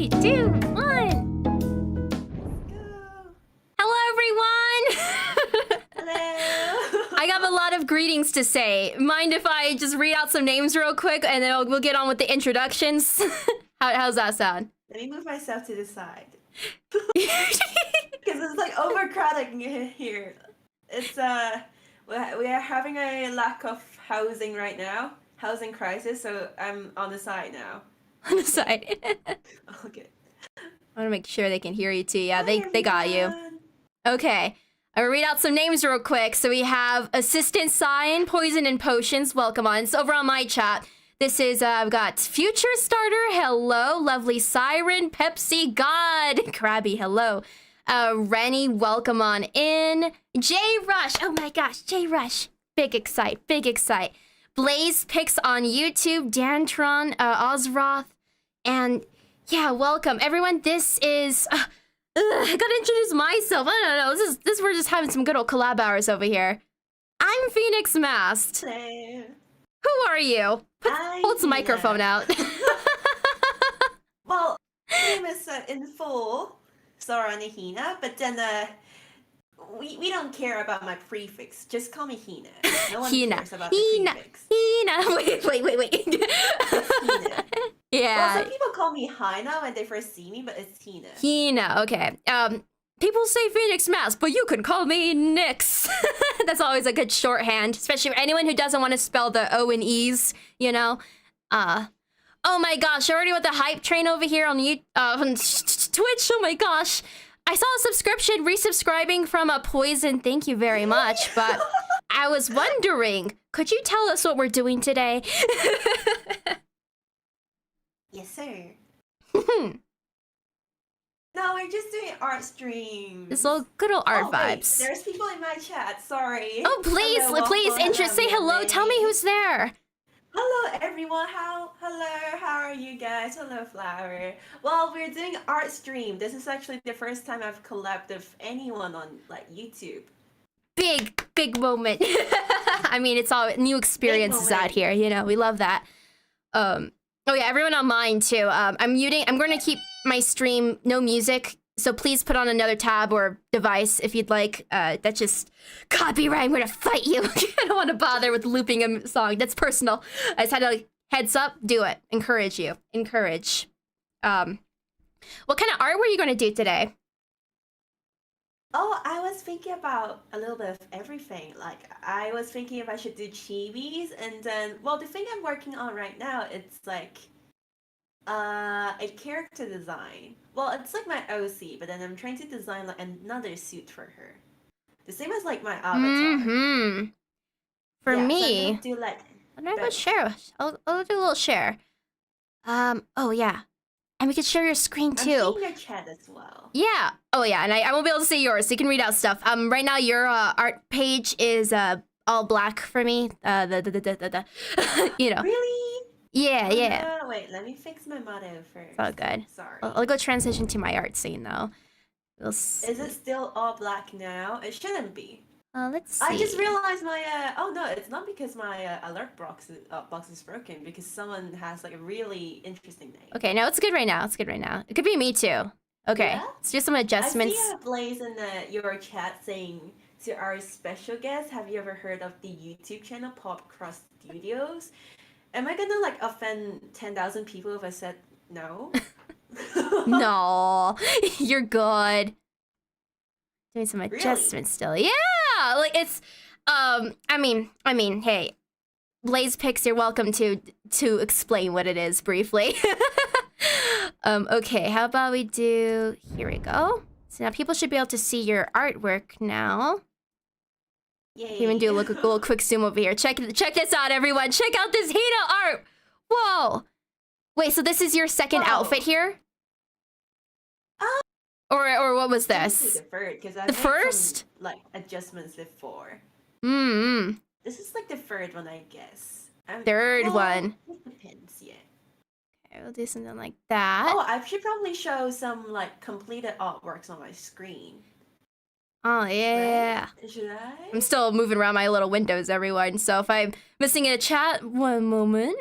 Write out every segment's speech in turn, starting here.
3, 2, 1. Hello, everyone. Hello. I got a lot of greetings to say. Mind if I just read out some names real quick, and then we'll get on with the introductions? How's that sound? Let me move myself to the side. Because it's like overcrowding here. It's we are having a lack of housing right now. Housing crisis, so I'm on the side now. On the side. Okay. I want to make sure they can hear you too. Yeah, Hi, they got you. everyone. Okay. I'm gonna read out some names real quick. So we have Assistant Cyan, Poison and Potions. Welcome on. It's over on my chat. This is, I've got Future Starter. Hello. Lovely Siren. Pepsi God. Krabby. Hello. Rennie. Welcome on in. J Rush. Oh my gosh. J Rush. Big excite. Big excite. Blaze Picks on YouTube. Dantron. Ozroth. And yeah, welcome everyone. This is... I gotta introduce myself. I don't know. This we're just having some good old collab hours over here. I'm Phoenix Masked. Hello. Who are you? Hold the microphone out. Well, my name is in full Sora Hina, but then we don't care about my prefix. Just call me Hina. No one Hina. cares about the prefix. Hina. Wait. It's Hina. Yeah. Well, some people call me Hina when they first see me, but it's Hina. Hina. Okay. People say Phoenix Mask, but you can call me Nyx. That's always a good shorthand, especially for anyone who doesn't want to spell the O and E's, you know? Oh my gosh, already with the hype train over here on Twitch. Oh my gosh. I saw a subscription resubscribing from a Poison. Thank you very much. But I was wondering, could you tell us what we're doing today? Yes, sir. No, we're just doing art streams. This little good old art wait, vibes. there's people in my chat. Sorry. Oh, please, Hello, please, Waffle. say hello. Tell me who's there. Hello, everyone. Hello, how are you guys? Hello, Flower. Well, we're doing art stream. This is actually the first time I've collabed with anyone on like YouTube. Big moment. I mean, it's all new experiences out here. You know, we love that. Oh yeah, everyone on mine too. I'm going to keep my stream no music, so please put on another tab or device if you'd like. That's just copyright. I'm gonna fight you. I don't want to bother with looping a song. That's personal. I just had to like, heads up, do it. Encourage you. Encourage. What kind of art were you gonna do today? Oh, I was thinking about a little bit of everything. Like, I was thinking if I should do chibis, and then, well, the thing I'm working on right now, it's like, a character design. Well, it's like my OC, but then I'm trying to design like another suit for her. The same as like my avatar. Mm-hmm. For Yeah, me, so I'm gonna do like I'm gonna go share. I'll do a little share. Oh yeah. And we could share your screen too. I'm seeing your chat as well. Yeah. Oh yeah, and I won't be able to see yours, so you can read out stuff. Right now your art page is all black for me. You know. Really? Yeah, Oh, yeah. no, wait, let me fix my motto first. It's all good. Sorry. I'll go transition to my art scene though. Is it still all black now? It shouldn't be. Let's see. I just realized my oh no, it's not because my alert box is broken, because someone has like a really interesting name. Okay, no, it's good right now. It's good right now. It could be me too. Okay, Yeah? let's do some adjustments. I see a Blaze in your chat saying to our special guest, have you ever heard of the YouTube channel Pop Cross Studios? Am I gonna like offend 10,000 people if I said no? No, you're good. Doing some adjustments still. Yeah, like it's I mean, hey, Blaze Picks, you're welcome to explain what it is briefly. Okay, how about we do, here we go. So now people should be able to see your artwork now. Yay. Even do a little quick zoom over here. Check this out, everyone. Check out this Hina art. Whoa. Wait, so this is your second outfit here? Or what was this? The third, because I The made first? some, like adjustments before. Mm-hmm. This is like the third one, I guess. Third well, one. It depends, yeah. Okay, we'll do something like that. Oh, I should probably show some like completed artworks on my screen. Oh, yeah. Right? Should I? I'm still moving around my little windows, everyone. So if I'm missing a chat, one moment.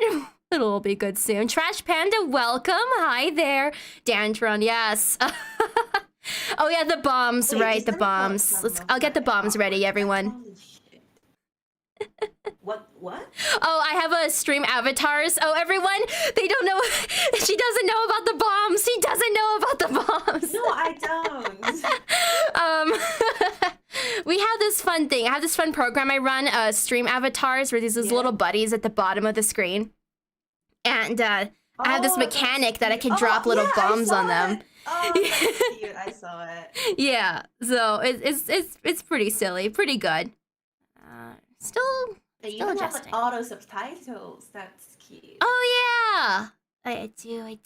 It'll be good soon. Trash Panda, welcome. Hi there. Dantron, yes. Oh yeah, the bombs, Wait, right? just The let me pull up bombs. some I'll of get the my bombs ready, artwork. everyone. Holy shit. What? Oh, I have a stream avatars. Oh, everyone, they don't know. She doesn't know about the bombs. She doesn't know about the bombs. No, I don't. We have this fun thing. I have this fun program I run, stream avatars, where there's these little buddies at the bottom of the screen. And I have this mechanic that I can drop little bombs on them. Oh, that's cute. I saw it. Yeah, so it's pretty silly, pretty good. Still You even have adjusting. like auto subtitles. That's cute. Oh yeah, I do.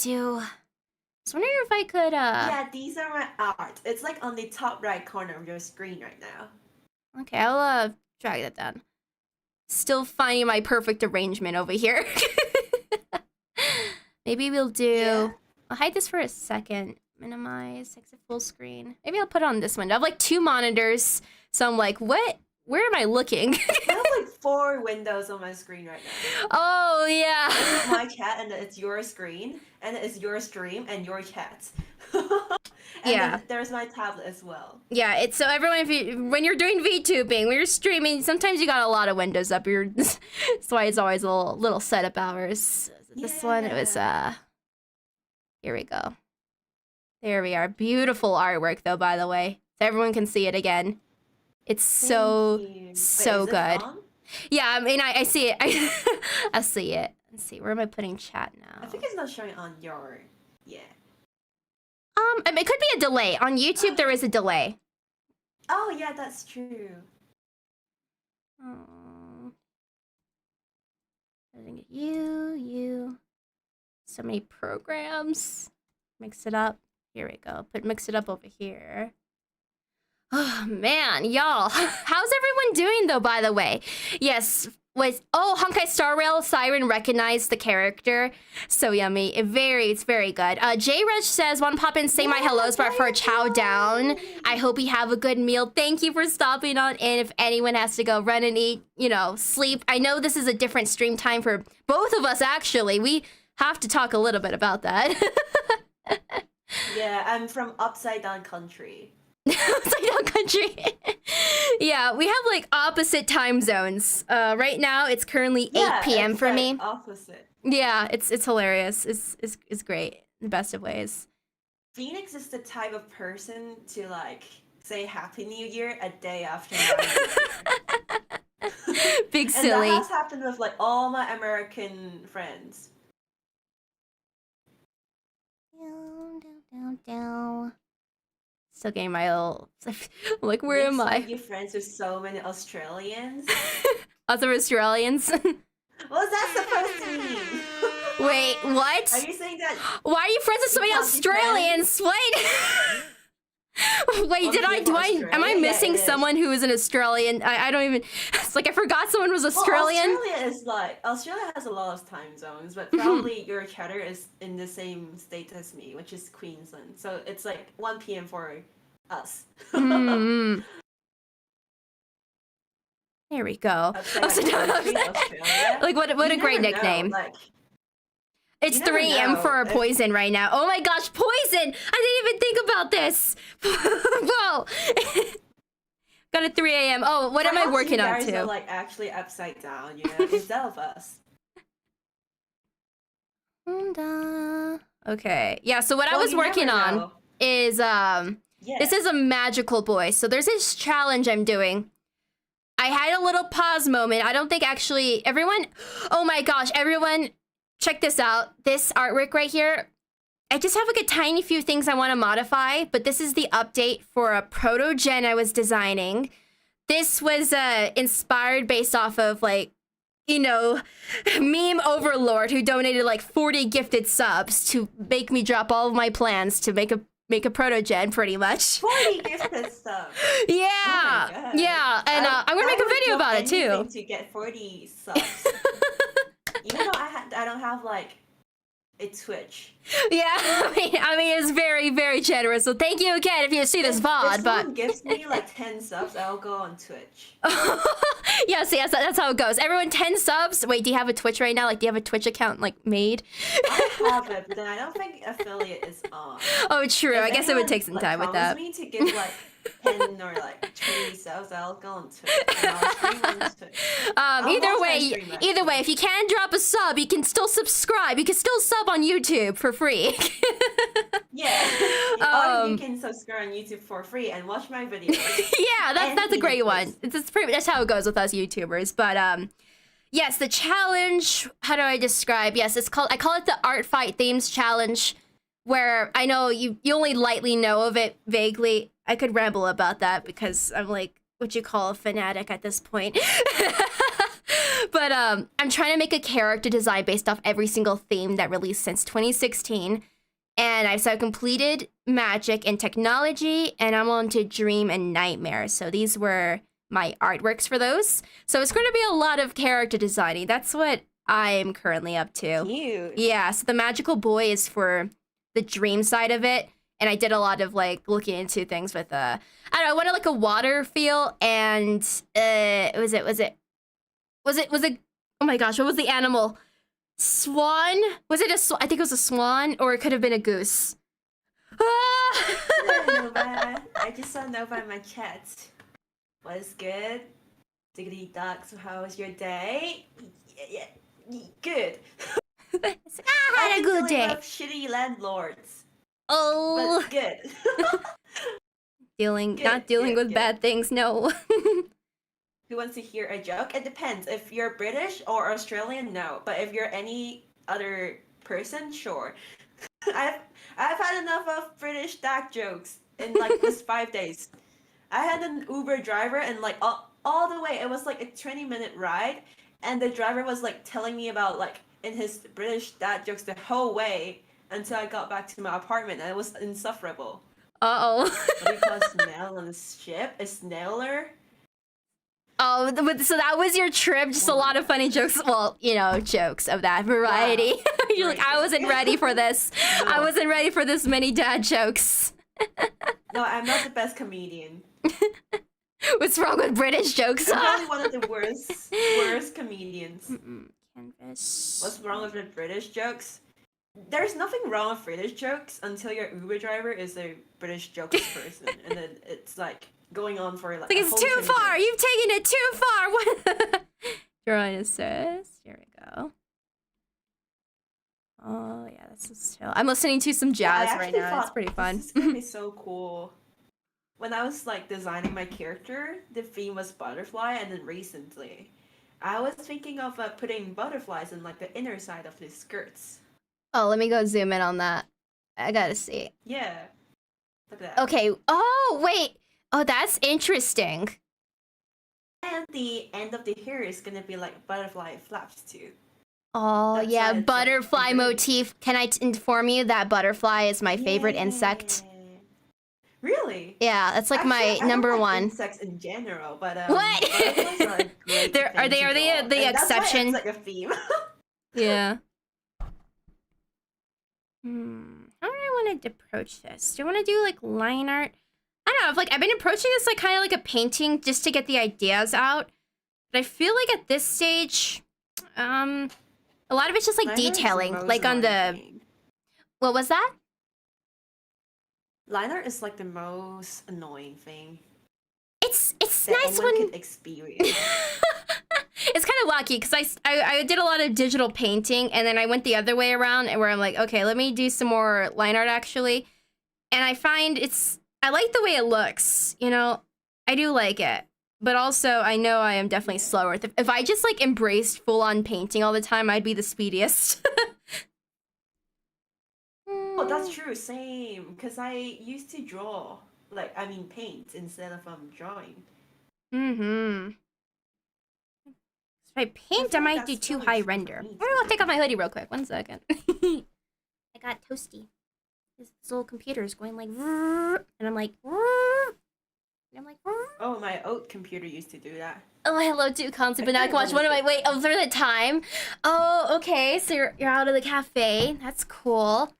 Just wondering if I could. Yeah, these are my art. It's like on the top right corner of your screen right now. Okay, I'll drag that down. Still finding my perfect arrangement over here. Maybe we'll do. Yeah. I'll hide this for a second. Minimize, exit full screen. Maybe I'll put it on this window. I have like 2 monitors, so I'm like, what? Where am I looking? I have like 4 windows on my screen right now. Oh yeah. It's my chat, and it's your screen, and it's your stream, and your chat. And then there's my tablet as well. Yeah, it's so everyone. When you're doing VTubing, when you're streaming, sometimes you got a lot of windows up. That's why it's always a little setup hours. This one, it was Here we go. There we are. Beautiful artwork, though. By the way, so everyone can see it again. It's so good. Yeah, I mean, I see it. I see it. Let's see. Where am I putting chat now? I think it's not showing on your. Yeah. It could be a delay on YouTube. There is a delay. Oh yeah, that's true. I think you. So many programs. Mix it up. Here we go. Mix it up over here. Oh man, y'all. How's everyone doing though, by the way? Yes, Honkai Star Rail Siren recognized the character. So yummy. It's very good. J Reg says, wanna pop in, say my hellos, but for a chow down. I hope you have a good meal. Thank you for stopping on in. If anyone has to go run and eat, sleep. I know this is a different stream time for both of us actually. We have to talk a little bit about that. Yeah, I'm from upside down country. Upside down country. Yeah, we have like opposite time zones. Right now it's currently 8 p.m. for me. Opposite. Yeah, it's hilarious. It's great in the best of ways. Phoenix is the type of person to like say Happy New Year a day after. Big silly. And that has happened with like all my American friends. Down. Still getting my little. I'm like, where am I? You're friends with so many Australians. Other Australians. What's that supposed to mean? Wait, what? Are you saying that? Why are you friends with so many Australians? What? Wait, am I missing someone who is an Australian? I don't even. It's like I forgot someone was Australian. Well, Australia has a lot of time zones, but probably your chatter is in the same state as me, which is Queensland. So it's like 1 p.m. for us. There we go. Like what a great nickname. It's 3 a.m. for Poison right now. Oh my gosh, Poison! I didn't even think about this. Whoa. Got a 3 a.m. Oh, what am I working on to? Are, like actually upside down, instead of us. Okay. Yeah, so what I was working on is this is a magical boy. So there's this challenge I'm doing. I had a little pause moment. I don't think actually everyone. Oh my gosh, everyone. Check this out. This artwork right here. I just have like a tiny few things I want to modify, but this is the update for a proto-gen I was designing. This was inspired based off of like, meme overlord who donated like 40 gifted subs to make me drop all of my plans to make a proto-gen pretty much. 40 gifted subs. Yeah. Oh yeah. And I'm going to make a video about it too. To get 40 subs. Even though I don't have like a Twitch. Yeah, I mean, it's very, very generous. So thank you again if you see this VOD. If But someone gives me like 10 subs, I'll go on Twitch. yes, that's how it goes. Everyone 10 subs. Wait, do you have a Twitch right now? Like, do you have a Twitch account like made? I have it, but then I don't think affiliate is on. Oh, true. If I guess it would anyone, take some like, time with promise that. me to give like 10 or like 20 subs, I'll go on Twitch. And I'll stream on Twitch. Either way, if you can drop a sub, you can still subscribe. You can still sub on YouTube for free. Yeah. Or you can subscribe on YouTube for free and watch my videos. Yeah, that's a great one. That's how it goes with us YouTubers. But yes, the challenge. How do I describe? Yes, I call it the Art Fight Themes Challenge, where I know you only lightly know of it vaguely. I could ramble about that because I'm like what you call a fanatic at this point. But I'm trying to make a character design based off every single theme that released since 2016. And I've completed magic and technology, and I'm on to dream and nightmare. So these were my artworks for those. So it's going to be a lot of character designing. That's what I'm currently up to. Cute. Yeah, so the magical boy is for the dream side of it. And I did a lot of like looking into things with I don't know, I wanted like a water feel, and was it oh my gosh, what was the animal? Swan? Was it a swan? I think it was a swan, or it could have been a goose. Nova. I just saw Nova in my chat. Was good? Diggity ducks, how was your day? Yeah, good. I had a good day. With shitty landlords. Oh, but good. Not dealing with bad things. No. Who wants to hear a joke? It depends. If you're British or Australian, no. But if you're any other person, sure. I've had enough of British dad jokes in like this 5 days. I had an Uber driver, and like all the way, it was like a 20-minute ride, and the driver was like telling me about like in his British dad jokes the whole way until I got back to my apartment, and it was insufferable. Uh-oh. What do you call a snail on a ship? A snailer? Oh, so that was your trip? Just a lot of funny jokes. Well, jokes of that variety. Wow. You're like, I wasn't ready for this. No. I wasn't ready for this many dad jokes. No, I'm not the best comedian. What's wrong with British jokes? I'm probably one of the worst comedians. Canvas. What's wrong with the British jokes? There's nothing wrong with British jokes until your Uber driver is a British jokes person, and then it's like going on for like. It's too far. You've taken it too far. What? Drawing assist. Here we go. Oh yeah, this is chill. I'm listening to some jazz right now. It's pretty fun. This is gonna be so cool. When I was like designing my character, the theme was butterfly, and then recently, I was thinking of putting butterflies in like the inner side of the skirts. Oh, let me go zoom in on that. I gotta see. Yeah. Look at that. Okay. Oh, wait. Oh, that's interesting. And the end of the hair is gonna be like butterfly flaps too. Oh, that's yeah, butterfly motif. Can I inform you that butterfly is my favorite insect? Really? Yeah, that's like my number one. Insects in general, but what? Butterflies are great. Are they the exception? That's why it's like a theme. Yeah. How do I want to approach this? Do I want to do like line art? I don't know. I've been approaching this like kind of like a painting just to get the ideas out. But I feel like at this stage, a lot of it's just like line detailing, like on the. Thing. What was that? Line art is like the most annoying thing. It's that nice when could experience. It's kind of wacky because I did a lot of digital painting, and then I went the other way around, and where I'm like, okay, let me do some more line art actually, and I find I like the way it looks. I do like it, but also I know I am definitely slower. If I just like embraced full on painting all the time, I'd be the speediest. Oh, that's true. Same. Because I used to draw, paint instead of drawing. Mm-hmm. If I paint, I might do too high render. I'll take off my hoodie real quick. 1 second. I got toasty. This little computer is going like, and I'm like, I'm like, Oh, my old computer used to do that. oh, hello, too, Concept, but now I can watch one of my, wait, oh, for the time. Oh, okay, so you're out of the cafe. That's cool.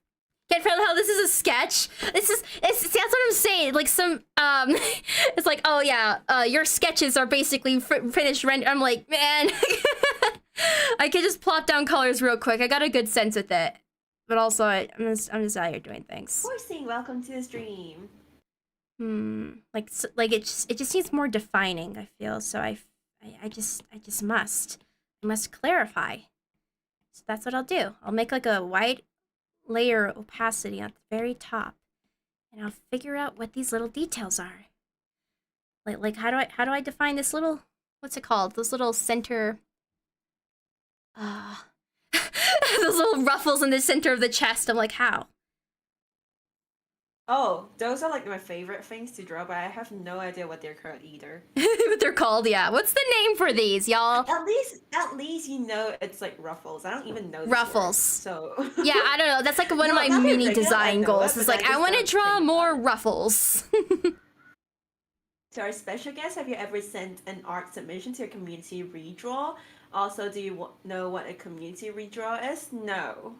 Can't figure out how this is a sketch. See, that's what I'm saying. Like some, it's like, oh yeah, your sketches are basically finished render. I'm like, man, I could just plop down colors real quick. I got a good sense with it. But also, I'm just out here doing things. Forcing, welcome to the stream. Like it just needs more defining, I feel. So I just must clarify. So that's what I'll do. I'll make like a white layer opacity at the very top, and I'll figure out what these little details are. Like how do I define this little, what's it called? Those little center, those little ruffles in the center of the chest. I'm like, how? Oh, those are like my favorite things to draw, but I have no idea what they're called either. What they're called, yeah. What's the name for these, y'all? At least you know it's like ruffles. I don't even know this ruffles. Word, so yeah, I don't know. That's like one of my mini design goals. It's like I want to draw more ruffles. To our special guest, have you ever sent an art submission to a community redraw? Also, do you know what a community redraw is? No.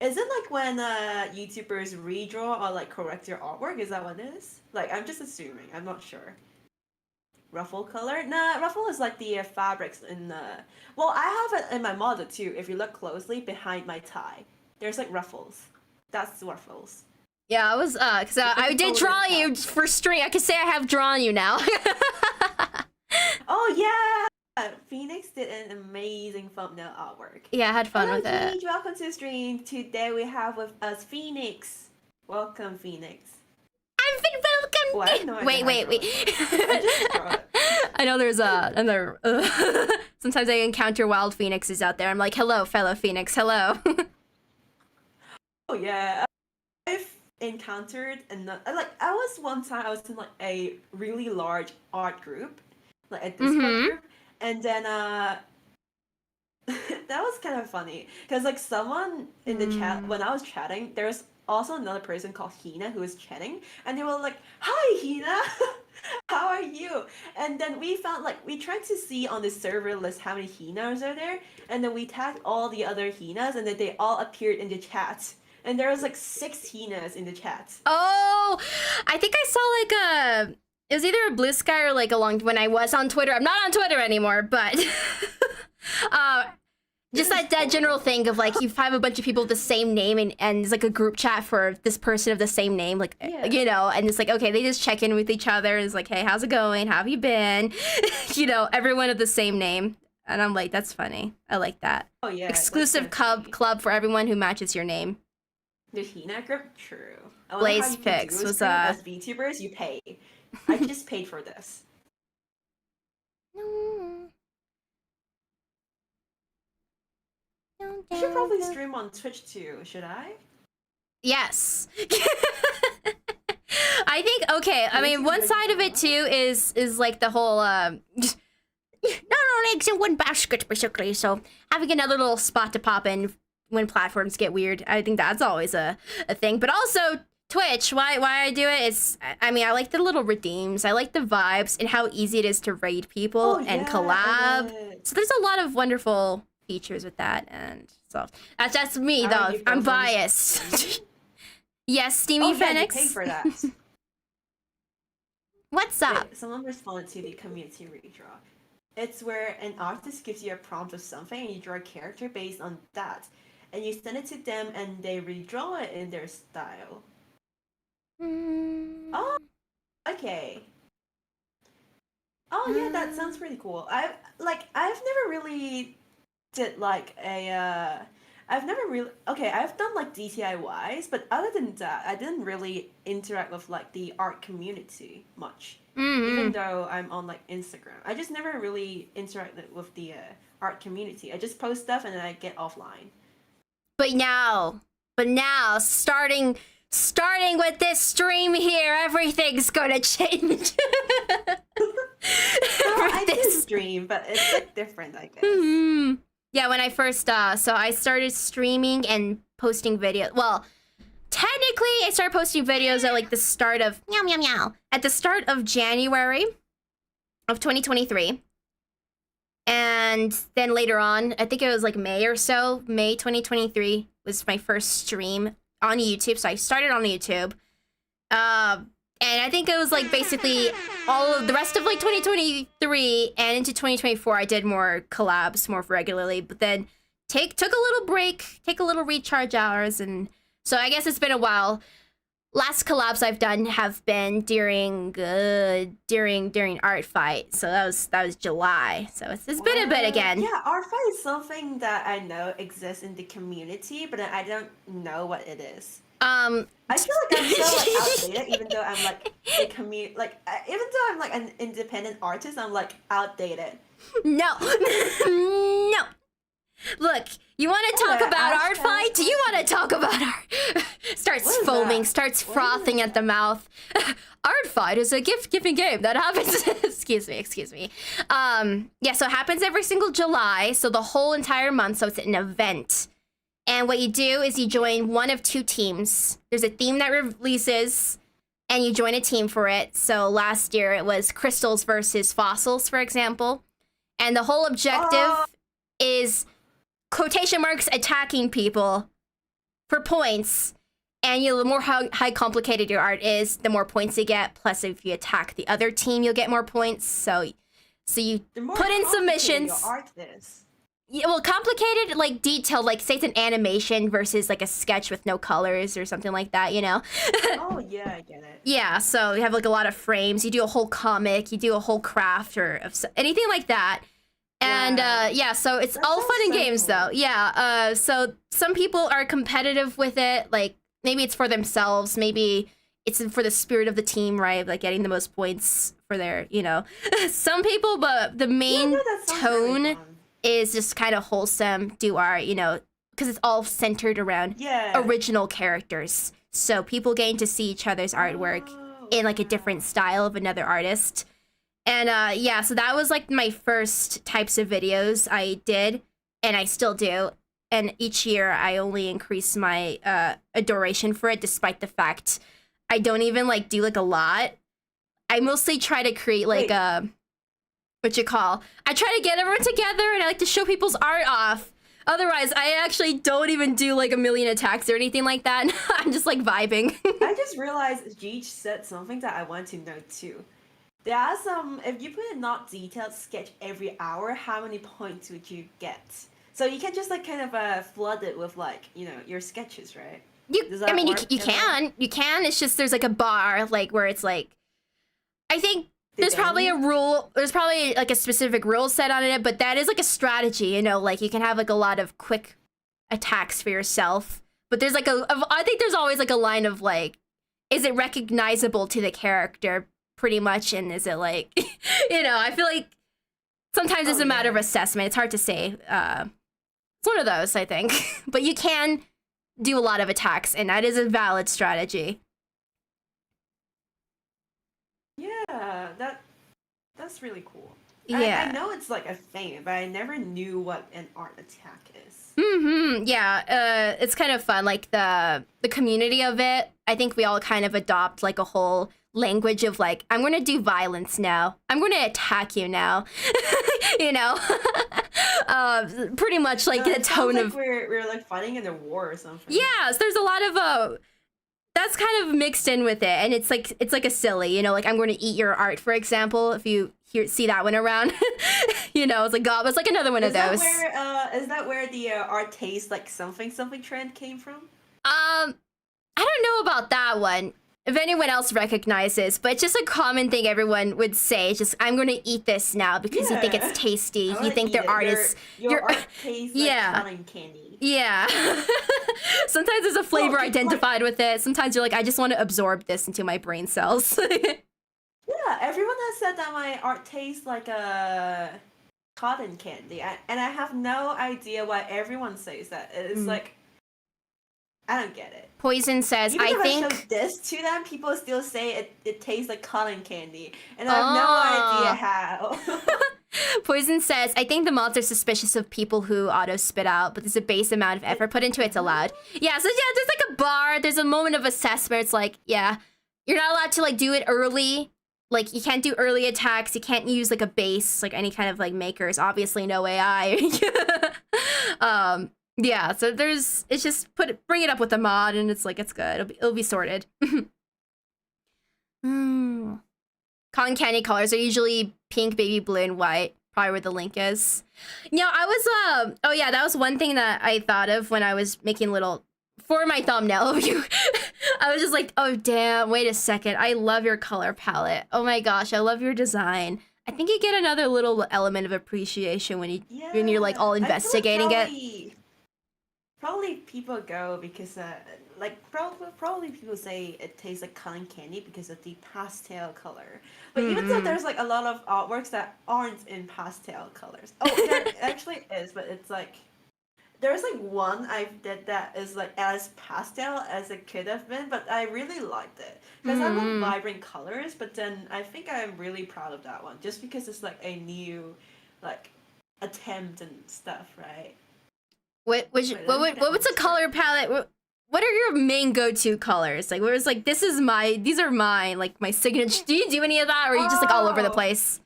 Is it like when YouTubers redraw or like correct your artwork? Is that what it is? Like, I'm just assuming. I'm not sure. Ruffle color? Nah, ruffle is like the fabrics in the... Well, I have it in my model too. If you look closely behind my tie, there's like ruffles. That's ruffles. Yeah, I was, because I did draw you for string. I could say I have drawn you now. Oh, yeah! Phoenix did an amazing thumbnail artwork. Yeah, I had fun with it. Gigi, welcome to the stream. Today we have with us Phoenix. Welcome, Phoenix. I've been welcomed. Well, wait. I know there's another. Sometimes I encounter wild phoenixes out there. I'm like, hello, fellow phoenix. Hello. Oh yeah, I've encountered I was one time I was in like a really large art group, like a Discord group. And then that was kind of funny because like someone in the chat when I was chatting, there was also another person called Hina who was chatting, and they were like, "Hi Hina, how are you?" And then we found like we tried to see on the server list how many Hinas are there, and then we tagged all the other Hinas, and then they all appeared in the chat. And there was like 6 Hinas in the chat. Oh, I think I saw like it was either a blue sky or like when I was on Twitter. I'm not on Twitter anymore, but just that general thing of like you have a bunch of people with the same name and it's like a group chat for this person of the same name, like you know, and it's like okay, they just check in with each other and it's like, hey, how's it going? How have you been? You know, everyone of the same name, and I'm like, that's funny. I like that. Oh yeah, exclusive club for everyone who matches your name. The Hina group, true. Blaze Pix was as VTubers, you pay. I just paid for this. I should probably stream on Twitch too, should I? Yes. I think, okay, I mean, one side of it too is like the whole, not all eggs in one basket, basically, so having another little spot to pop in when platforms get weird, I think that's always a thing, but also Twitch, why I do it is, I mean, I like the little redeems, I like the vibes and how easy it is to raid people and collab. So there's a lot of wonderful features with that, and so that's just me though. I'm biased. Yes, Steamy Phoenix. You pay for that. What's up? Wait, someone responded to the community redraw. It's where an artist gives you a prompt of something and you draw a character based on that, and you send it to them and they redraw it in their style. Oh, okay. Oh yeah, that sounds pretty cool. I've never really did like a I've done like DIYs, but other than that, I didn't really interact with like the art community much. Even though I'm on like Instagram, I just never really interacted with the art community. I just post stuff and then I get offline. But now, starting with this stream here, everything's gonna change. I do stream, but it's like different, I guess. Yeah, when I first, so I started streaming and posting videos. Well, technically, I started posting videos at like the start of meow meow meow at the start of January of 2023, and then later on, I think it was like May or so. May 2023 was my first stream on YouTube, so I started on YouTube. And I think it was like basically all of the rest of like 2023 and into 2024, I did more collabs more regularly, but then took a little break, take a little recharge hours, and so I guess it's been a while. Last collabs I've done have been during Art Fight, so that was July. So it's been a bit again. Yeah, Art Fight is something that I know exists in the community, but I don't know what it is. I feel like I'm so like outdated, even though I'm like even though I'm like an independent artist, I'm like outdated. No, no. Look, you want to talk about Art Fight? Do you want to talk about art? Starts foaming, starts frothing at the mouth. Art Fight is a gift-giving game that happens. excuse me. Yeah, so it happens every single July, so the whole entire month. So it's an event. And what you do is you join one of two teams. There's a theme that releases, and you join a team for it. So last year it was crystals versus fossils, for example. And the whole objective is quotation marks attacking people for points. And the more high complicated your art is, the more points you get. Plus, if you attack the other team, you'll get more points. So you put in submissions. Your art is. Yeah, well, complicated, like detailed, like say it's an animation versus like a sketch with no colors or something like that, you know? Oh, yeah, I get it. Yeah, so you have like a lot of frames. You do a whole comic, you do a whole craft or anything like that. And yeah, so it's all fun and games though. Yeah, so some people are competitive with it. Like maybe it's for themselves, maybe it's for the spirit of the team, right? Like getting the most points for their, you know. Some people, but the main tone really is just kind of wholesome, do art, you know, because it's all centered around original characters. So people getting to see each other's artwork in like a different style of another artist. And yeah, so that was like my first types of videos I did, and I still do. And each year I only increase my adoration for it, despite the fact I don't even like do like a lot. I mostly try to create like I try to get everyone together and I like to show people's art off. Otherwise, I actually don't even do like a million attacks or anything like that. I'm just like vibing. I just realized Jeech said something that I want to know too. There are some, if you put a not detailed sketch every hour, how many points would you get? So you can just like kind of flood it with like, you know, your sketches, right? You can. It's just there's like a bar like where it's like, I think there's probably a rule. There's probably like a specific rule set on it, but that is like a strategy, you know, like you can have like a lot of quick attacks for yourself. But there's like I think there's always like a line of like, is it recognizable to the character pretty much? And is it like, you know, I feel like sometimes it's a matter of assessment. It's hard to say. It's one of those, I think. But you can do a lot of attacks, and that is a valid strategy. Yeah, that's really cool. Yeah. I know it's like a thing, but I never knew what an art attack is. Yeah, it's kind of fun. Like the community of it, I think we all kind of adopt like a whole language of like, I'm gonna do violence now. I'm gonna attack you now. You know? Pretty much like the tone like of we're like fighting in a war or something. Yes, there's a lot of that's kind of mixed in with it, and it's like a silly, you know, like I'm going to eat your art, for example. If you see that one around, you know, it's like God, it's like another one of those. Is that where the art taste like something trend came from? I don't know about that one. If anyone else recognizes, but it's just a common thing everyone would say. It's just, I'm going to eat this now because you think it's tasty. You think their art is... Your art tastes like cotton candy. Yeah. Sometimes there's a flavor identified with it. Sometimes you're like, I just want to absorb this into my brain cells. Yeah, everyone has said that my art tastes like a cotton candy. And I have no idea why everyone says that. It's like... I don't get it. Poison says, Even I think... if I show this to them, people still say it tastes like cotton candy. And I have no idea how. Poison says, I think the mods are suspicious of people who auto spit out, but there's a base amount of effort put into it, it's allowed. Yeah, so yeah, there's like a bar, there's a moment of assessment. It's like, yeah, you're not allowed to like do it early. Like, you can't do early attacks, you can't use like a base, like any kind of like makers, obviously no AI. Yeah, so it's just bring it up with the mod and it's like, it's good, it'll be sorted. Cotton candy colors are usually pink, baby blue, and white. Probably where the link is. I was, oh yeah, that was one thing that I thought of when I was making for my thumbnail of you. I was just like, oh damn, wait a second. I love your color palette. Oh my gosh, I love your design. I think you get another little element of appreciation when you're like all investigating it. Probably people go because probably people say it tastes like cotton candy because of the pastel color. But even though there's like a lot of artworks that aren't in pastel colors. Oh, there actually is, but it's like there's like one I did that is like as pastel as it could have been, but I really liked it because I love vibrant colors. But then I think I'm really proud of that one just because it's like a new like attempt and stuff, right? What's a color palette? What are your main go-to colors? Like, where it's like, these are mine, like my signature. Do you do any of that, or are you just like all over the place?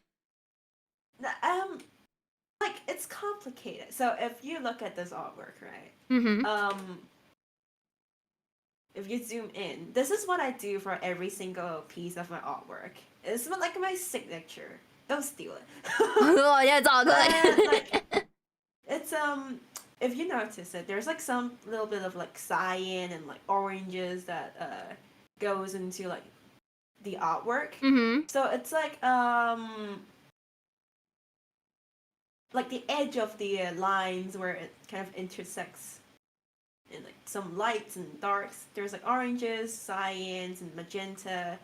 Like it's complicated. So if you look at this artwork, right? If you zoom in, this is what I do for every single piece of my artwork. It's like my signature. Don't steal it. Oh yeah, it's all good. It's if you notice it, there's like some little bit of like cyan and like oranges that goes into like the artwork. So it's like the edge of the lines where it kind of intersects in like some lights and darks. There's like oranges, cyans, and magenta.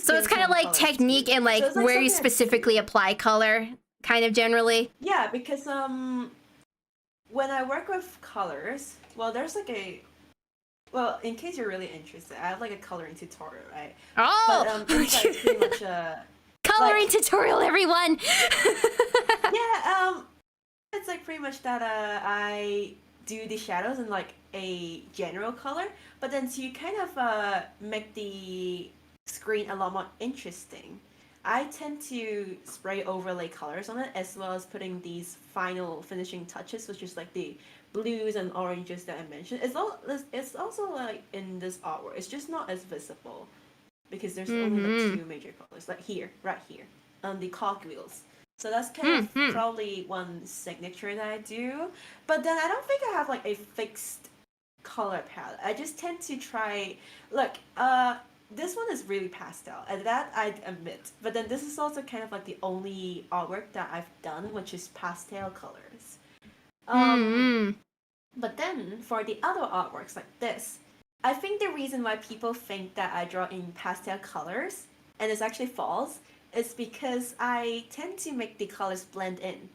So it's kind of like technique and like where you specifically apply color, kind of generally. Yeah, because when I work with colors, there's like in case you're really interested, I have like a coloring tutorial, right? Oh! But, it's like pretty much a... Coloring tutorial, everyone! Yeah, it's like pretty much that I do the shadows in like a general color, but then to kind of make the screen a lot more interesting, I tend to spray overlay colors on it, as well as putting these final finishing touches, which is like the blues and oranges that I mentioned. It's also like in this artwork. It's just not as visible because there's only like two major colors, like right here, on the cogwheels. So that's kind of probably one signature that I do. But then I don't think I have like a fixed color palette. I just tend to try. Look, this one is really pastel, and that I admit. But then this is also kind of like the only artwork that I've done, which is pastel colors. But then for the other artworks like this, I think the reason why people think that I draw in pastel colors, and it's actually false, is because I tend to make the colors blend in.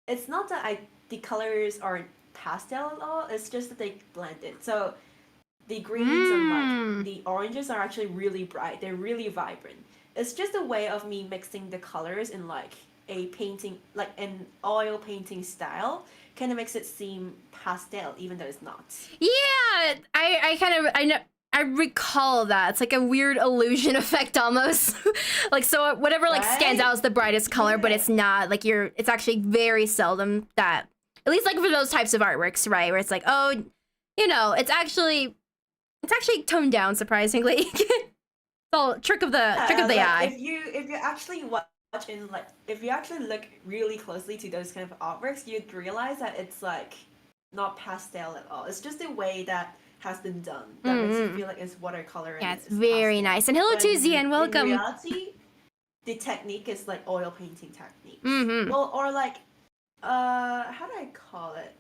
It's not that the colors aren't pastel at all, it's just that they blend in. So the greens and like the oranges are actually really bright. They're really vibrant. It's just a way of me mixing the colors in like a painting, like an oil painting style. Kind of makes it seem pastel, even though it's not. Yeah, I recall that. It's like a weird illusion effect almost. Like, so whatever like stands out as the brightest color, but it's not like it's actually very seldom that, at least like for those types of artworks, right? Where it's like, oh, it's actually toned down surprisingly. It's all trick of the eye. If you actually watch and like if you actually look really closely to those kind of artworks, you'd realize that it's like not pastel at all. It's just a way that has been done that makes you feel like it's watercolor. Yeah, it's very nice. And hello to Zian, welcome. In reality, the technique is like oil painting technique. Well, or like how do I call it?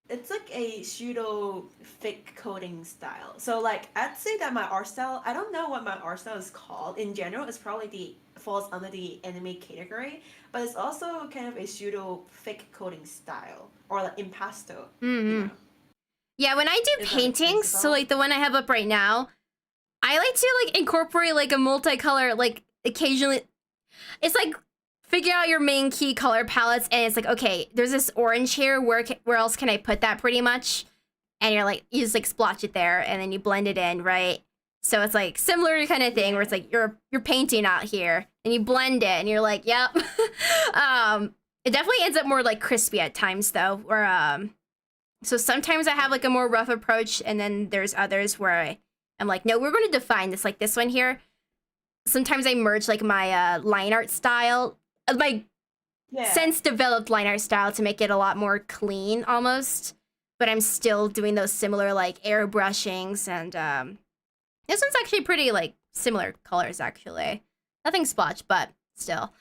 It's like a pseudo thick coating style. So like I'd say that my art style, I don't know what my art style is called. In general, it's probably falls under the anime category, but it's also kind of a pseudo thick coating style, or like impasto. Yeah, when I do paintings, so like the one I have up right now, I like to like incorporate like a multicolor, like occasionally. It's like figure out your main key color palettes, and it's like, okay, there's this orange here. Where else can I put that? Pretty much, and you're like, you just like splotch it there, and then you blend it in, right? So it's like similar kind of thing where it's like you're painting out here, and you blend it, and you're like, yep. It definitely ends up more like crispy at times though, where so sometimes I have like a more rough approach, and then there's others where I'm like, no, we're going to define this, like this one here. Sometimes I merge like my line art style, my since developed line art style to make it a lot more clean almost, but I'm still doing those similar like airbrushings, and this one's actually pretty like similar colors actually. Nothing splotch, but still.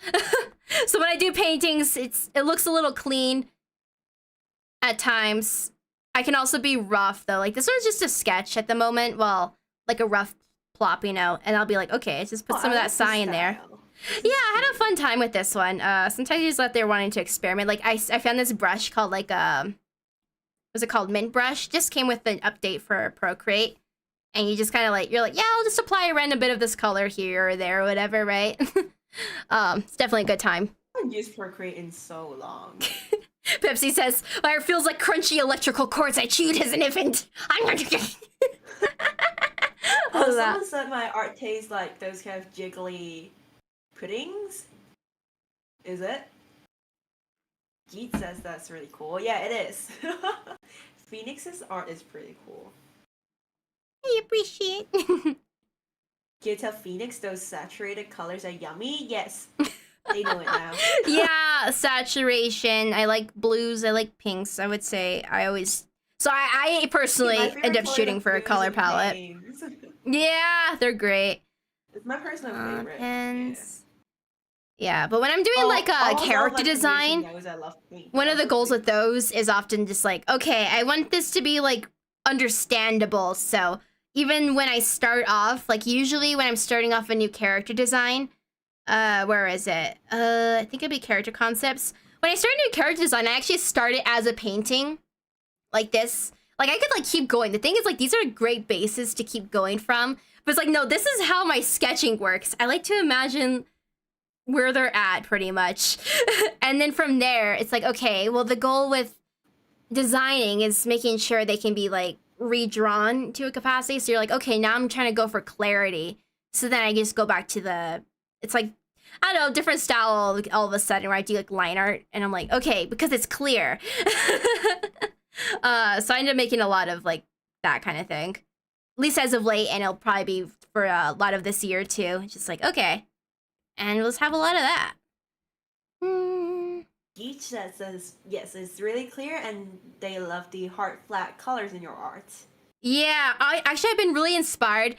So when I do paintings, it looks a little clean at times. I can also be rough though. Like this one's just a sketch at the moment. Well, like a rough plop, you know, and I'll be like, okay, just put some of that cyan in there. Yeah, I had a fun time with this one. Sometimes you just out there wanting to experiment. Like I found this brush called like was it called Mint Brush? Just came with an update for Procreate, and you just kind of like, you're like, yeah, I'll just apply a random bit of this color here or there or whatever, right? It's definitely a good time. I haven't used Procreate in so long. Pepsi says, my hair feels like crunchy electrical cords I chewed as an infant. Someone said my art tastes like those kind of jiggly puddings. Is it? Geet says that's really cool. Yeah, it is. Phoenix's art is pretty cool. I appreciate. Can you tell Phoenix those saturated colors are yummy? Yes. They know it now. Yeah, saturation. I like blues. I like pinks. I would say I always... So I personally end up shooting for a color palette. Yeah, they're great. It's my personal favorite. Pens. Yeah, but when I'm doing like a character design, one of the goals with those is often just like, okay, I want this to be like understandable. So even when I start off, like usually when I'm starting off a new character design, where is it? I think it'd be character concepts. When I start a new character design, I actually start it as a painting like this. Like I could like keep going. The thing is like, these are great bases to keep going from, but it's like, no, this is how my sketching works. I like to imagine where they're at pretty much. And then from there, it's like, okay, well, the goal with designing is making sure they can be like redrawn to a capacity. So you're like, okay, now I'm trying to go for clarity. So then I just go back to it's like, I don't know, different style all of a sudden where I do like line art, and I'm like, okay, because it's clear. So I end up making a lot of like that kind of thing. At least as of late, and it'll probably be for a lot of this year too. It's just like, okay. And let's have a lot of that. Geach says, yes, it's really clear, and they love the hard, flat colors in your art. Yeah, I've been really inspired.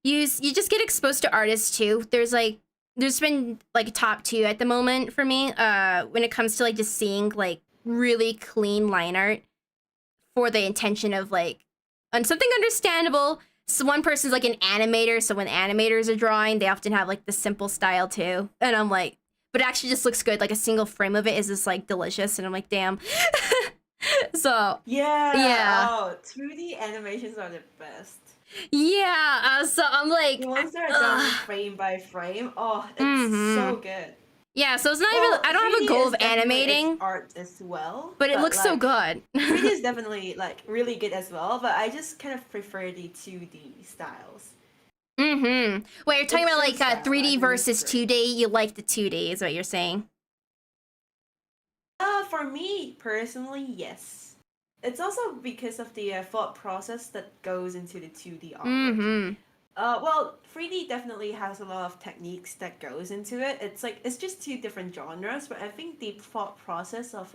You just get exposed to artists too. There's been like top 2 at the moment for me when it comes to like just seeing like really clean line art for the intention of like on something understandable. So one person's like an animator, so when animators are drawing, they often have like the simple style too. And I'm like, but it actually just looks good. Like a single frame of it is just like delicious, and I'm like, damn. So yeah. Oh, 2D animations are the best. Yeah, so I'm like, the ones that are done frame by frame. Oh, it's so good. Yeah, so it's not even, I don't have a goal of animating art as well, but it looks like, so good. 3D is definitely like really good as well, but I just kind of prefer the 2D styles. Wait, you're talking about like 3D versus 2D? You like the 2D is what you're saying? For me personally, yes. It's also because of the thought process that goes into the 2D artwork. Well, 3D definitely has a lot of techniques that goes into it. It's like, it's just 2 different genres, but I think the thought process of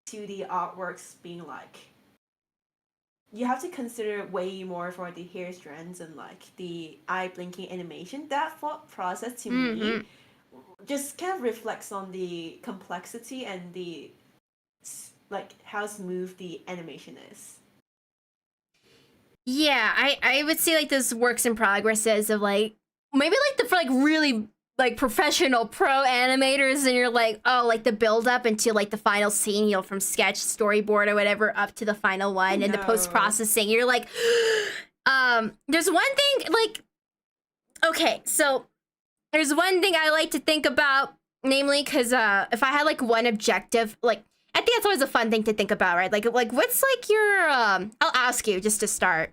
2D artworks being like, you have to consider way more for the hair strands and like the eye blinking animation. That thought process to me just kind of reflects on the complexity and the like how smooth the animation is. Yeah, I would say like this works in progresses of like maybe like for like really like professional pro animators, and you're like, oh, like the build up into like the final scene, you know, from sketch, storyboard or whatever up to the final one, and the post processing. You're like, there's one thing like, okay, so there's one thing I like to think about namely because if I had like one objective, like I think that's always a fun thing to think about, right? Like what's like your I'll ask you just to start.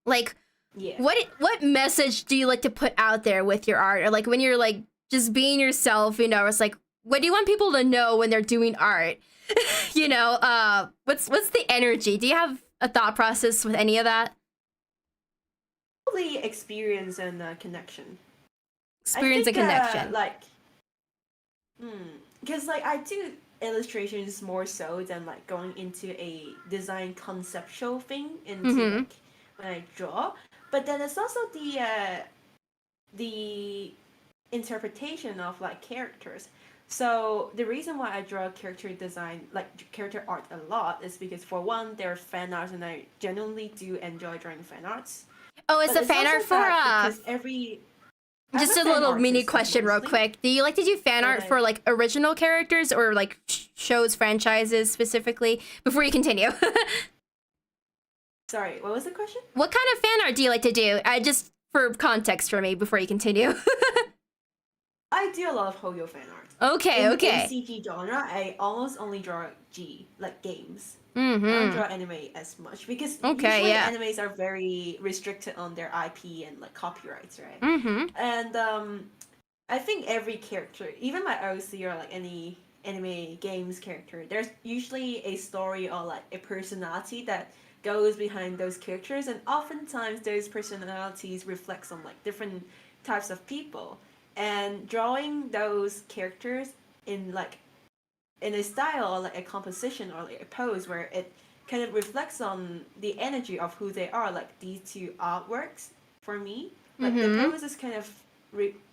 Like Yeah. what message do you like to put out there with your art? Or like when you're like just being yourself, you know, it's like what do you want people to know when they're doing art? You know, what's the energy? Do you have a thought process with any of that? Probably experience and connection. Experience and connection. Because like I do illustrations more so than like going into a design conceptual thing into like when I draw. But then it's also the interpretation of like characters. So the reason why I draw character design, like character art a lot, is because for one, they're fan arts, and I genuinely do enjoy drawing fan arts. Oh, is the fan art for because every just a little mini question real quick. Do you like to do fan art for like original characters or like shows, franchises specifically? Before you continue. Sorry, what was the question? What kind of fan art do you like to do? Just for context for me before you continue. I do a lot of Hoyo fan art. Okay, okay. In CG genre, I almost only draw like games. I don't draw anime as much because usually animes are very restricted on their IP and like copyrights, right? And I think every character, even my OC or like any anime games character, there's usually a story or like a personality that goes behind those characters, and oftentimes those personalities reflects on like different types of people. And drawing those characters in a style or like a composition or like a pose where it kind of reflects on the energy of who they are, like these two artworks for me, like the poses kind of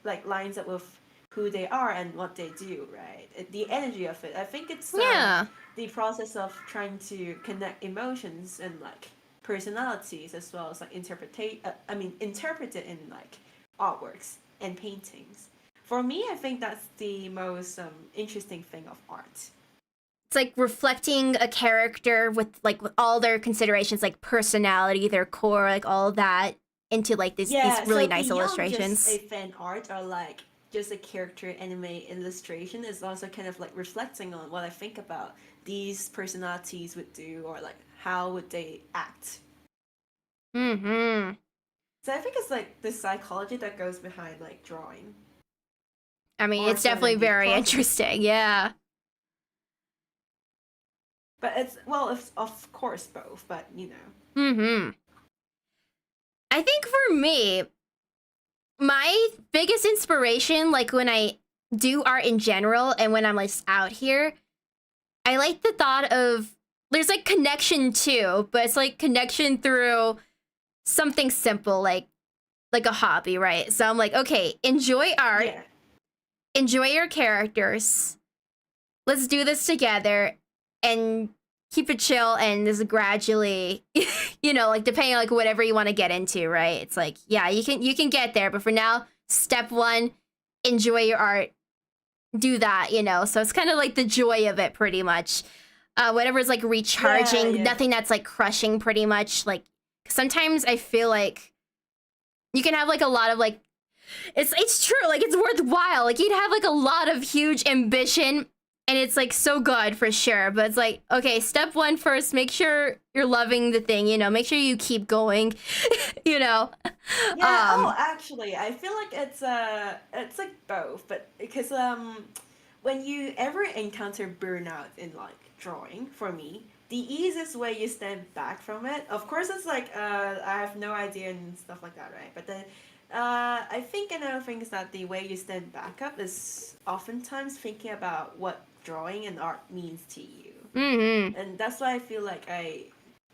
like lines up with who they are and what they do, right? The energy of it, I think it's the process of trying to connect emotions and like personalities as well as like interpret it in like artworks and paintings. For me, I think that's the most interesting thing of art. It's like reflecting a character with all their considerations, like personality, their core, like all of that into like these really nice illustrations. Just a fan art or like just a character anime illustration is also kind of like reflecting on what I think about these personalities would do or like how would they act. So I think it's like the psychology that goes behind like drawing. I mean, it's definitely very interesting, yeah. But it's of course both, but you know. I think for me, my biggest inspiration, like when I do art in general and when I'm like out here, I like the thought of there's like connection too, but it's like connection through something simple, like a hobby, right? So I'm like, okay, enjoy art, enjoy your characters, let's do this together and keep it chill and just gradually, you know, like depending on like whatever you want to get into, right? It's like, yeah, you can get there, but for now, step one, enjoy your art, do that, you know? So it's kind of like the joy of it pretty much. Whatever's like recharging, nothing that's like crushing pretty much. Like sometimes I feel like you can have like a lot of like, it's true, like it's worthwhile. Like you'd have like a lot of huge ambition and it's like so good for sure. But it's like, okay, step one first, make sure you're loving the thing, you know, make sure you keep going, you know? Yeah, actually, I feel like it's like both, but because when you ever encounter burnout in like drawing, for me, the easiest way you stand back from it, of course it's like I have no idea and stuff like that, right? But then I think another thing is that the way you stand back up is oftentimes thinking about what drawing and art means to you. And that's why I feel like I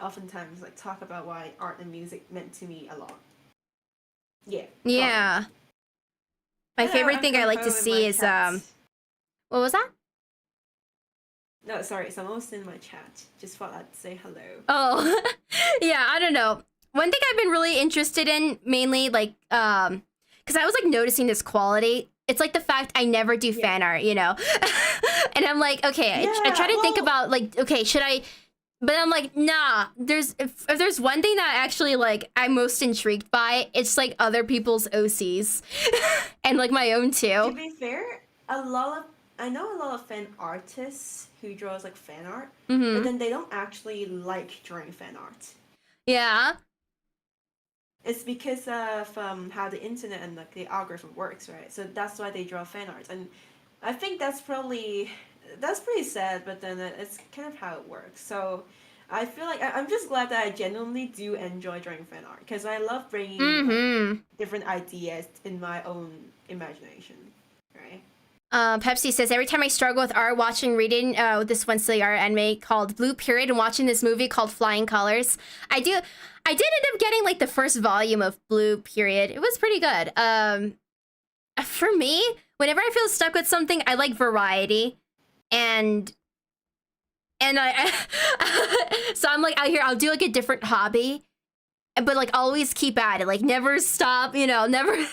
oftentimes like talk about why art and music meant to me a lot. Yeah. My favorite thing I like to see is what was that? No, sorry, someone was in my chat. Just thought I'd say hello. Oh, yeah, I don't know. One thing I've been really interested in, mainly, like, because I was, like, noticing this quality. It's, like, the fact I never do fan art, you know? And I'm like, okay, I try to think about, like, okay, should I... But I'm like, nah, if there's one thing that actually, like, I'm most intrigued by, it's, like, other people's OCs. And, like, my own, too. To be fair, I know a lot of fan artists who draws like fan art, but Mm-hmm. then they don't actually like drawing fan art. Yeah. It's because of how the internet and like the algorithm works, right? So that's why they draw fan art, and I think that's pretty sad. But then it's kind of how it works. So I feel like I'm just glad that I genuinely do enjoy drawing fan art because I love bringing like Mm-hmm. different ideas in my own imagination, right? Pepsi says, every time I struggle with art, watching, reading this one silly art anime called Blue Period and watching this movie called Flying Colors. I did end up getting like the first volume of Blue Period. It was pretty good. For me, whenever I feel stuck with something, I like variety. And I so I'm like out here, I'll do like a different hobby, but like always keep at it, like never stop, never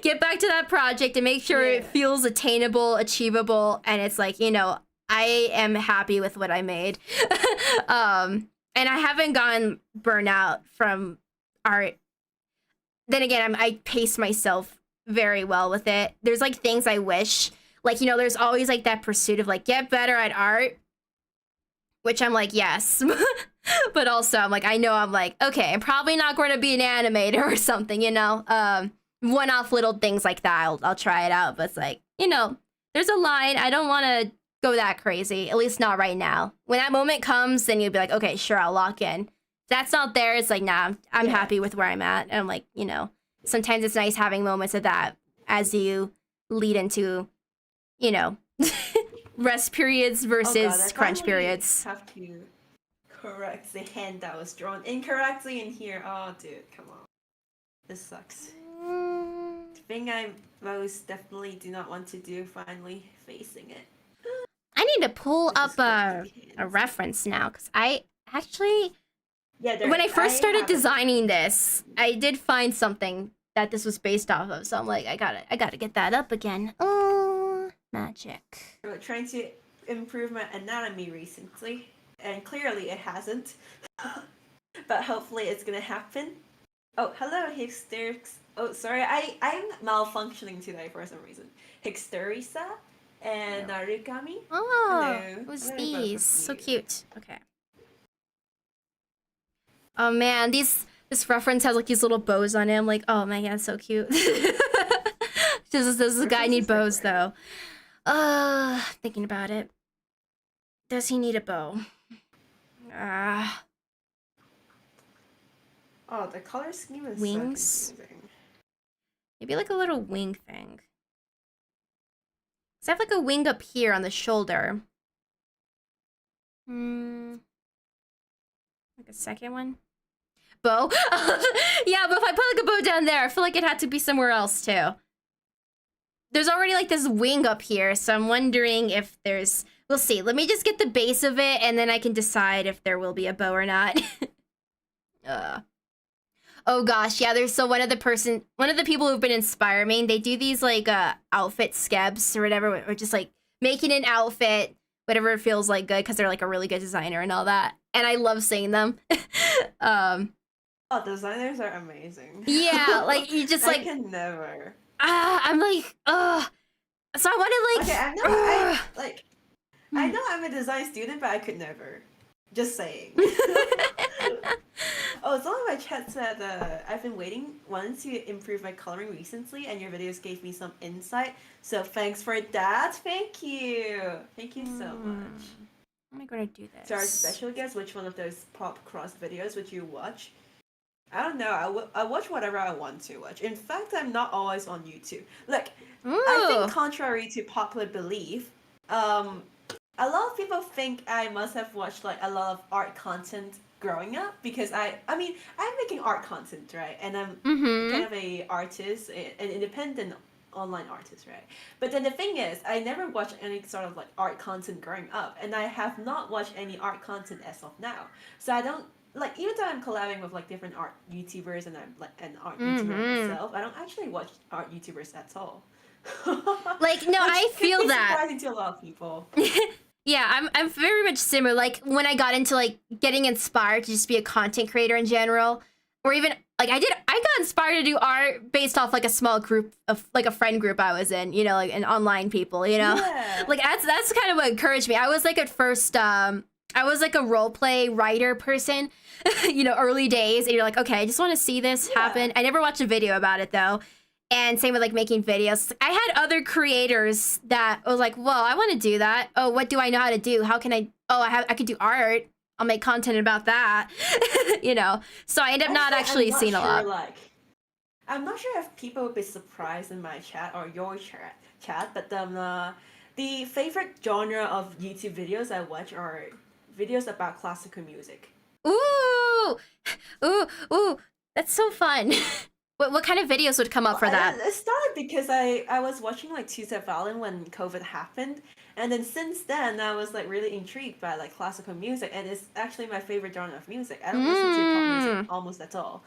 get back to that project and make sure it feels attainable, achievable, and it's like, I am happy with what I made. And I haven't gotten burnout from art. Then again, I pace myself very well with it. There's like things I wish, like, there's always like that pursuit of like get better at art, which I'm like, yes. But also I'm like, I know I'm like, okay, I'm probably not going to be an animator or something, one-off little things like that. I'll try it out, but it's like, there's a line. I don't want to go that crazy, at least not right now. When that moment comes, then you'll be like, okay, sure, I'll lock in. If that's not there, it's like, nah, I'm happy with where I'm at. And I'm like, sometimes it's nice having moments of that as you lead into, rest periods versus crunch periods. I have to correct the hand that was drawn incorrectly in here. Oh, dude, come on. This sucks. The thing I most definitely do not want to do, finally facing it. I need to pull up a reference now, because I actually, when I first started designing this, I did find something that this was based off of. So I'm like, I gotta get that up again. Oh, magic. I'm trying to improve my anatomy recently, and clearly it hasn't. But hopefully it's gonna happen. Oh, hello, Hipsters. Oh, sorry, I'm malfunctioning today for some reason. Hipsterisa and Narukami. Oh, hello. it was these. So cute. Okay. Oh man, this reference has like these little bows on it. I'm like, oh my god, so cute. Does this guy need bows though? Thinking about it. Does he need a bow? Oh, the color scheme is wings. So confusing. Maybe like a little wing thing. Cause I have like a wing up here on the shoulder. Like a second one. Bow. Yeah, but if I put like a bow down there, I feel like it had to be somewhere else too. There's already like this wing up here, so I'm wondering if there's. We'll see. Let me just get the base of it, and then I can decide if there will be a bow or not. Oh gosh, yeah. There's one of the people who've been inspiring me. They do these like outfit skebs or whatever, or just like making an outfit, whatever feels like good, because they're like a really good designer and all that. And I love seeing them. Oh, designers are amazing. Yeah, like you just like. I can never. I'm like, so I want to like. Okay, I know I'm a design student, but I could never. Just saying. Oh, someone in my chat said I've been wanting to improve my coloring recently, and your videos gave me some insight. So thanks for that. Thank you. Thank you so much. How am I gonna do this? So our special guest, which one of those pop cross videos would you watch? I don't know. I watch whatever I want to watch. In fact, I'm not always on YouTube. Like, I think contrary to popular belief, a lot of people think I must have watched like a lot of art content growing up because I'm making art content, right? And I'm kind of a artist, an independent online artist, right? But then the thing is, I never watched any sort of like art content growing up, and I have not watched any art content as of now. So I don't like, even though I'm collabing with like different art YouTubers and I'm like an art YouTuber myself, I don't actually watch art YouTubers at all. Like, no, I feel that. Surprising to a lot of people. Yeah, I'm very much similar. Like when I got into like getting inspired to just be a content creator in general, or even like I got inspired to do art based off like a small group of like a friend group I was in, you know, like an online people, you know. Yeah. Like that's kind of what encouraged me. I was like at first I was like a role play writer person, you know, early days, and you're like, okay, I just want to see this happen. I never watched a video about it though. And same with like making videos. I had other creators that was like, well, I want to do that. Oh, what do I know how to do? How can I? Oh, I could do art. I'll make content about that. You know. So I ended up not actually seeing a lot. Like, I'm not sure if people would be surprised in my chat or your chat, but the favorite genre of YouTube videos I watch are videos about classical music. Ooh, ooh, that's so fun. What kind of videos would come up for that? It started because I was watching like Two-Step Violin when COVID happened, and then since then I was like really intrigued by like classical music, and it's actually my favorite genre of music. I don't listen to pop music almost at all.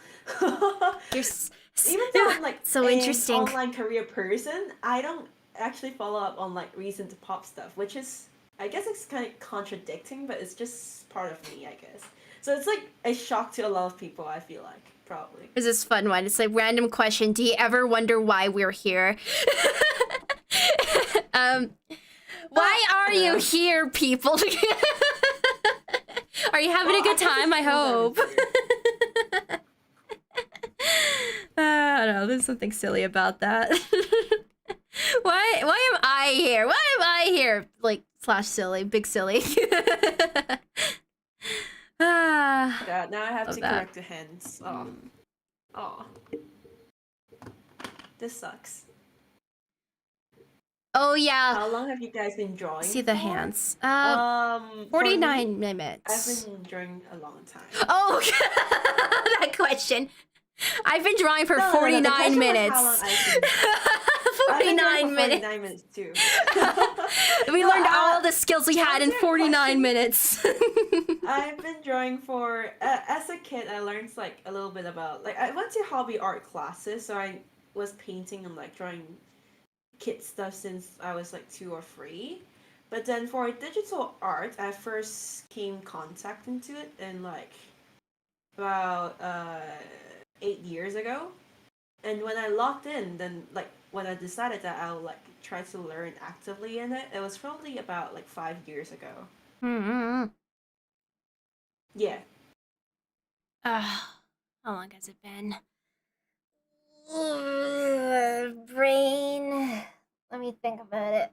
Even though I'm like so interesting online career person, I don't actually follow up on like recent pop stuff, which is, I guess it's kind of contradicting, but it's just part of me, I guess. So it's like a shock to a lot of people, I feel like. Probably. Is this fun one? It's like random question. Do you ever wonder why we're here? Why are you here, people? Are you having a good time? I hope. I don't know. There's something silly about that. Why am I here? Why am I here? Like / silly, big silly. Yeah, now I have to correct the hands. Oh. This sucks. Oh yeah. How long have you guys been drawing? See the hands. 49 minutes. I've been drawing a long time. Oh, that question. I've been drawing for 49 minutes. How long I've been 49 minutes. 49 minutes too. We learned all the skills we had in 49 minutes. I've been drawing for as a kid. I learned like a little bit about like I went to hobby art classes, so I was painting and like drawing kid stuff since I was like 2 or 3. But then for digital art, I first came contact into it in like about 8 years ago. And when I locked in, then like when I decided that I'll like try to learn actively in it, it was probably about like 5 years ago. Mm-hmm. Yeah. How long has it been? Brain. Let me think about it.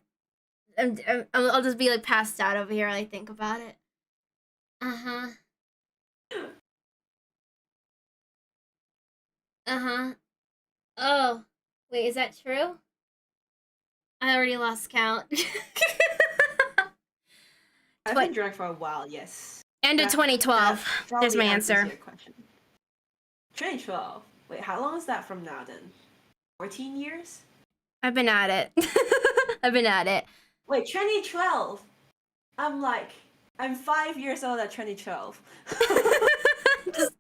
I'll just be like passed out over here while I think about it. Oh, wait, is that true? I already lost count. I've been drawing for a while, yes. End of 2012. There's my answer. 2012. Wait, how long is that from now then? 14 years? I've been at it. I've been at it. Wait, 2012. I'm 5 years old at 2012.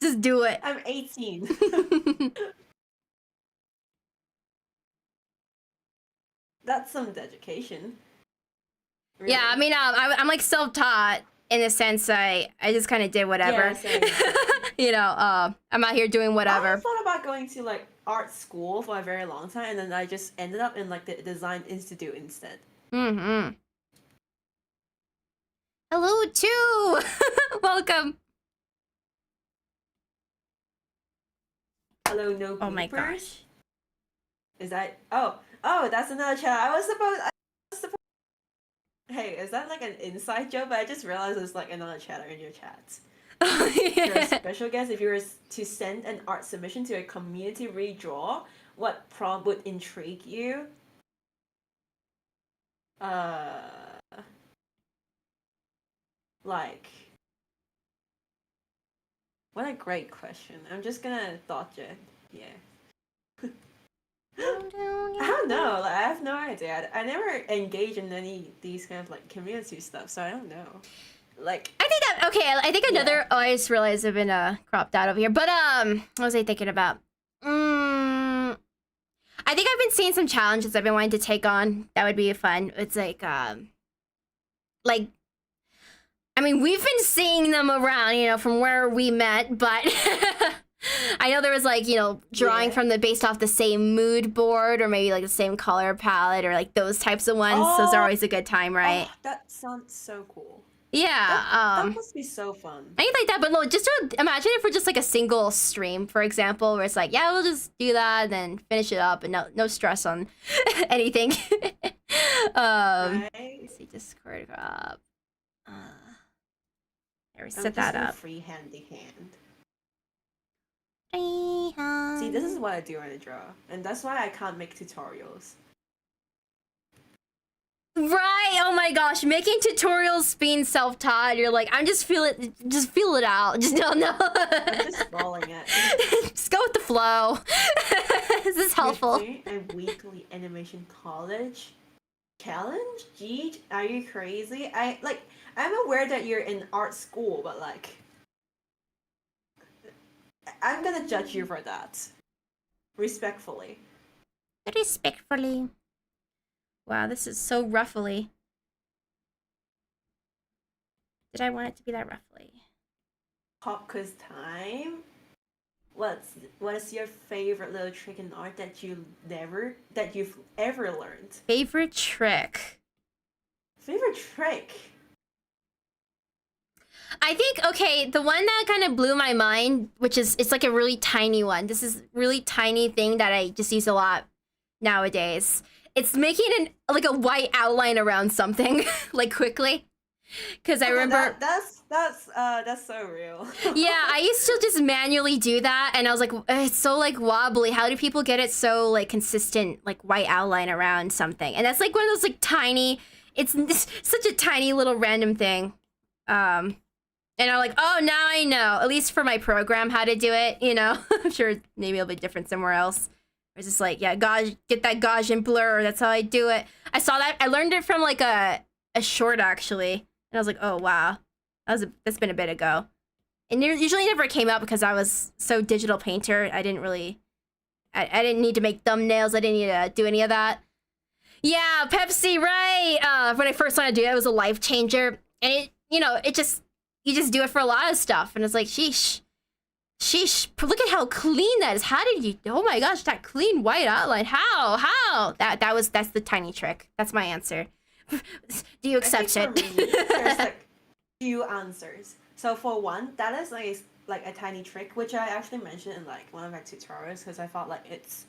just do it. I'm 18. That's some dedication. Really. Yeah, I mean, I'm like self-taught in the sense I just kind of did whatever. Yeah, same. You know, I'm out here doing whatever. I thought about going to like art school for a very long time, and then I just ended up in like the design institute instead. Mm-hmm. Hello, too. Welcome. Hello, no. Oh my gosh. Is that? Oh, that's another chat. I was supposed. Hey, is that like an inside joke? But I just realized there's like another chatter in your chat. You're a special guest. If you were to send an art submission to a community redraw, what prompt would intrigue you? Like, what a great question. I'm just gonna thought it. Yeah. I don't know. Like, I have no idea. I never engage in any of these kind of like community stuff, so I don't know. Like, I think another. Oh, I just realized I've been cropped out over here. But what was I thinking about? I think I've been seeing some challenges I've been wanting to take on. That would be fun. It's like I mean, we've been seeing them around, you know, from where we met, but I know there was like, drawing Yeah. from based off the same mood board or maybe like the same color palette or like those types of ones. Those are Oh, always a good time, right? oh, that sounds so cool. That Yeah. that must be so fun. Anything like that, but no, just imagine if we're just like a single stream, for example, where it's like, yeah, we'll just do that and then finish it up and no stress on anything. Right? Let's see, Discord up. There we I'm set just that gonna up. freehandy hand. See, this is what I do when I draw, and that's why I can't make tutorials. Right. Oh my gosh, making tutorials being self-taught. You're like, just feel it out. Just don't know. I'm just falling it. Just go with the flow. This is helpful. You're doing a weekly animation college challenge? Gee, are you crazy? I'm aware that you're in art school, but like, I'm gonna judge you for that. Respectfully. Respectfully. Wow, this is so ruffly. Did I want it to be that ruffly? Pop quiz time. What is your favorite little trick in art that you've ever learned? Favorite trick. Favorite trick? I think, okay, the one that kind of blew my mind, it's like a really tiny one. This is really tiny thing that I just use a lot nowadays. It's making a white outline around something, like quickly. Because I remember that's so real. yeah, I used to just manually do that, and I was like, it's so like wobbly. How do people get it so like consistent, like white outline around something? And that's like one of those like tiny. It's such a tiny little random thing. And I'm like, oh, now I know. At least for my program, how to do it. I'm sure maybe it'll be different somewhere else. It's just like, yeah, get that Gaussian blur. That's how I do it. I saw that. I learned it from like a short actually, and I was like, oh wow, that's been a bit ago. And it usually never came out because I was so digital painter. I didn't need to make thumbnails. I didn't need to do any of that. Yeah, Pepsi, right? When I first learned to do it, it was a life changer, and you just do it for a lot of stuff, and it's like, sheesh. Look at how clean that is. How did you? Oh my gosh, that clean white outline. How? That's the tiny trick. That's my answer. Do you accept it? For me, there's like few answers. So for one, that is like a tiny trick, which I actually mentioned in like one of my tutorials because I thought like it's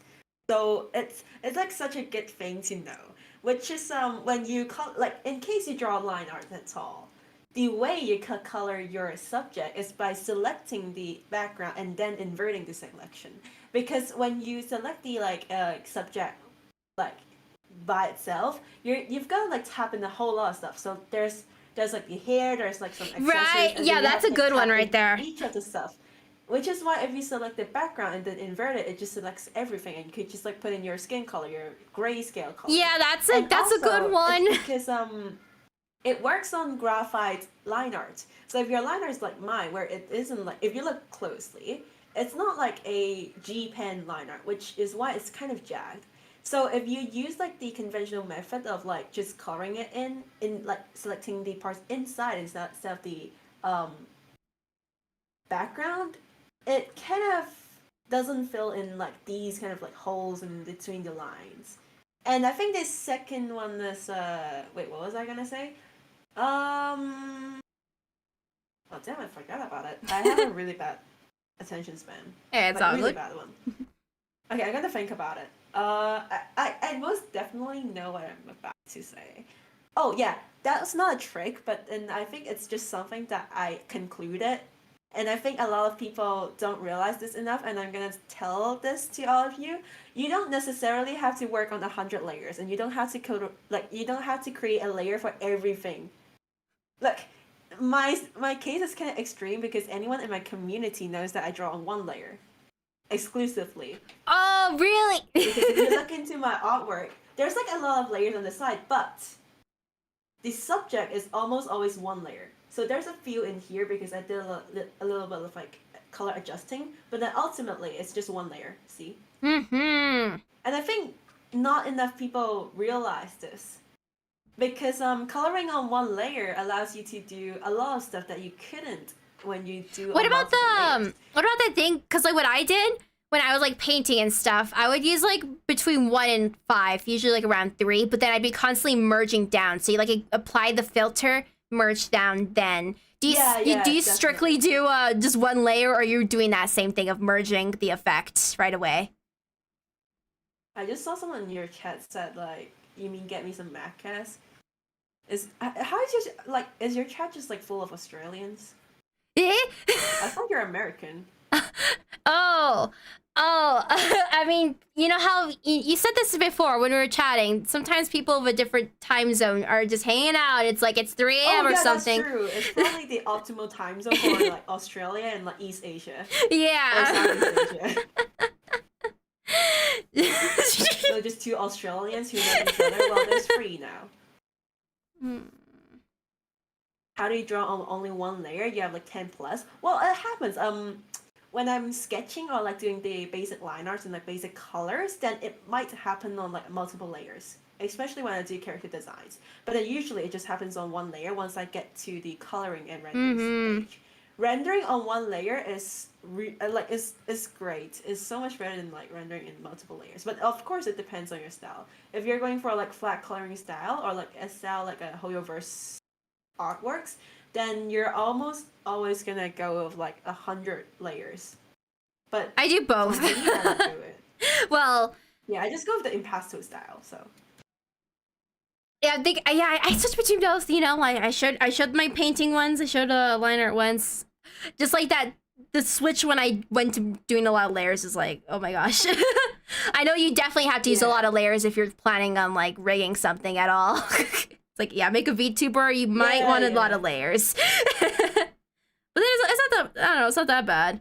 like such a good thing to know. Which is when you like in case you draw line art that's all. The way you color your subject is by selecting the background and then inverting the selection. Because when you select the subject like by itself, you've got to like tap in a whole lot of stuff. So there's like the hair, there's like some accessories. Right. Yeah, that's a good one right there. Each of the stuff. Which is why if you select the background and then invert it, it just selects everything, and you could just like put in your skin color, your grayscale color. Yeah, that's a good one. Because it works on graphite line art. So if your line art is like mine, where it isn't like, if you look closely, it's not like a G pen line art, which is why it's kind of jagged. So if you use like the conventional method of like just coloring it in like selecting the parts inside instead of the background, it kind of doesn't fill in like these kind of like holes in between the lines. And I think the second one is wait, what was I gonna say? Oh damn, I forgot about it. I have a really bad attention span. Yeah, it's like, all really good. bad one. Okay, I gotta think about it. I most definitely know what I'm about to say. Oh yeah, that's not a trick, but and I think it's just something that I concluded, and I think a lot of people don't realize this enough, and I'm gonna tell this to all of you. You don't necessarily have to work on 100 layers, and you don't have to you don't have to create a layer for everything. Look, my case is kind of extreme because anyone in my community knows that I draw on one layer, exclusively. Oh, really? Because if you look into my artwork, there's like a lot of layers on the side, but the subject is almost always one layer. So there's a few in here because I did a little bit of like color adjusting, but then ultimately it's just one layer. See? Mm-hmm. And I think not enough people realize this. Because coloring on one layer allows you to do a lot of stuff that you couldn't when you do What about multiple layers. the thing? Because like what I did when I was like painting and stuff, I would use like between 1 and 5, usually like around 3. But then I'd be constantly merging down. So you like apply the filter, merge down, then. Do you strictly do just one layer, or are you doing that same thing of merging the effect right away? I just saw someone in your chat said like, you mean get me some Maccas? How is is your chat just like full of Australians? Eh? I thought you're American. Oh, I mean, you know how you said this before when we were chatting. Sometimes people of a different time zone are just hanging out. It's like it's 3 a.m. or something. That's true. It's probably the optimal time zone for like Australia and like East Asia. Yeah. Or Southeast Asia. So just 2 Australians who know each other. Well, there's 3 now. How do you draw on only 1 layer? You have like 10 plus. Well, it happens. When I'm sketching or like doing the basic line arts and like basic colors, then it might happen on like multiple layers, especially when I do character designs. But then usually it just happens on 1 layer once I get to the coloring and rendering stage. Rendering on 1 layer is great. It's so much better than like rendering in multiple layers. But of course, it depends on your style. If you're going for like flat coloring style or like a style like a Hoyoverse artworks, then you're almost always gonna go with like 100 layers. But I do both. I don't do it. Well, yeah, I just go with the impasto style. So yeah, I switched between both. You know, like I showed my painting ones, I showed line art ones, just like that. The switch when I went to doing a lot of layers is like, oh my gosh. I know you definitely have to use a lot of layers if you're planning on like rigging something at all. It's like, yeah, make a VTuber, you might want a lot of layers. But then it's not that, I don't know, it's not that bad.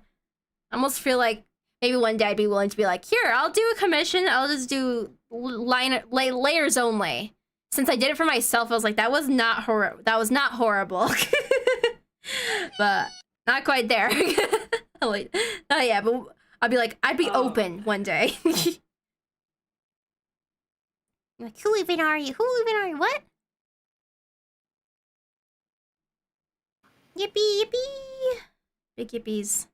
I almost feel like maybe one day I'd be willing to be like, here, I'll do a commission, I'll just do layers only. Since I did it for myself, I was like, that was not horrible. But not quite there. Like, not yet, but I'd be like, I'd be open one day. Like, who even are you? What? Yippee, yippee! Big yippies.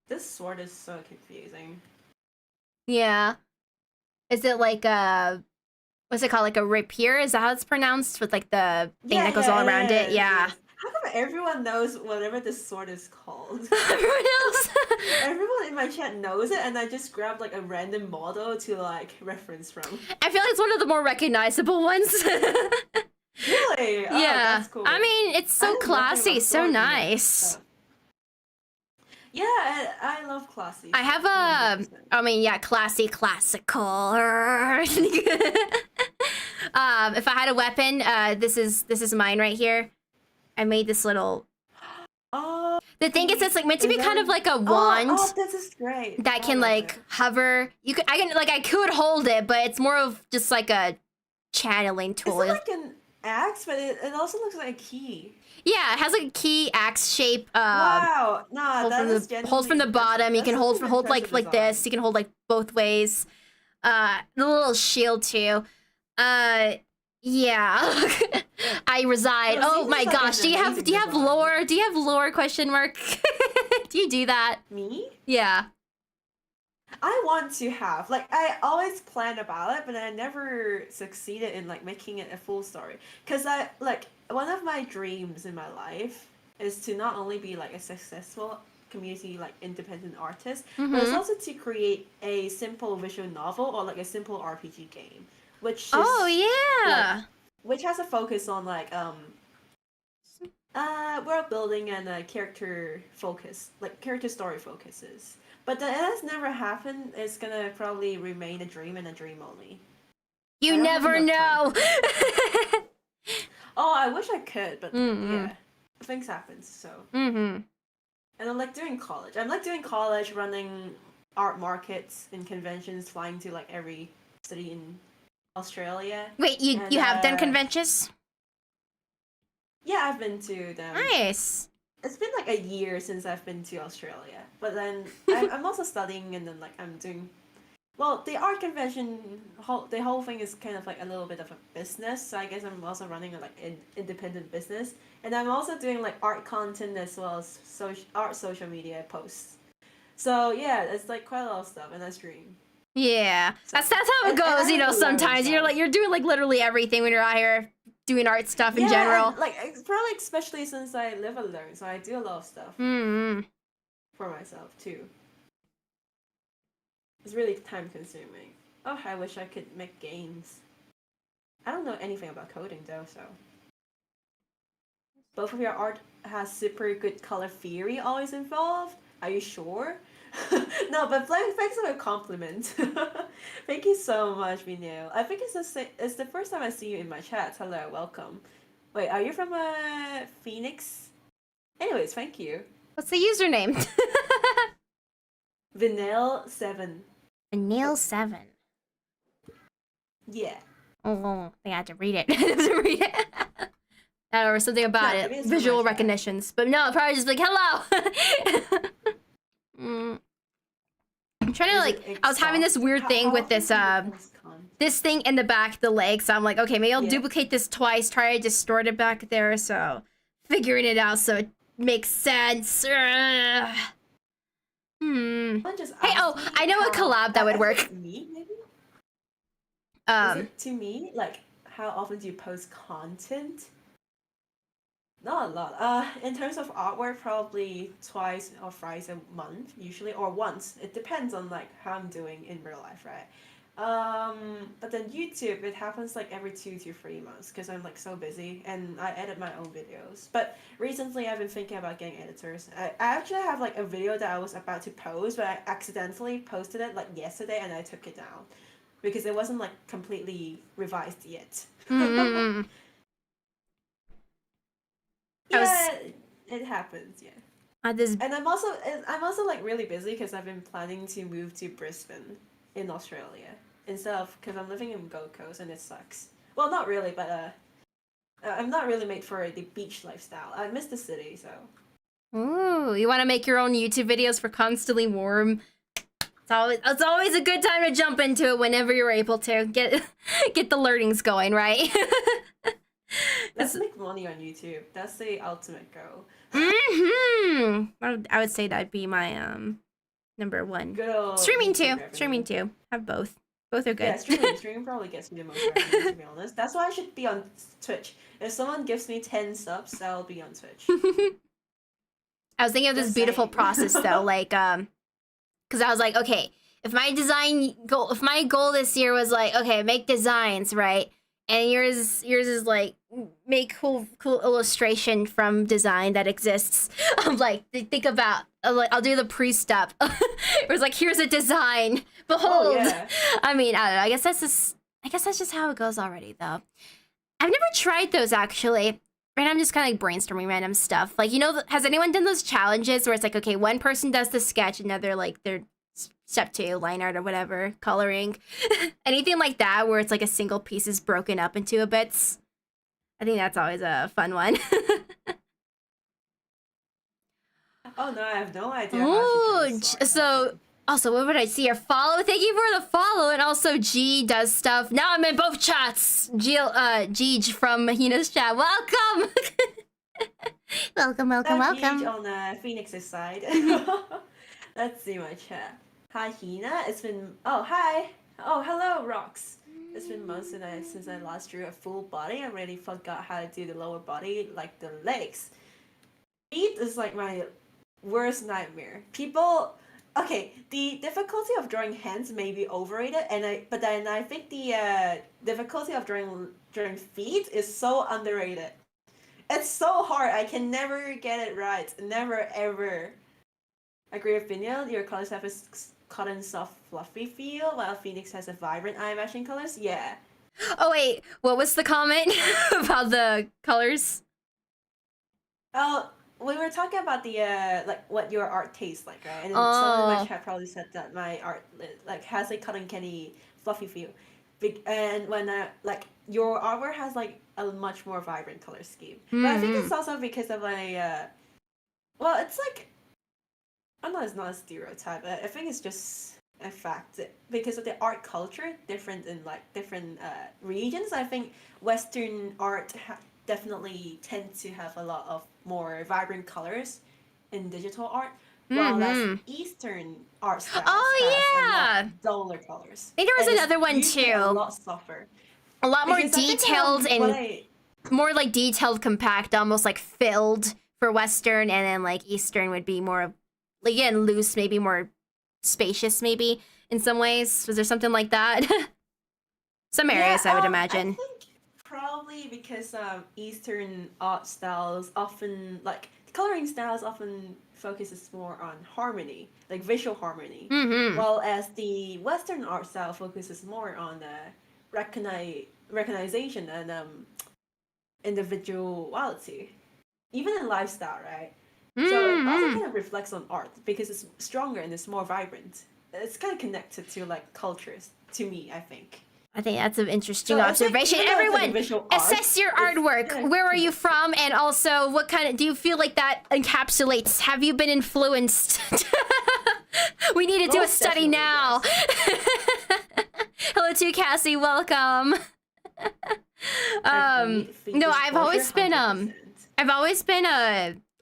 this sword is so confusing. Yeah. Is it like what's it called? Like a rapier? Is that how it's pronounced? With like the thing that goes all around it? Yeah. How come everyone knows whatever this sword is called? Everyone else. Everyone in my chat knows it, and I just grabbed like a random model to like reference from. I feel like it's one of the more recognizable ones. Really? Oh, Yeah. that's cool. I mean, it's so classy, so nice. Yeah, I love classy. I have I mean, yeah, classy, classical. If I had a weapon, this is mine right here. I made this little. Oh. The thing is, it's like meant to be kind of like a wand. Oh, this is great. That can like hover. I could hold it, but it's more of just like a channeling tool. It's like an axe, but it also looks like a key. Yeah, it has like a key axe shape. Wow, nah, hold from the bottom. You can hold like this. You can hold like both ways. The little shield too. Yeah. I reside. Oh my gosh. Do you have lore? Do you have lore? Question mark. Do you do that? Me? Yeah. I want to have, like, I always plan about it, but I never succeeded in like making it a full story. Cause one of my dreams in my life is to not only be like a successful community like independent artist, but it's also to create a simple visual novel or like a simple RPG game, which is, which has a focus on like world building and character focus, like character story focuses. But that has never happened. It's gonna probably remain a dream and a dream only. You never know. Oh, I wish I could, but yeah, things happen. So. And I'm like doing college. I'm like doing college, running art markets and conventions, flying to like every city in Australia. Wait, you have done conventions? Yeah, I've been to them. Nice. It's been like a year since I've been to Australia, but then I'm also studying, and then like I'm doing well, the art convention, the whole thing is kind of like a little bit of a business. So I guess I'm also running a like independent business, and I'm also doing like art content as well as art social media posts. So yeah, it's like quite a lot of stuff, and I stream. Yeah, So that's how it and I goes. You have know, a learning sometimes side. you're doing like literally everything when you're out here doing art stuff in Yeah, general. and like probably especially since I live alone, so I do a lot of stuff Mm-hmm. for myself too. It's really time consuming. Oh, I wish I could make games. I don't know anything about coding though, so. Both of your art has super good color theory always involved. Are you sure? No, but thanks for a compliment. Thank you so much, Vinil. I think it's the first time I see you in my chat. Hello, welcome. Wait, are you from Phoenix? Anyways, thank you. What's the username? Vinil7. Nail7. Yeah. Oh, I think I have to read it. I have to read it. Or something about No, it. maybe it's from my Visual chat. recognitions. But no, probably just like, hello! I'm trying to like, I was having this weird thing with this, this thing in the back of the leg. So I'm like, okay, maybe I'll duplicate this twice, try to distort it back there. So figuring it out so it makes sense. Hey, oh, I know a collab that would work. Me, maybe? Is it to me? Like, how often do you post content? Not a lot. In terms of artwork, probably twice or thrice a month, usually, or once. It depends on like how I'm doing in real life, right? But then YouTube, it happens like every 2 to 3 months because I'm like so busy and I edit my own videos. But recently, I've been thinking about getting editors. I actually have like a video that I was about to post, but I accidentally posted it like yesterday and I took it down because it wasn't like completely revised yet. Yeah, it happens. Yeah. And I'm also like really busy because I've been planning to move to Brisbane in Australia instead of because I'm living in Gold Coast and it sucks. Well, not really, but I'm not really made for the beach lifestyle. I miss the city, so. Ooh, you want to make your own YouTube videos for Constantly Warm? It's always a good time to jump into it whenever you're able to get the learnings going, right? Let's make money on YouTube. That's the ultimate goal. I would say that'd be my number one. Good old streaming YouTube too. revenue. Streaming too. Have both. Both are good. Yeah, streaming probably gets me the most revenue, to be honest. That's why I should be on Twitch. If someone gives me 10 subs, I'll be on Twitch. I was thinking of this beautiful process though, like because I was like, okay, if my goal this year was like, okay, make designs, right? And yours is like make cool illustration from design that exists. I'm like, think about I'll do the pre-step. It was like, here's a design. Behold. Oh, yeah. I mean, I don't know. I guess that's just how it goes already though. I've never tried those actually. And I'm just kind of like brainstorming random stuff. Like, you know, has anyone done those challenges where it's like, okay, one person does the sketch, another like they're step 2, line art or whatever, coloring. Anything like that where it's like a single piece is broken up into a bits. I think that's always a fun one. Oh no, I have no idea. Ooh, so also, what would I see? Your follow? Thank you for the follow. And also, G does stuff. Now I'm in both chats. G from Mahina's chat. Welcome. welcome. G on Phoenix's side. Let's see my chat. Hi, Hina. It's been... Oh, hi. Oh, hello, Rox. It's been months since I last drew a full body. I really forgot how to do the lower body, like the legs. Feet is like my worst nightmare. People... Okay, the difficulty of drawing hands may be overrated, but then I think the difficulty of drawing feet is so underrated. It's so hard. I can never get it right. Never, ever. Agree with Vinyl. Your colors have a cotton soft fluffy feel, while Phoenix has a vibrant eye matching colors. Yeah. Oh wait, what was the comment about the colors? Oh, we were talking about the like what your art tastes like, right? And then someone in my chat probably said that my art like has a cotton candy fluffy feel, and when like your artwork has like a much more vibrant color scheme. But I think it's also because of well, it's like. I know it's not a stereotype. I think it's just in fact, because of the art culture different in like different regions. I think Western art definitely tend to have a lot of more vibrant colors in digital art, while as Mm-hmm. Eastern art styles Oh has a lot yeah. duller colors, I think there and was it's another one usually a too. lot softer. A lot more Because I think detailed what and I more like detailed, compact, almost like filled for Western, and then like Eastern would be more, like, again, loose, maybe more spacious, maybe in some ways. Was there something like that? Some yeah, areas, I would I imagine. think probably because Eastern art styles often like the coloring styles often focuses more on harmony, like visual harmony, Mm-hmm. while as the Western art style focuses more on recognition and individuality, even in lifestyle, right? So it also Mm-hmm. kind of reflects on art because it's stronger and it's more vibrant. It's kind of connected to like cultures to me, I think. I think that's an So interesting I think observation. even though it's like a Everyone, visual art, assess your it's artwork. kind of Where are you connected. from? And also, what kind of, do you feel like that encapsulates? Have you been influenced? We need to do a Most study definitely, now. yes. Hello to Cassie, welcome. Agreed. Feed No, this culture 100%. I've always been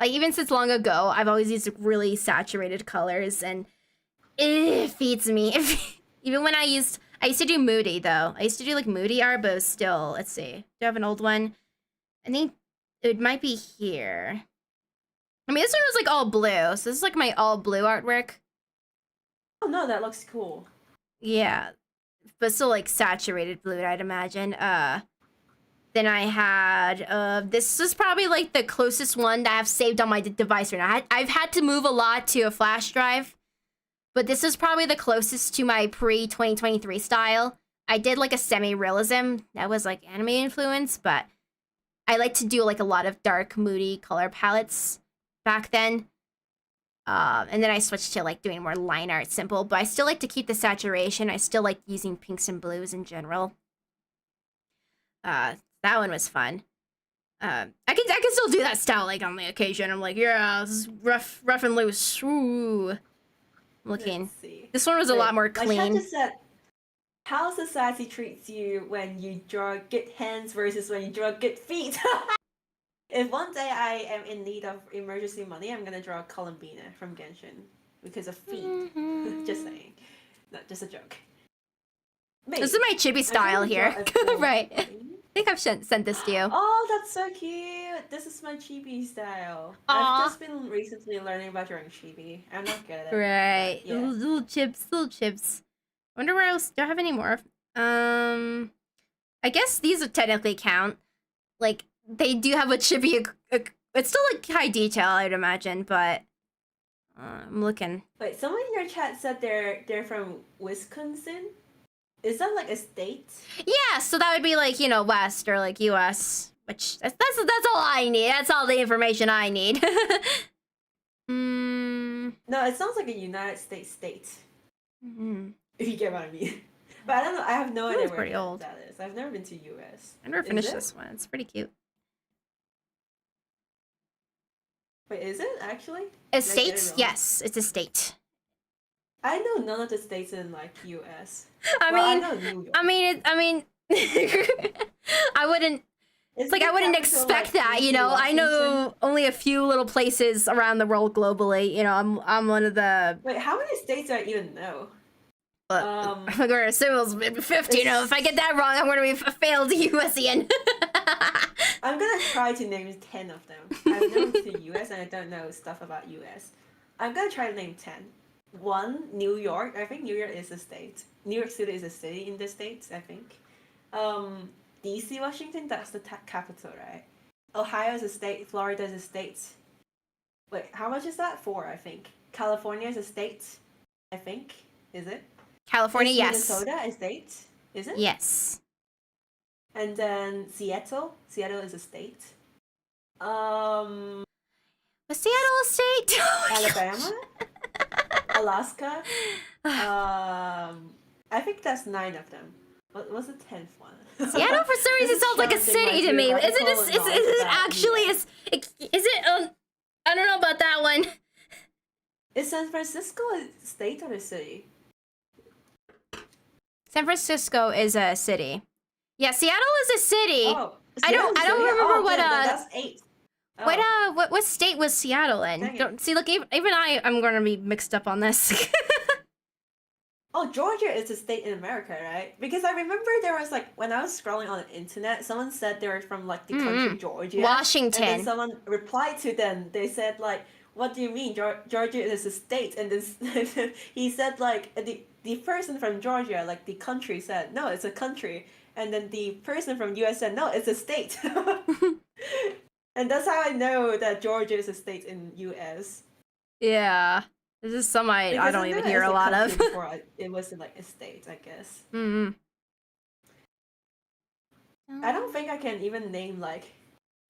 like, even since long ago, I've always used really saturated colors, and it feeds me. Even when I used to do moody though. I used to do like moody art, but it was still, let's see. Do I have an old one? I think it might be here. I mean, this one was like all blue, so this is like my all blue artwork. Oh no, that looks cool. Yeah, but still like saturated blue, I'd imagine. Then I had this is probably like the closest one that I've saved on my device right now. I've had to move a lot to a flash drive, but this is probably the closest to my pre 2023 style. I did like a semi-realism that was like anime influence, but I like to do like a lot of dark, moody color palettes back then. And then I switched to like doing more line art simple, but I still like to keep the saturation. I still like using pinks and blues in general. That one was fun. I can still do that style like on the occasion. I'm like, yeah, this is rough and loose. Ooh, looking. Let's see. This one was a lot more My chat clean. just said, how society treats you when you draw good hands versus when you draw good feet. If one day I am in need of emergency money, I'm gonna draw Columbina from Genshin because of feet. Mm-hmm. Just saying. Not just a joke. Maybe. This is my chibi style here. Right. I think I've sent this to you. Oh, that's so cute. This is my chibi style. Aww. I've just been recently learning about drawing chibi. I'm not good at it. Right. Yeah. Little chips. I wonder where else. Do I have any more? I guess these would technically count. Like, they do have a chibi. It's still like high detail, I'd imagine, but I'm looking. Wait, someone in your chat said they're from Wisconsin. Is that like a state? Yeah, so that would be like, you know, West or like US, which that's all I need. That's all the information I need. No, it sounds like a United States state. Mm-hmm. If you get what I mean. But I don't know. I have no idea where old. that is. I've never been to US. I never finished this one. It's pretty cute. Wait, is it actually? A state? Yes, it's a state. I know none of the states in like US. I know New York. I mean, I wouldn't. It's like I wouldn't expect that, you know. I know only a few little places around the world globally. You know, I'm one of the. Wait, how many states do I even know? I'm gonna assume it was maybe 50. You know, if I get that wrong, I'm gonna be a failed USian. I'm gonna try to name 10 of them. I've never been to the US and I don't know stuff about US. I'm gonna try to name 10. 1, New York. I think New York is a state. New York City is a city in the States, I think. DC, Washington, that's the capital, right? Ohio is a state. Florida is a state. Wait, how much is that? 4, I think. California is a state, I think. Is it? California, yes. Minnesota a state? Is it? Yes. And then Seattle. Seattle is a state. The Seattle a state? Alabama? Alaska? I think that's 9 of them. What was the 10th one? Seattle, for some reason, sounds like a city to me. Is it actually? Is it? I don't know about that one. Is San Francisco a state or a city? San Francisco is a city. Yeah, Seattle is a city. Oh, I don't remember what that's 8. Oh, what state was Seattle in? dang it. Don't see, look, even I'm gonna be mixed up on this. Oh, Georgia is a state in America, right? Because I remember there was like when I was scrolling on the internet, someone said they were from like the country Georgia. And Washington. then someone replied to them. They said like, "What do you mean Georgia is a state?" And this he said like the person from Georgia, like the country, said no, it's a country. And then the person from US said no, it's a state. And that's how I know that Georgia is a state in US. Yeah. This is some I Because don't I even knew it hear as a lot of. country before it wasn't like a state, I guess. I don't think I can even name like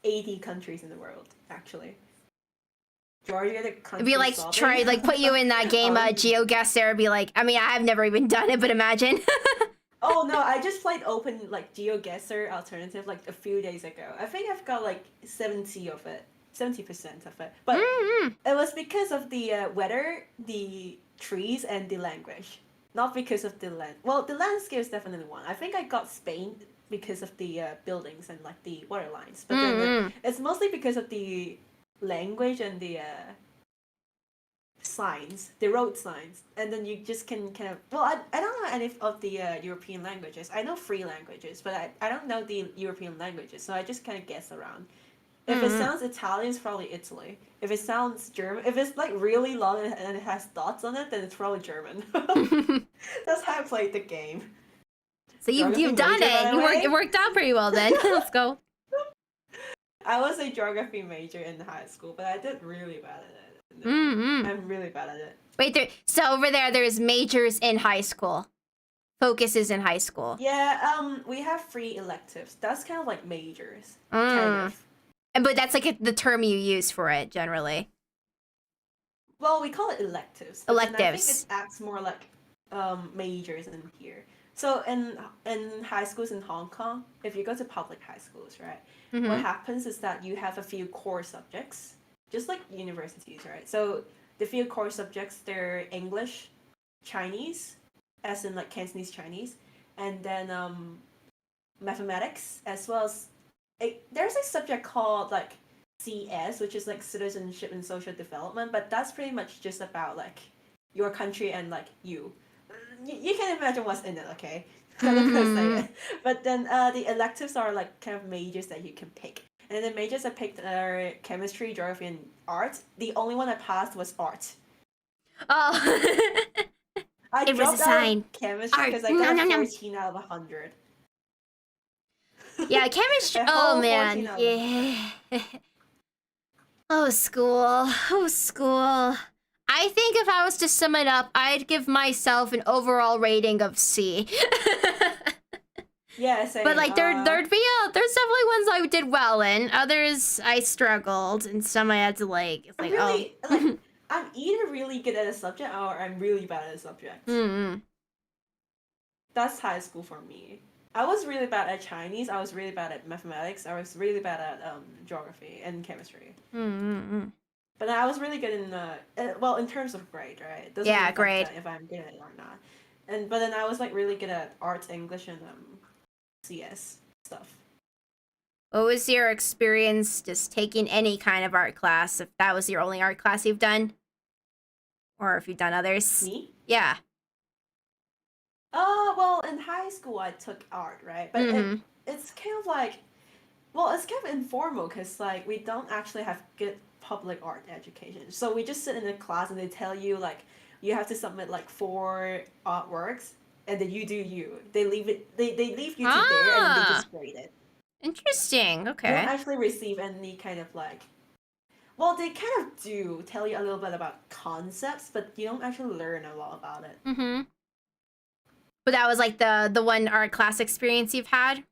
80 countries in the world, actually. Georgia, the country. It'd be like try like put you in that game GeoGuessr. Be like, I mean, I've never even done it, but imagine. Oh no, I just played open like GeoGuessr alternative like a few days ago. I think I've got like 70% of it. But it was because of the weather, the trees, and the language. Not because of the land. Well, the landscape is definitely one. I think I got Spain because of the buildings and like the water lines. But then it's mostly because of the language and the signs, the road signs. And then you just can kind of... Well, I don't know any of the European languages. I know 3 languages, but I don't know the European languages. So I just kind of guess around. If it sounds Italian, it's probably Italy. If it sounds German, if it's like really long and it has dots on it, then it's probably German. That's how I played the game. So you've done it. It worked out pretty well then. Let's go. I was a geography major in high school, but I did really bad at it. I'm really bad at it. Wait, so over there's majors in high school. Focuses in high school. Yeah, we have 3 electives. That's kind of like majors. Kind of. But that's like the term you use for it generally. Well, we call it electives. Electives. I think it acts more like majors in here. So in high schools in Hong Kong, if you go to public high schools, right, what happens is that you have a few core subjects, just like universities, right? So the few core subjects, they're English, Chinese, as in like Cantonese Chinese, and then mathematics, as well as there's a subject called like CS, which is like citizenship and social development, but that's pretty much just about like your country and like you. You can imagine what's in it, okay? I'm not gonna say it. But then the electives are like kind of majors that you can pick. And the majors I picked are chemistry, geography, and art. The only one I passed was art. Oh. It was a sign. Chemistry because I got 14 out of 100. Yeah, chemistry. Oh man, yeah. Oh, school. I think if I was to sum it up, I'd give myself an overall rating of C. Yeah, same. But like there's definitely ones I did well in. Others I struggled, and some I had to like. It's like I'm either really good at a subject or I'm really bad at a subject. That's high school for me. I was really bad at Chinese. I was really bad at mathematics. I was really bad at geography and chemistry. But I was really good in in terms of grade, right? Doesn't really grade. If I'm good at it or not. But then I was like really good at arts, English, and CS stuff. What was your experience just taking any kind of art class? If that was your only art class you've done, or if you've done others? Me? Yeah. Well, in high school I took art, right? But it's kind of like, it's kind of informal because like we don't actually have good public art education. So we just sit in a class and they tell you like you have to submit like 4 artworks and then you do you. They leave you to there and then they just grade it. Interesting. Okay. You don't actually receive any kind of like. Well, they kind of do tell you a little bit about concepts, but you don't actually learn a lot about it. But that was like the one art class experience you've had?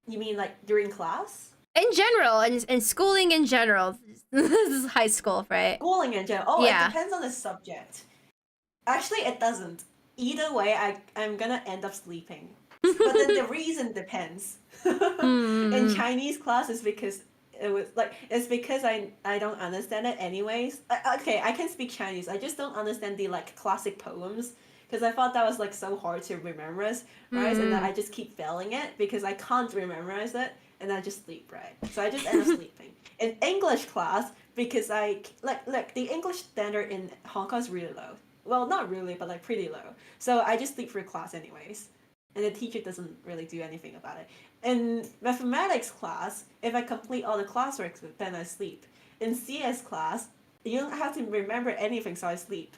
You mean like during class? In general, and schooling in general. This is high school, right? Schooling in general. Oh, yeah. It depends on the subject. Actually, it doesn't. Either way, I'm gonna end up sleeping. But then the reason depends. In Chinese class is because it was like it's because I don't understand it anyways. Okay, I can speak Chinese. I just don't understand the like classic poems because I thought that was like so hard to memorize, right? And then Mm. I just keep failing it because I can't memorize it, and I just sleep, right? So I just end up sleeping. In English class, because I like look the English standard in Hong Kong is really low. Well, not really, but like pretty low. So I just sleep through class anyways, and the teacher doesn't really do anything about it. In mathematics class, if I complete all the classwork, then I sleep. In CS class, you don't have to remember anything, so I sleep.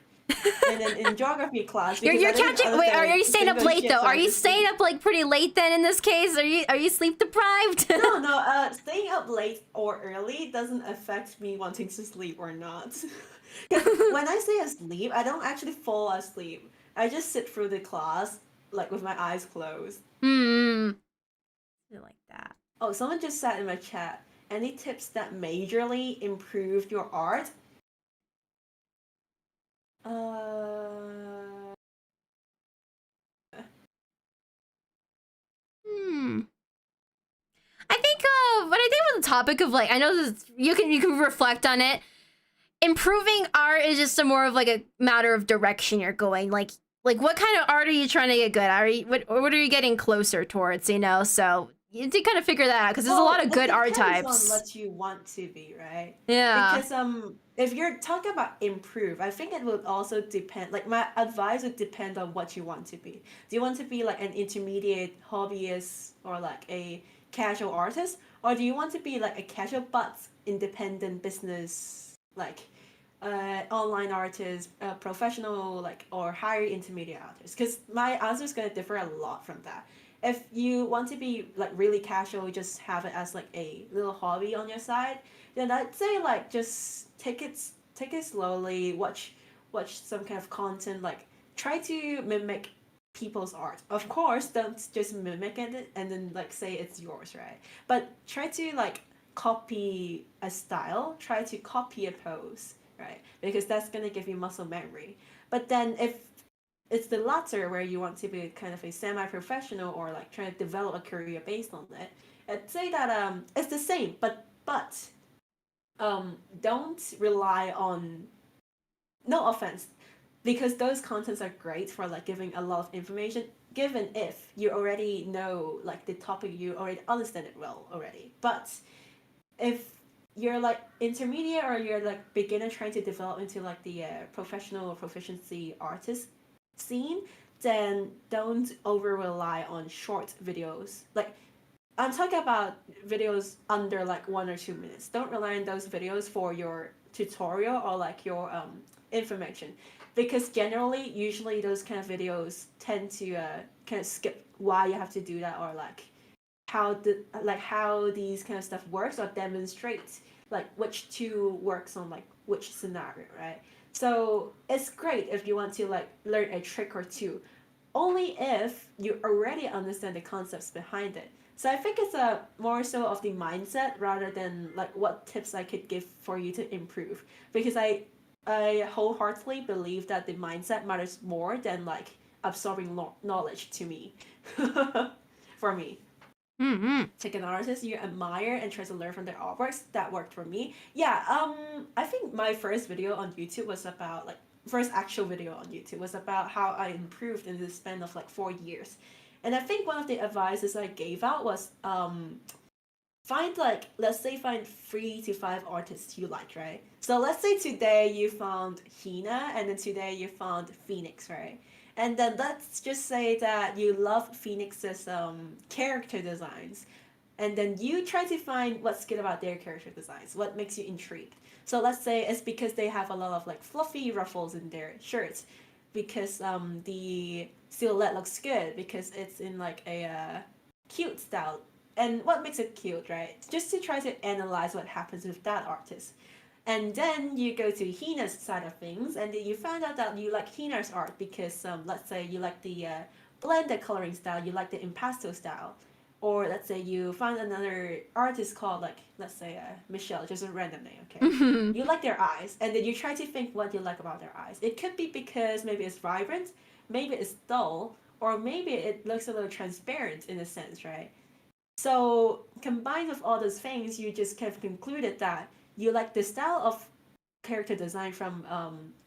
And then in geography class, because You're I didn't catching. Wait, understand are you a staying up single late shit, though? so Are I you just staying sleep. up like pretty late then? In this case, are you sleep deprived? No, no. Staying up late or early doesn't affect me wanting to sleep or not. Because when I say asleep, I don't actually fall asleep. I just sit through the class like with my eyes closed. Hmm. Like that. Oh, someone just said in my chat, any tips that majorly improved your art? Uh, Hmm. I think but I think on the topic of like I know this, you can reflect on it. Improving art is just a more of like a matter of direction you're going. Like what kind of art are you trying to get good at? Are you what are you getting closer towards, you know? So you have to kind of figure that out because there's a lot well, of it good art depends on types. what you want to be, right? Yeah. Because if you're talking about improve, I think it would also depend. Like my advice would depend on what you want to be. Do you want to be like an intermediate hobbyist or like a casual artist, or do you want to be like a casual but independent business like online artist, professional, like or higher intermediate artist? Because my answer is gonna differ a lot from that. If you want to be like really casual, just have it as like a little hobby on your side, then I'd say like just take it slowly. Watch some kind of content. Like try to mimic people's art. Of course, don't just mimic it and then like say it's yours, right? But try to like copy a style. Try to copy a pose, right? Because that's gonna give you muscle memory. But then if it's the latter where you want to be kind of a semi-professional or like trying to develop a career based on it, I'd say that it's the same, but don't rely on, no offense, because those contents are great for like giving a lot of information given if you already know like the topic, you already understand it well already. But if you're like intermediate or you're like beginner trying to develop into like the professional or proficiency artist scene, then don't over rely on short videos. Like I'm talking about videos under like 1 or 2 minutes. Don't rely on those videos for your tutorial or like your information, because generally, usually those kind of videos tend to kind of skip why you have to do that, or like how these kind of stuff works, or demonstrates like which tool works on like which scenario, right? So it's great if you want to like learn a trick or two, only if you already understand the concepts behind it. So I think it's a more so of the mindset rather than like what tips I could give for you to improve, because I wholeheartedly believe that the mindset matters more than like absorbing knowledge to me. For me, Mm-hmm. take an artist you admire and try to learn from their artworks. That worked for me. Yeah, I think my first video on YouTube was about like first actual video on YouTube was about how I improved in the span of like 4 years. And I think one of the advices I gave out was find like let's say find 3 to 5 artists you like, right? So let's say today you found Hina and then today you found Phoenix, right? And then let's just say that you love Phoenix's character designs, and then you try to find what's good about their character designs, what makes you intrigued. So let's say it's because they have a lot of like fluffy ruffles in their shirts, because the silhouette looks good, because it's in like a cute style. And what makes it cute, right? Just to try to analyze what happens with that artist. And then you go to Hina's side of things, and then you find out that you like Hina's art because, let's say, you like the blended coloring style, you like the impasto style. Or let's say you find another artist called, like, let's say Michelle, just a random name, okay? Mm-hmm. You like their eyes, and then you try to think what you like about their eyes. It could be because maybe it's vibrant, maybe it's dull, or maybe it looks a little transparent in a sense, right? So combined with all those things, you just kind of concluded that you like the style of character design from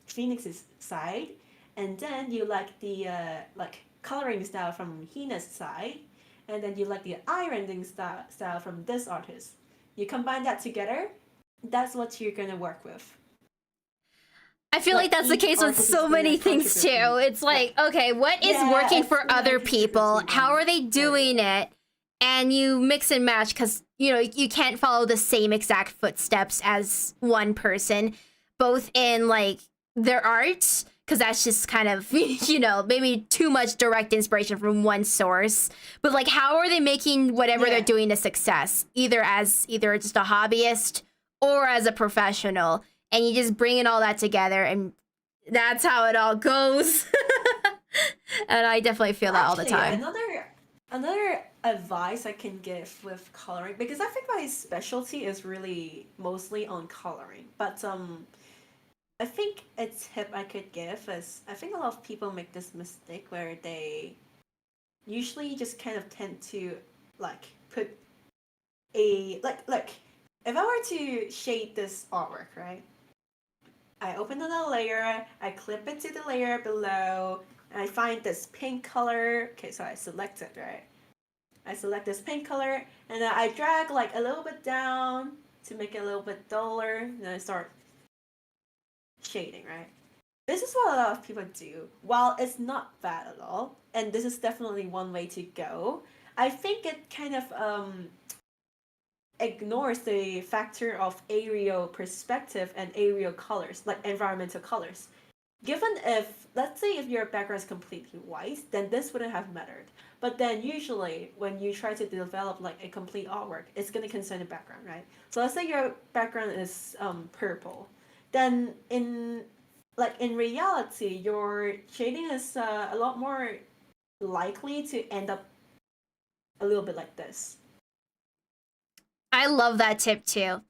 Phoenix's side, and then you like the like coloring style from Hina's side, and then you like the eye rendering style from this artist. You combine that together, that's what you're gonna work with. I feel like that's the Each case with artist is so gonna many things too. contribute. It's like, okay, what is Yeah, working it's for gonna other contribute people? to How are they doing area. it? And you mix and match because, you know, you can't follow the same exact footsteps as one person, both in like their art, because that's just kind of, you know, maybe too much direct inspiration from one source. But like, how are they making whatever they're Yeah. doing a success, either just a hobbyist or as a professional? And you just bring it all that together, and that's how it all goes. And I definitely feel that all the Actually, time. another advice I can give with coloring, because I think my specialty is really mostly on coloring. But I think a tip I could give is, I think a lot of people make this mistake where they usually just kind of tend to like put a like if I were to shade this artwork, right? I open another layer, I clip it to the layer below, and I find this pink color. Okay, so I select it, right? I select this pink color, and then I drag like a little bit down to make it a little bit duller, and then I start shading, right? This is what a lot of people do. While it's not bad at all, and this is definitely one way to go, I think it kind of ignores the factor of aerial perspective and aerial colors, like environmental colors. Given if, let's say, if your background is completely white, then this wouldn't have mattered. But then usually when you try to develop like a complete artwork, it's going to concern the background, right? So let's say your background is purple. Then in reality, your shading is a lot more likely to end up a little bit like this. I love that tip too.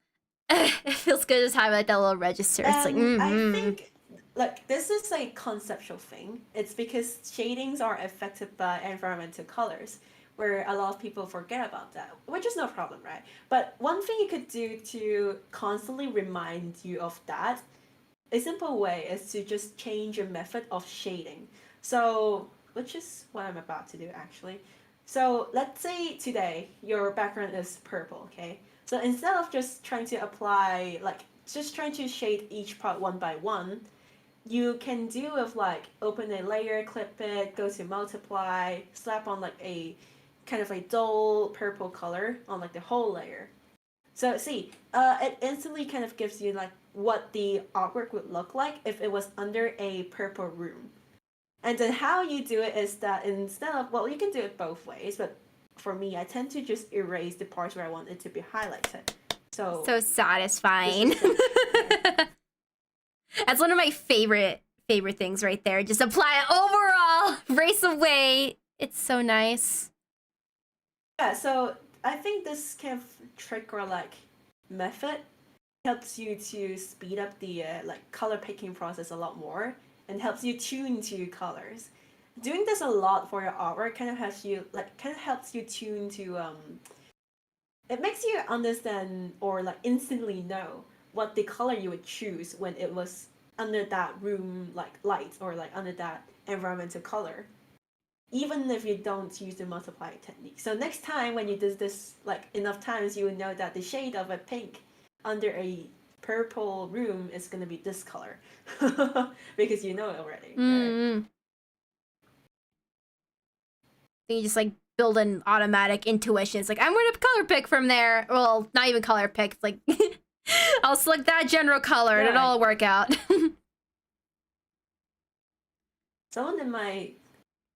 It feels good just having like that little register. It's like, And I mm-hmm. think like this is a conceptual thing. It's because shadings are affected by environmental colors, where a lot of people forget about that, which is no problem, right? But one thing you could do to constantly remind you of that, a simple way is to just change your method of shading. So, which is what I'm about to do actually. So, let's say today your background is purple, okay? So, instead of just trying to apply, like, just trying to shade each part one by one, you can do with like open a layer, clip it, go to multiply, slap on like a kind of a dull purple color on like the whole layer. So see, it instantly kind of gives you like what the artwork would look like if it was under a purple room. And then how you do it is that instead of, well, you can do it both ways, but for me, I tend to just erase the parts where I want it to be highlighted. So So satisfying. yeah. That's one of my favorite things right there. Just apply it overall, race away. It's so nice. Yeah, so I think this kind of trick or like method helps you to speed up the like color picking process a lot more and helps you tune to colors. Doing this a lot for your artwork kind of helps you tune to it makes you understand or like instantly know what the color you would choose when it was under that room like light or like under that environmental color, even if you don't use the multiply technique. So next time when you do this like enough times, you will know that the shade of a pink under a purple room is going to be this color because you know it already, right? Mm-hmm. You just like build an automatic intuition. It's like, I'm going to color pick from there. Well, not even color pick. It's like, I'll select that general color and it'll all work out. Someone in my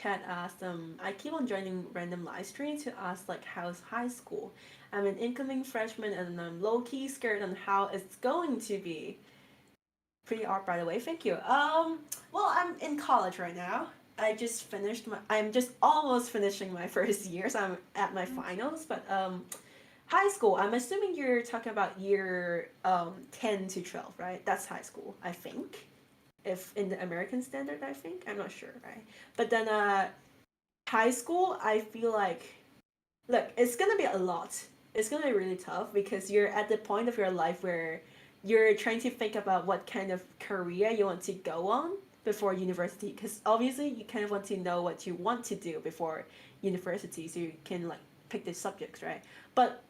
chat asked, I keep on joining random live streams to ask like how's high school. I'm an incoming freshman and I'm low key scared on how it's going to be. Pretty art, by the way. Thank you. Well, I'm in college right now. I'm just almost finishing my first year, so I'm at my finals. But high school. I'm assuming you're talking about year 10 to 12, right? That's high school, I think. If in the American standard, I think I'm not sure, right? But then high school, I feel like look, it's gonna be a lot. It's gonna be really tough because you're at the point of your life where you're trying to think about what kind of career you want to go on before university. Because obviously, you kind of want to know what you want to do before university, so you can like pick the subjects, right? But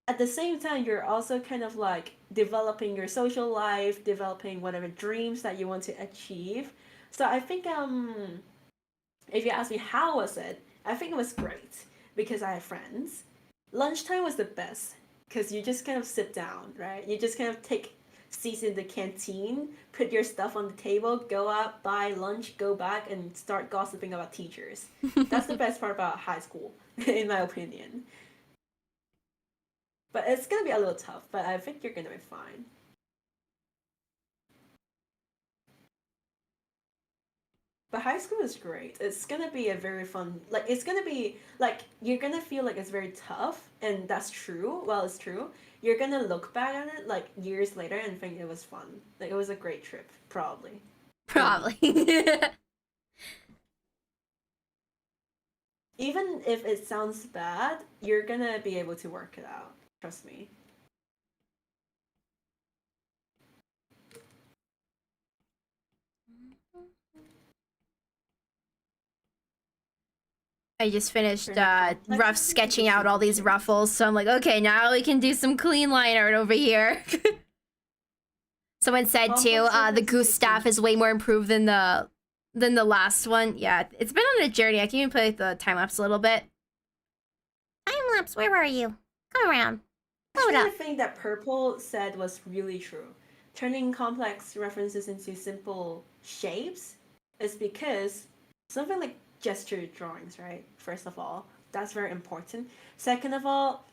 at the same time, you're also kind of like developing your social life, developing whatever dreams that you want to achieve. So I think if you ask me how was it, I think it was great because I have friends. Lunchtime was the best because you just kind of sit down, right? You just kind of take seats in the canteen, put your stuff on the table, go out, buy lunch, go back, and start gossiping about teachers. That's the best part about high school, in my opinion. But it's gonna be a little tough, but I think you're gonna be fine. But high school is great. It's gonna be a very fun, like, it's gonna be, like, you're gonna feel like it's very tough, and that's true. Well, it's true. You're gonna look back at it, like, years later and think it was fun. Like, it was a great trip, probably. Probably. Even if it sounds bad, you're gonna be able to work it out. Trust me. I just finished Complex rough is sketching out all these simple. ruffles, so I'm like, okay, now we can do some clean line art over here. Someone said too, the goose staff is way more improved than the last one. Yeah, it's been on a journey. I can even play the time lapse a little bit. Time lapse, where are you? Come around. Hold Actually, up. the thing that Purple said was really true. Turning complex references into simple shapes is because something like gesture drawings, right? First of all, that's very important. Second of all,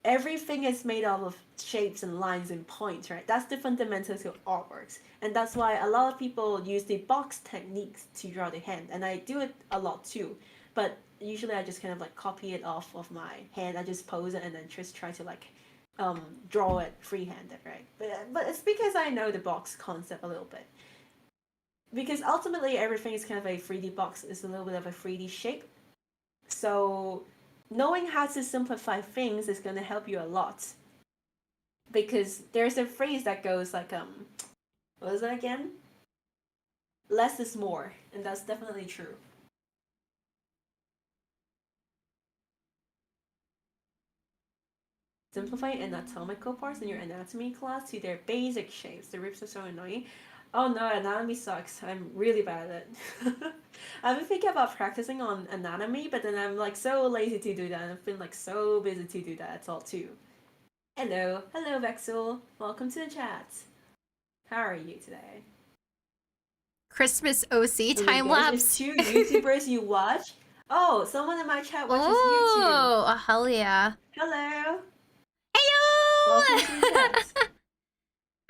everything is made up of shapes and lines and points, right? That's the fundamentals of artworks. And that's why a lot of people use the box techniques to draw the hand. And I do it a lot too. But usually I just kind of like copy it off of my hand. I just pose it and then just try to like draw it free-handed, right? But it's because I know the box concept a little bit. Because ultimately everything is kind of a 3D box, is a little bit of a 3D shape. So knowing how to simplify things is going to help you a lot. Because there's a phrase that goes like, what was that again? Less is more, and that's definitely true. Simplify anatomical parts in your anatomy class to their basic shapes. The ribs are so annoying. Oh no, anatomy sucks. I'm really bad at it. I've been thinking about practicing on anatomy, but then I'm like so lazy to do that. I've been like so busy to do that. It's all too. Hello, Vexel. Welcome to the chat. How are you today? Christmas OC time lapse. Two YouTubers you watch. Oh, someone in my chat watches YouTube. Oh, hell yeah. Hello. Hello. Welcome to the chat.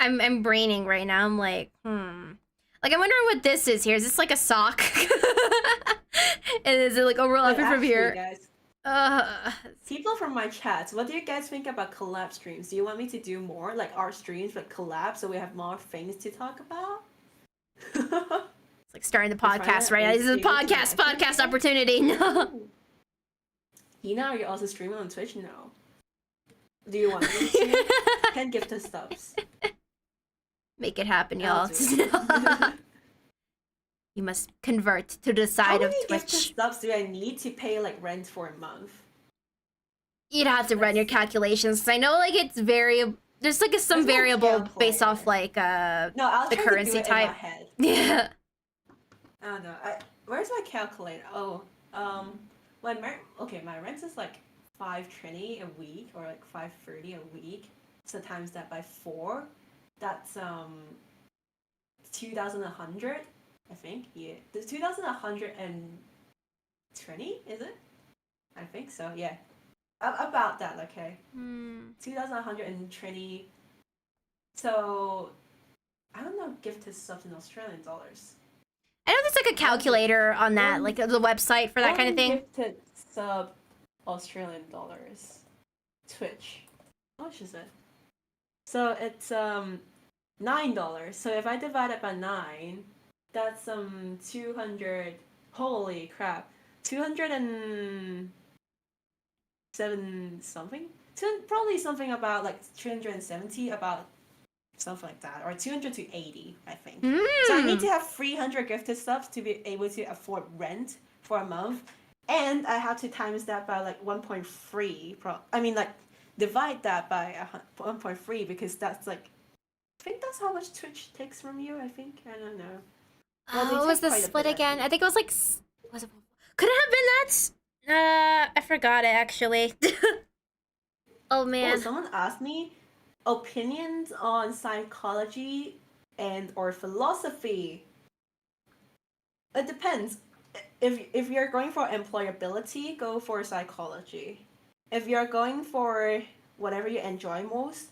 I'm braining right now. I'm like, Like, I'm wondering what this is here. Is this like a sock? And is it like overlapping from here? Guys, people from my chats, what do you guys think about collab streams? Do you want me to do more like art streams, like collab, so we have more things to talk about? It's like starting the podcast right now. This is a podcast opportunity. No. Hina, are you also streaming on Twitch? No. Do you want me to? 10 gifted subs. Make it happen, y'all. You must convert to the side of Twitch. How many gifted subs do I need to pay like rent for a month? You'd have to run your calculations. I know like it's very there's like some variable based off like I'll the currency type. Yeah. I don't know. Where's my calculator? Oh, my rent is like $520 a week or like $530 a week. So times that by 4, that's 2,100. I think, yeah. There's 2,120, is it? I think so, yeah. About that, okay. 2,120. So, I don't know gifted subs in Australian dollars. I know there's like a calculator on that, like the website for that kind of thing. Gifted sub Australian dollars. Twitch. How much is it? So it's $9. So if I divide it by 9, that's 200. Holy crap, 260 207 something. Probably something about like 370, about something like that, or 200 to 80, I think. So I need to have 300 gifted subs to be able to afford rent for a month, and I have to times that by like 1.3. I mean, like divide that by 1.3, because that's like, I think that's how much Twitch takes from you. I think, I don't know. Well, What was the split again? I think it was like, was it? Could it have been that? I forgot it actually. Oh man. Oh, someone asked me opinions on psychology and or philosophy. It depends. If you're going for employability, go for psychology. If you're going for whatever you enjoy most,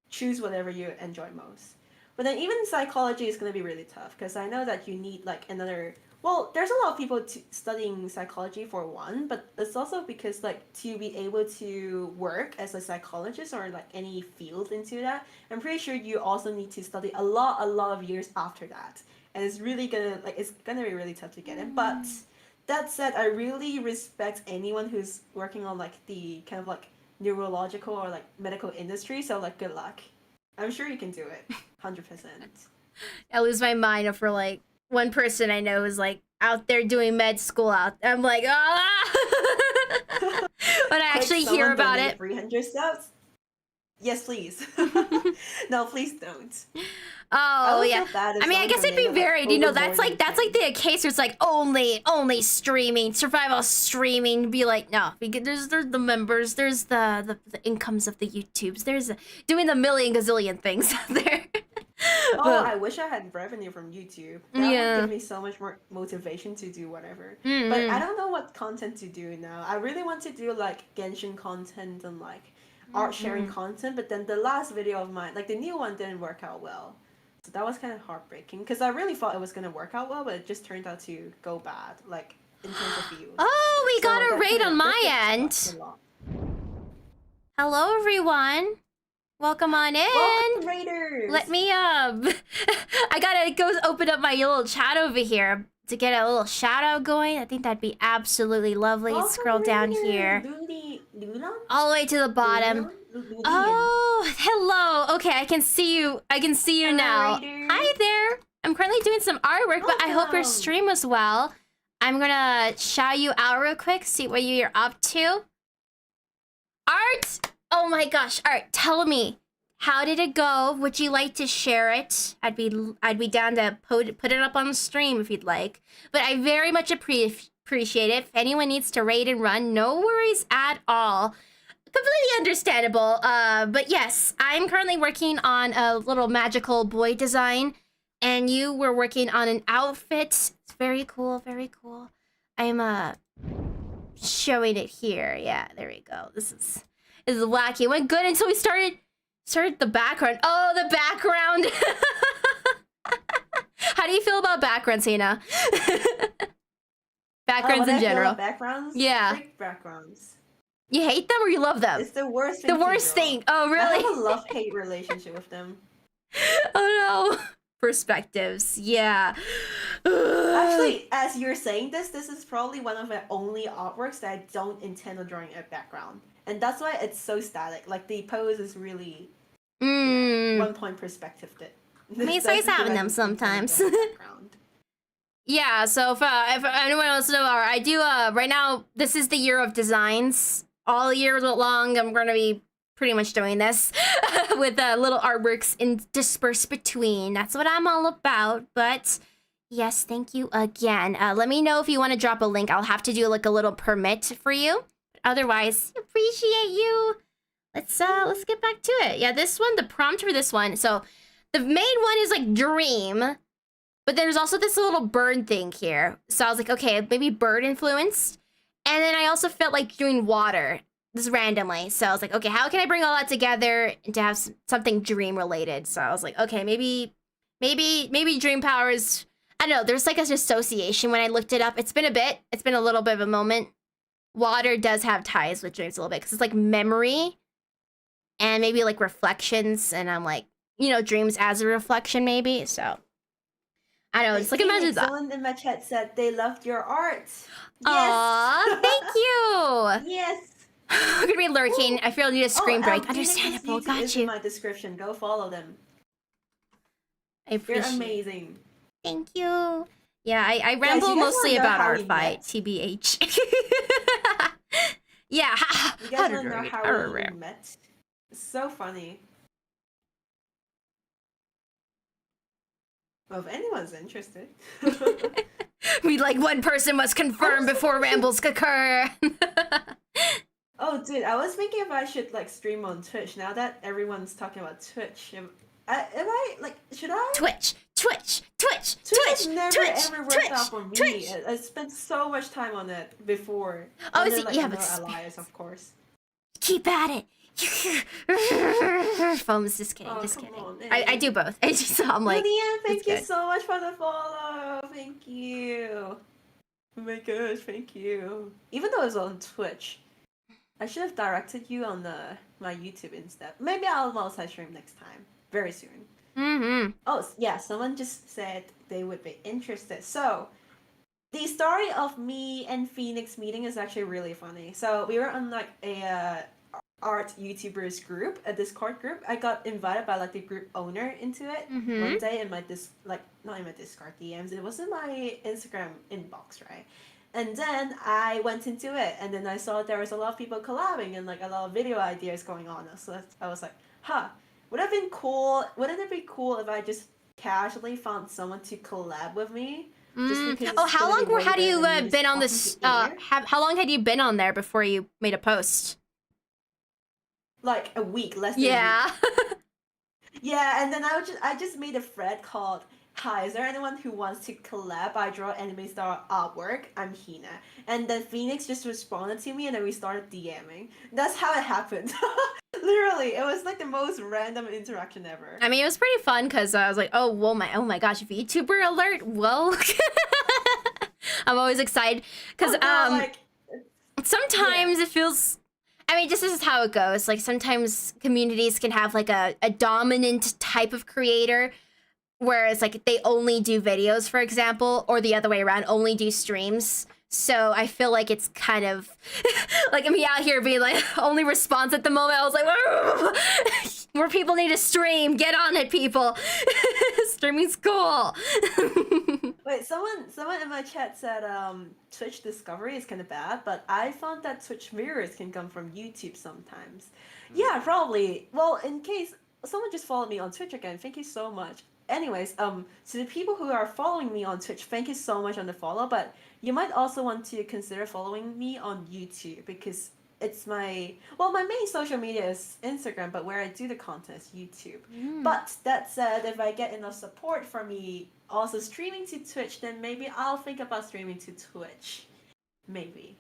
choose whatever you enjoy most. But then even psychology is going to be really tough, because I know that you need like another. Well, there's a lot of people studying psychology for one, but it's also because like to be able to work as a psychologist or like any field into that, I'm pretty sure you also need to study a lot of years after that, and it's gonna be really tough to get in. But that said, I really respect anyone who's working on like the kind of like neurological or like medical industry. So like, good luck. I'm sure you can do it, 100%. I lose my mind for like one person I know who's like out there doing med school out. I'm like, ah! When I actually hear about it. 300 subs? Yes, please. No, please don't. Oh yeah. I mean, I guess it'd be varied. You know, that's like the case where it's like only streaming, survival streaming. Be like, no, because there's the members, there's the incomes of the YouTubes, there's doing the million gazillion things out there. Oh, I wish I had revenue from YouTube. That would give me so much more motivation to do whatever. But I don't know what content to do now. I really want to do like Genshin content and like art sharing content, but then the last video of mine, like the new one, didn't work out well. So that was kind of heartbreaking, because I really thought it was going to work out well, but it just turned out to go bad, like in terms of views. Oh, we got a raid on my end. Hello, everyone. Welcome on in. Welcome, raiders. Let me I gotta go open up my little chat over here to get a little shout out going. I think that'd be absolutely lovely. Welcome, Scroll down here. Luna? All the way to the bottom. Oh, hello. Okay, I can see you. I can see you now. Raiders. Hi there. I'm currently doing some artwork, but I hope your stream was well. I'm gonna shout you out real quick, see what you're up to. Art! Oh my gosh, Art, tell me. How did it go? Would you like to share it? I'd be down to put it up on the stream if you'd like. But I very much appreciate it. If anyone needs to raid and run, no worries at all. Completely understandable. But yes, I'm currently working on a little magical boy design, and you were working on an outfit. It's very cool, very cool. I'm showing it here. Yeah, there we go. This is wacky. It went good until we started the background. Oh, the background. How do you feel about backgrounds, Hina? Backgrounds in general. Backgrounds? Yeah. Fake backgrounds. You hate them or you love them? It's the worst thing. The worst thing. Oh, really? I have a love-hate relationship with them. Oh no. Perspectives. Yeah. Actually, as you're saying this is probably one of the only artworks that I don't intend on drawing a background. And that's why it's so static. Like, the pose is really one-point perspective. He's always having them sometimes. Yeah, so if anyone wants to know, I do, right now, this is the year of designs. All year long, I'm going to be pretty much doing this with little artworks dispersed between. That's what I'm all about. But yes, thank you again. Let me know if you want to drop a link. I'll have to do like a little permit for you. Otherwise, appreciate you. Let's get back to it. Yeah, this one, the prompt for this one. So the main one is like dream, but there's also this little bird thing here. So I was like, okay, maybe bird influenced. And then I also felt like doing water, just randomly. So I was like, okay, how can I bring all that together to have something dream related? So I was like, okay, maybe dream powers. I don't know. There's like an association when I looked it up. It's been a little bit of a moment. Water does have ties with dreams a little bit because it's like memory and maybe like reflections. And I'm like, you know, dreams as a reflection maybe. So I don't know. It's like imagine that. Someone in my chat said they loved your art. Yes. Aww, thank you. Yes. I'm gonna be lurking. I feel I need a screen break. Phoenix's Understandable. YouTube Got is in you. my description. Go follow them. I appreciate. They're amazing. Thank you. Yeah, I Guys, ramble you guys mostly wanna know about how our we fight. met? TBH. Yeah. You guys want to know how we met? It's so funny. Well, if anyone's interested. We like one person must confirm before rambles occur. Oh, dude, I was thinking if I should like stream on Twitch now that everyone's talking about Twitch. Should I? Twitch. Twitch has never ever worked out for me. I spent so much time on it before. Oh, and is then, it? like, Yeah, no but allies, of course. keep at it. Foams, just kidding, just kidding. On, I do both. I just, I'm like, Lydia, thank you good. so much for the follow. Thank you. Oh my gosh, thank you. Even though it's on Twitch, I should have directed you on my YouTube instead. Maybe I'll multi-stream next time, very soon. Mm-hmm. Oh yeah, someone just said they would be interested. So, the story of me and Phoenix meeting is actually really funny. So we were on like a art YouTubers group, a Discord group. I got invited by like the group owner into it one day in my not in my Discord DMs. It was in my Instagram inbox, right? And then I went into it, and then I saw there was a lot of people collabing and like a lot of video ideas going on. So I was like, huh. Would it have been cool? Wouldn't it be cool if I just casually found someone to collab with me? Oh, how long had you been on this? How long had you been on there before you made a post? Like a week, less than a week. Yeah, and then I just made a thread called, "Hi, is there anyone who wants to collab? I draw anime style artwork. I'm Hina." And then Phoenix just responded to me, and then we started DMing. That's how it happened. Literally, it was like the most random interaction ever. I mean, it was pretty fun because I was like, oh my gosh, VTuber alert! Well, I'm always excited because sometimes it feels. I mean, just this is how it goes. Like sometimes communities can have like a dominant type of creator, whereas like they only do videos, for example, or the other way around, only do streams. So I feel like it's kind of like me out here being like only response at the moment. I was like, more people need to stream. Get on it, people. Streaming's cool. Wait, someone in my chat said Twitch discovery is kind of bad, but I found that Twitch mirrors can come from YouTube sometimes. Yeah, probably. Well, in case someone just followed me on Twitch again, thank you so much. Anyways, to the people who are following me on Twitch, thank you so much on the follow, but you might also want to consider following me on YouTube because it's my main social media is Instagram, but where I do the content is YouTube. But that said, if I get enough support from me also streaming to Twitch, then maybe I'll think about streaming to Twitch. Maybe.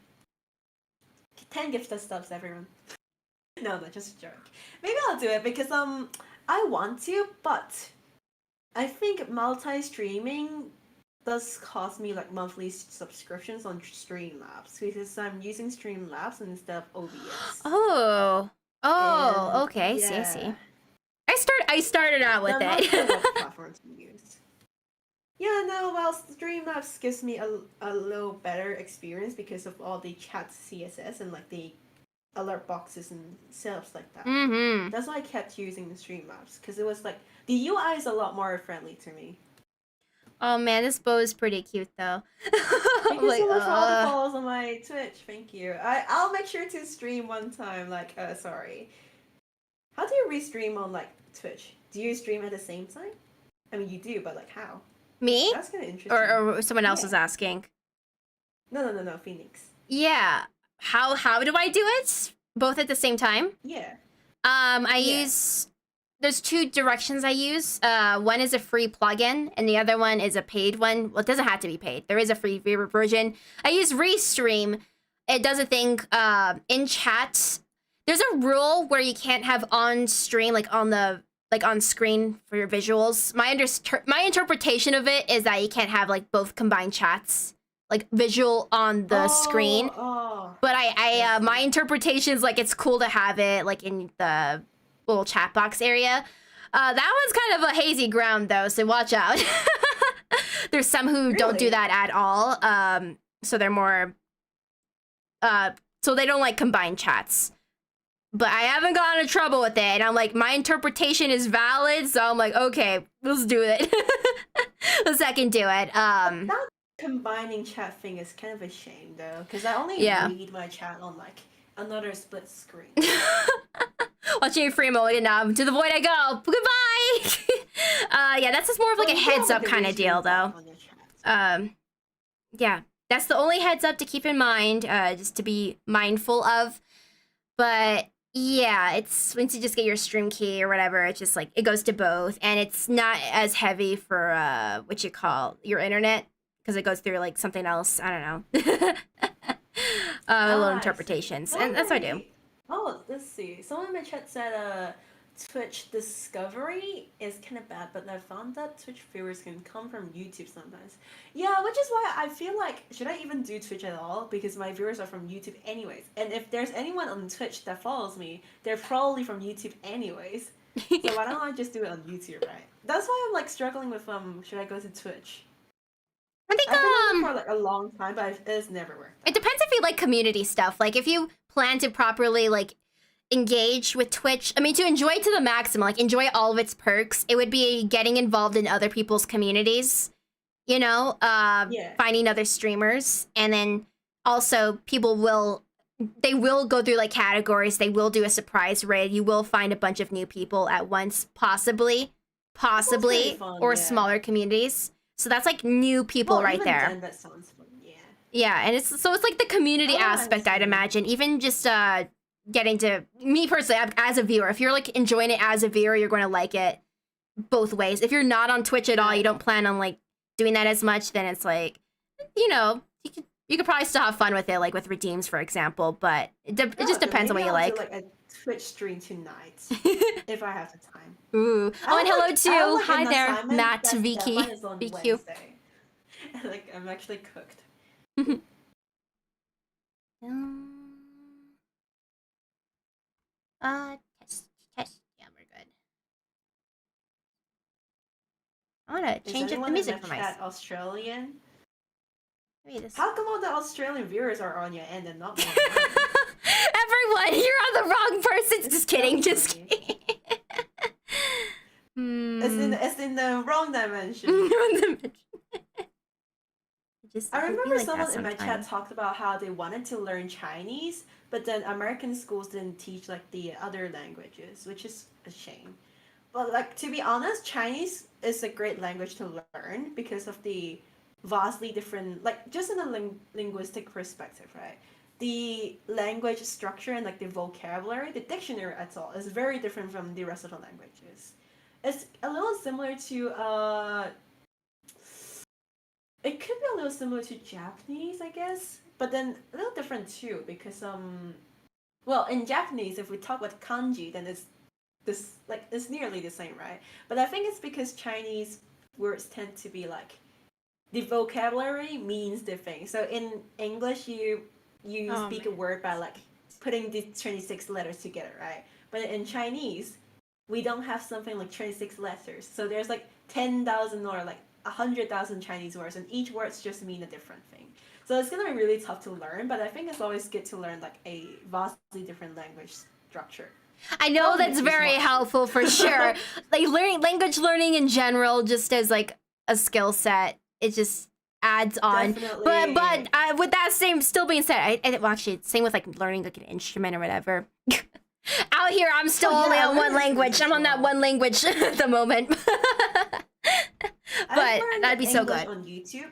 10 gifted subs, everyone. No, just a joke. Maybe I'll do it because I want to, but I think multi-streaming does cost me like monthly subscriptions on Streamlabs because I'm using Streamlabs instead of OBS. Oh, okay. Yeah. See. I started out with I'm not it. sure what platform to use. Yeah, no, well, Streamlabs gives me a little better experience because of all the chat CSS and like the alert boxes and stuff like that. That's why I kept using the Streamlabs because it was like the UI is a lot more friendly to me. Oh man, this bow is pretty cute though. Thank you so much for all the follows on my Twitch. Thank you. I'll make sure to stream one time. Like, sorry. How do you restream on like Twitch? Do you stream at the same time? I mean, you do, but like how? Me? That's kind of interesting. Or someone else was asking. No, Phoenix. Yeah. How do I do it? Both at the same time? Yeah. I use. There's two directions I use. One is a free plugin, and the other one is a paid one. Well, it doesn't have to be paid. There is a free version. I use Restream. It does a thing in chat. There's a rule where you can't have on stream, like on screen for your visuals. My interpretation of it is that you can't have like both combined chats, like visual on the screen. But I my interpretation is like it's cool to have it like in the little chat box area. That one's kind of a hazy ground though, so watch out. There's some who don't do that at all. So they're more So they don't like combined chats. But I haven't gotten into trouble with it. And I'm like, my interpretation is valid. So I'm like, okay, let's do it. I can do it. That combining chat thing is kind of a shame though, because I only read my chat on like another split screen. Watching free mulligan now. To the void I go. Goodbye. Yeah, that's just more of like a heads up kind of deal though. Yeah, that's the only heads up to keep in mind, just to be mindful of. But yeah, it's once you just get your stream key or whatever, it's just like it goes to both, and it's not as heavy for what you call your internet because it goes through like something else. I don't know. Little interpretations, and that's what I do. Oh, let's see. Someone in my chat said Twitch discovery is kind of bad, but I found that Twitch viewers can come from YouTube sometimes. Yeah, which is why I feel like, should I even do Twitch at all? Because my viewers are from YouTube anyways. And if there's anyone on Twitch that follows me, they're probably from YouTube anyways. So why don't I just do it on YouTube, right? That's why I'm like struggling with should I go to Twitch? I think I've been for like a long time, but it's never worked out. It depends if you like community stuff. Like if you plan to properly like engage with Twitch, I mean, to enjoy it to the maximum, like enjoy all of its perks, it would be getting involved in other people's communities, you know, finding other streamers, and then also people will go through like categories. They will do a surprise raid. You will find a bunch of new people at once, possibly, fun, or smaller communities. So that's like new people right there. Then, that sounds fun. Yeah, and it's like the community aspect, I'd imagine. Even just getting to, me personally, as a viewer, if you're like enjoying it as a viewer, you're going to like it both ways. If you're not on Twitch at all, you don't plan on like doing that as much, then it's like, you know, you could probably still have fun with it, like with redeems, for example. But it just depends on what you like. Do, like a Twitch stream tonight if I have the time. Ooh. Oh, and hello too. Hi there, Matt, Vicky, VQ. Like I'm actually cooked. Test. Yeah, we're good. I want to change up the music for myself. Australian? This. How come all the Australian viewers are on your end and not mine? Everyone, you're on the wrong person. Just kidding, just kidding. It's in the wrong dimension. I remember like someone in my chat talked about how they wanted to learn Chinese, but then American schools didn't teach like the other languages, which is a shame. But like, to be honest, Chinese is a great language to learn because of the vastly different, like just in a linguistic perspective, right? The language structure and like the vocabulary, the dictionary at all is very different from the rest of the languages. It's a little similar to it could be a little similar to Japanese, I guess, but then a little different too, because well, in Japanese, if we talk about kanji, then it's nearly the same, right? But I think it's because Chinese words tend to be like, the vocabulary means the thing. So in English, you speak a word by like putting the 26 letters together, right? But in Chinese, we don't have something like 26 letters. So there's like 10,000 or like 100,000 Chinese words, and each words just mean a different thing. So it's gonna be really tough to learn, but I think it's always good to learn like a vastly different language structure. I know that's very helpful for sure. Like language learning in general, just as like a skill set, it just adds on. Definitely. But with that still being said, well, actually, same with like learning like an instrument or whatever. Out here, I'm still only on one language. I'm on that one language at the moment. But that'd be so good. On YouTube,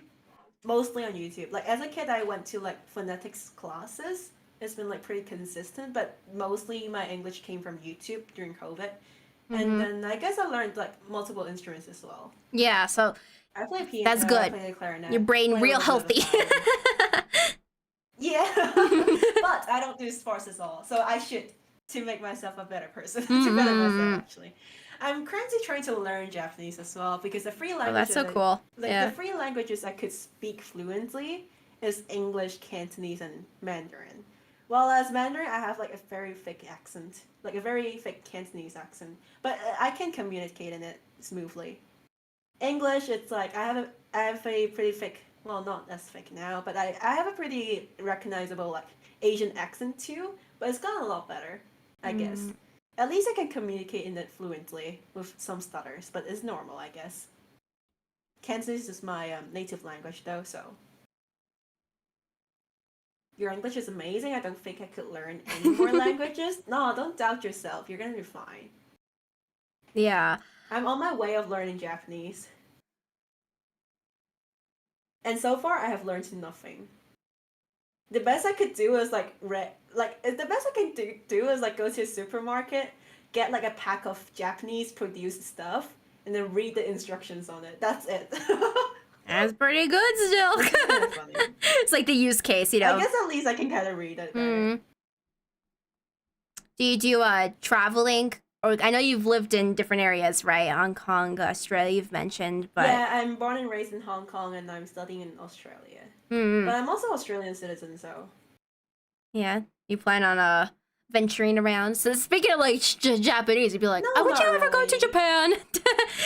mostly on YouTube. Like as a kid, I went to like phonetics classes. It's been like pretty consistent, but mostly my English came from YouTube during COVID. And then I guess I learned like multiple instruments as well. Yeah, so I play piano. That's good. I play the clarinet. Your brain real healthy. Yeah, but I don't do sports at all, so I should to make myself a better person. To better myself, actually. I'm currently trying to learn Japanese as well because the free languages. Oh, that's so cool. The free languages I could speak fluently is English, Cantonese, and Mandarin. While as Mandarin, I have like a very thick accent, like a very thick Cantonese accent, but I can communicate in it smoothly. English, it's like I have a pretty thick well, not as thick now, but I have a pretty recognizable like Asian accent too, but it's gotten a lot better, I guess. At least I can communicate in it fluently with some stutters, but it's normal, I guess. Cantonese is my native language though, so. Your English is amazing. I don't think I could learn any more languages. No, don't doubt yourself. You're gonna be fine. Yeah. I'm on my way of learning Japanese. And so far, I have learned nothing. The best I could do is the best I can do is like go to a supermarket, get like a pack of Japanese produced stuff, and then read the instructions on it. That's it. That's pretty good still. It's funny. It's like the use case, you know. I guess at least I can kind of read it better. Do you do traveling? Or I know you've lived in different areas, right? Hong Kong, Australia, you've mentioned, but yeah, I'm born and raised in Hong Kong, and I'm studying in Australia. But I'm also Australian citizen, so yeah, you plan on venturing around. So speaking of like Japanese, you'd be like, No, "Oh, would you not ever go to really. Japan?"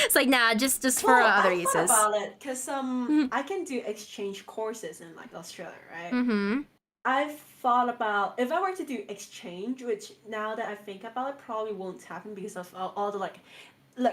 It's like, nah, just for well, other I uses. thought about it because I can do exchange courses in like Australia, right? I've thought about if I were to do exchange, which now that I think about it, probably won't happen because of all the like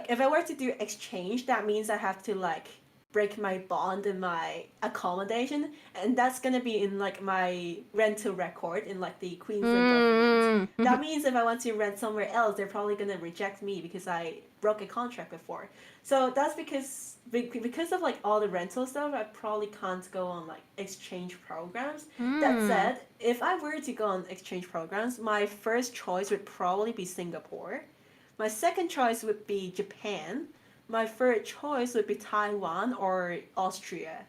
if I were to do exchange, that means I have to like break my bond in my accommodation, and that's gonna be in like my rental record in like the Queensland government. That means if I want to rent somewhere else, they're probably gonna reject me because I broke a contract before. So that's because of like all the rental stuff, I probably can't go on like exchange programs. That said, if I were to go on exchange programs, my first choice would probably be Singapore. My second choice would be Japan. My third choice would be Taiwan or Austria.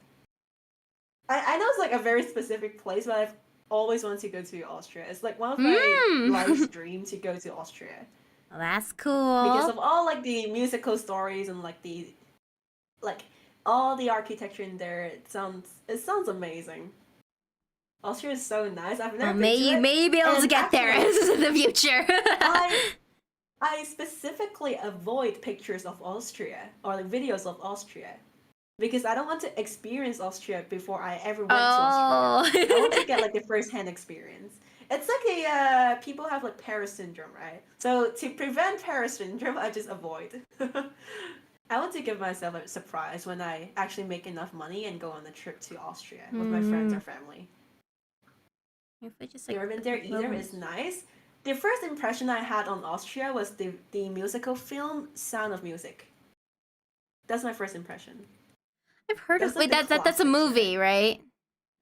I know it's like a very specific place, but I've always wanted to go to Austria. It's like one of my life's dream to go to Austria. Well, that's cool. Because of all like the musical stories and like all the architecture in there, it sounds amazing. Austria is so nice. I've never been to it. May be able to get there in the future. I specifically avoid pictures of Austria or like videos of Austria because I don't want to experience Austria before I ever went to Austria. I want to get like the first-hand experience. It's like people have like Paris syndrome, right? So to prevent Paris syndrome, I just avoid. I want to give myself a surprise when I actually make enough money and go on a trip to Austria with my friends or family. If I just like never been there either. It's nice. The first impression I had on Austria was the musical film Sound of Music. That's my first impression. I've heard of that's a movie, right?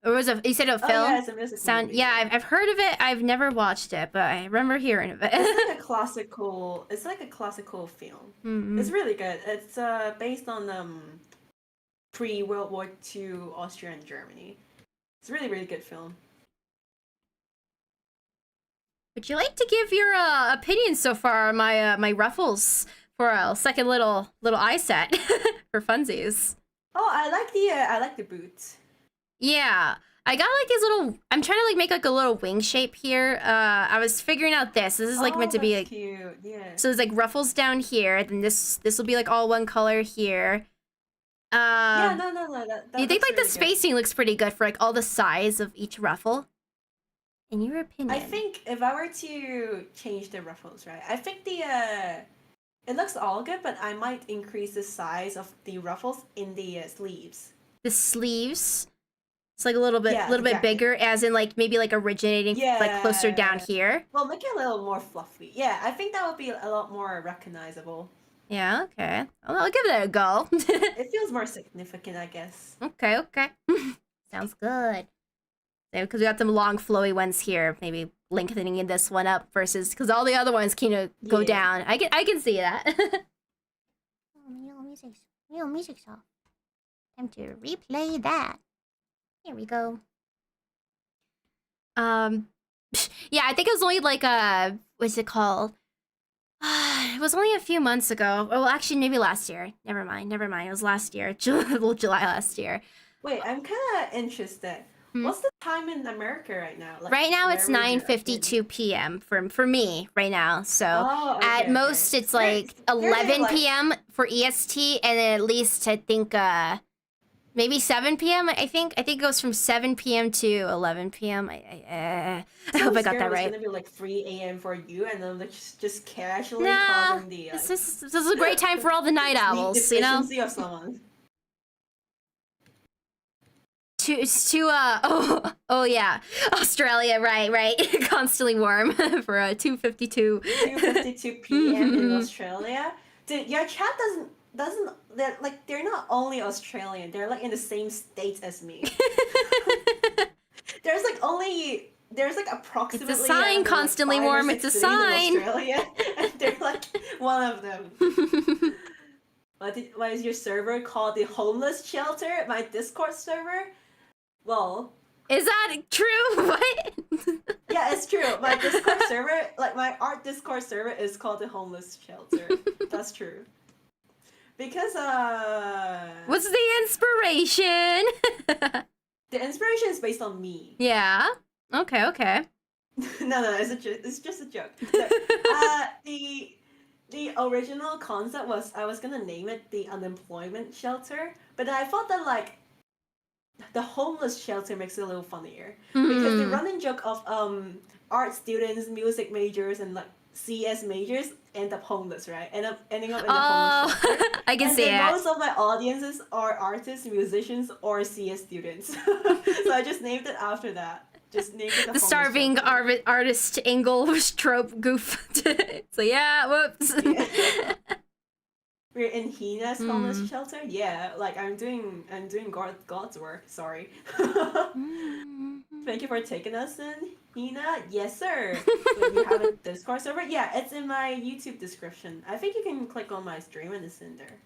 Or was it? You said a film? Oh, yeah, it's a musical Sound. movie, Yeah, I've heard of it. I've never watched it, but I remember hearing of it. It's like a classical. It's like a classical film. It's really good. It's based on pre-World War II Austria and Germany. It's a really, really good film. Would you like to give your opinion so far on my ruffles for a second little eye set for funsies? Oh, I like the boots. Yeah, I got like these little. I'm trying to like make like a little wing shape here. I was figuring out this. This is like meant to be like cute. Yeah. So there's like ruffles down here. Then this will be like all one color here. Yeah, no. Do you think like the spacing looks pretty good for like all the size of each ruffle? In your opinion? I think if I were to change the ruffles, right? I think it looks all good, but I might increase the size of the ruffles in the sleeves. The sleeves? It's like a little bit exactly. bigger, as in like maybe like originating like closer down here. Well, make it a little more fluffy. Yeah, I think that would be a lot more recognizable. Yeah, okay. I'll give it a go. It feels more significant, I guess. Okay. Sounds good. Because we got some long flowy ones here, maybe lengthening this one up versus because all the other ones kind of go down. I can see that. Real music song. Time to replay that. Here we go. Yeah, I think it was only like what's it called? It was only a few months ago. Well, actually, maybe last year. Never mind. It was last year, July last year. Wait, I'm kind of interested. What's the time in America right now? Like, right now it's 9:52 p.m. for me right now. So at most it's like 11 p.m. for EST, and then at least I think Maybe 7 p.m. I think it goes from 7 p.m. to 11 p.m. I hope I got that right. It's gonna be like 3 a.m. for you, and then like just casually Nah, causing the this is a great time for all the night owls, you know. deficiency of someone. Oh yeah, Australia, right. Constantly warm for 2:52. 2:52 p.m. in Australia. Dude, your chat doesn't they're not only Australian, they're like in the same states as me. There's like approximately, it's a sign, like, constantly 5 or warm. 6 It's a cities in sign. Australia, and they're like one of them. Why is your server called the homeless shelter? My Discord server? Well, is that true? What? yeah, it's true. My Discord server, like my art Discord server, is called the homeless shelter. That's true. Because what's the inspiration? the inspiration is based on me. Yeah. Okay. No, it's just a joke. So, the original concept was I was gonna name it the unemployment shelter, but I thought that like the homeless shelter makes it a little funnier because the running joke of art students, music majors, and like CS majors end up homeless, right? Ending up in the homeless shelter. I can see it. Most of my audiences are artists, musicians, or CS students, so I just named it after that. Just named it the starving artist angle trope goof. So yeah, whoops. Yeah. We're in Hina's homeless shelter. Yeah, like I'm doing God's work. Sorry. Thank you for taking us in, Hina. Yes, sir. When you have a Discord server, yeah, it's in my YouTube description. I think you can click on my stream and it's in there.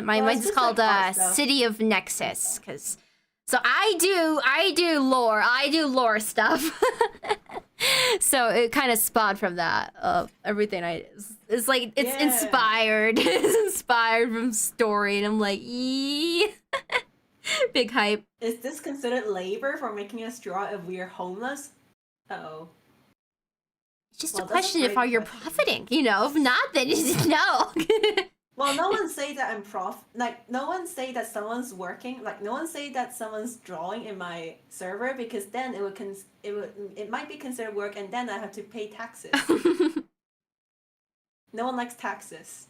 Mine's called City of Nexus, because so I do lore stuff. So it kind of spawned from that of everything it's like it's inspired. It's inspired from story, and I'm like, big hype. Is this considered labor for making us draw if we're homeless? Uh-oh. It's just a question if you're profiting, you know. If not, then just no. Well, no one say that I'm no one say that someone's working. Like, no one say that someone's drawing in my server, because then it might be considered work, and then I have to pay taxes. No one likes taxes.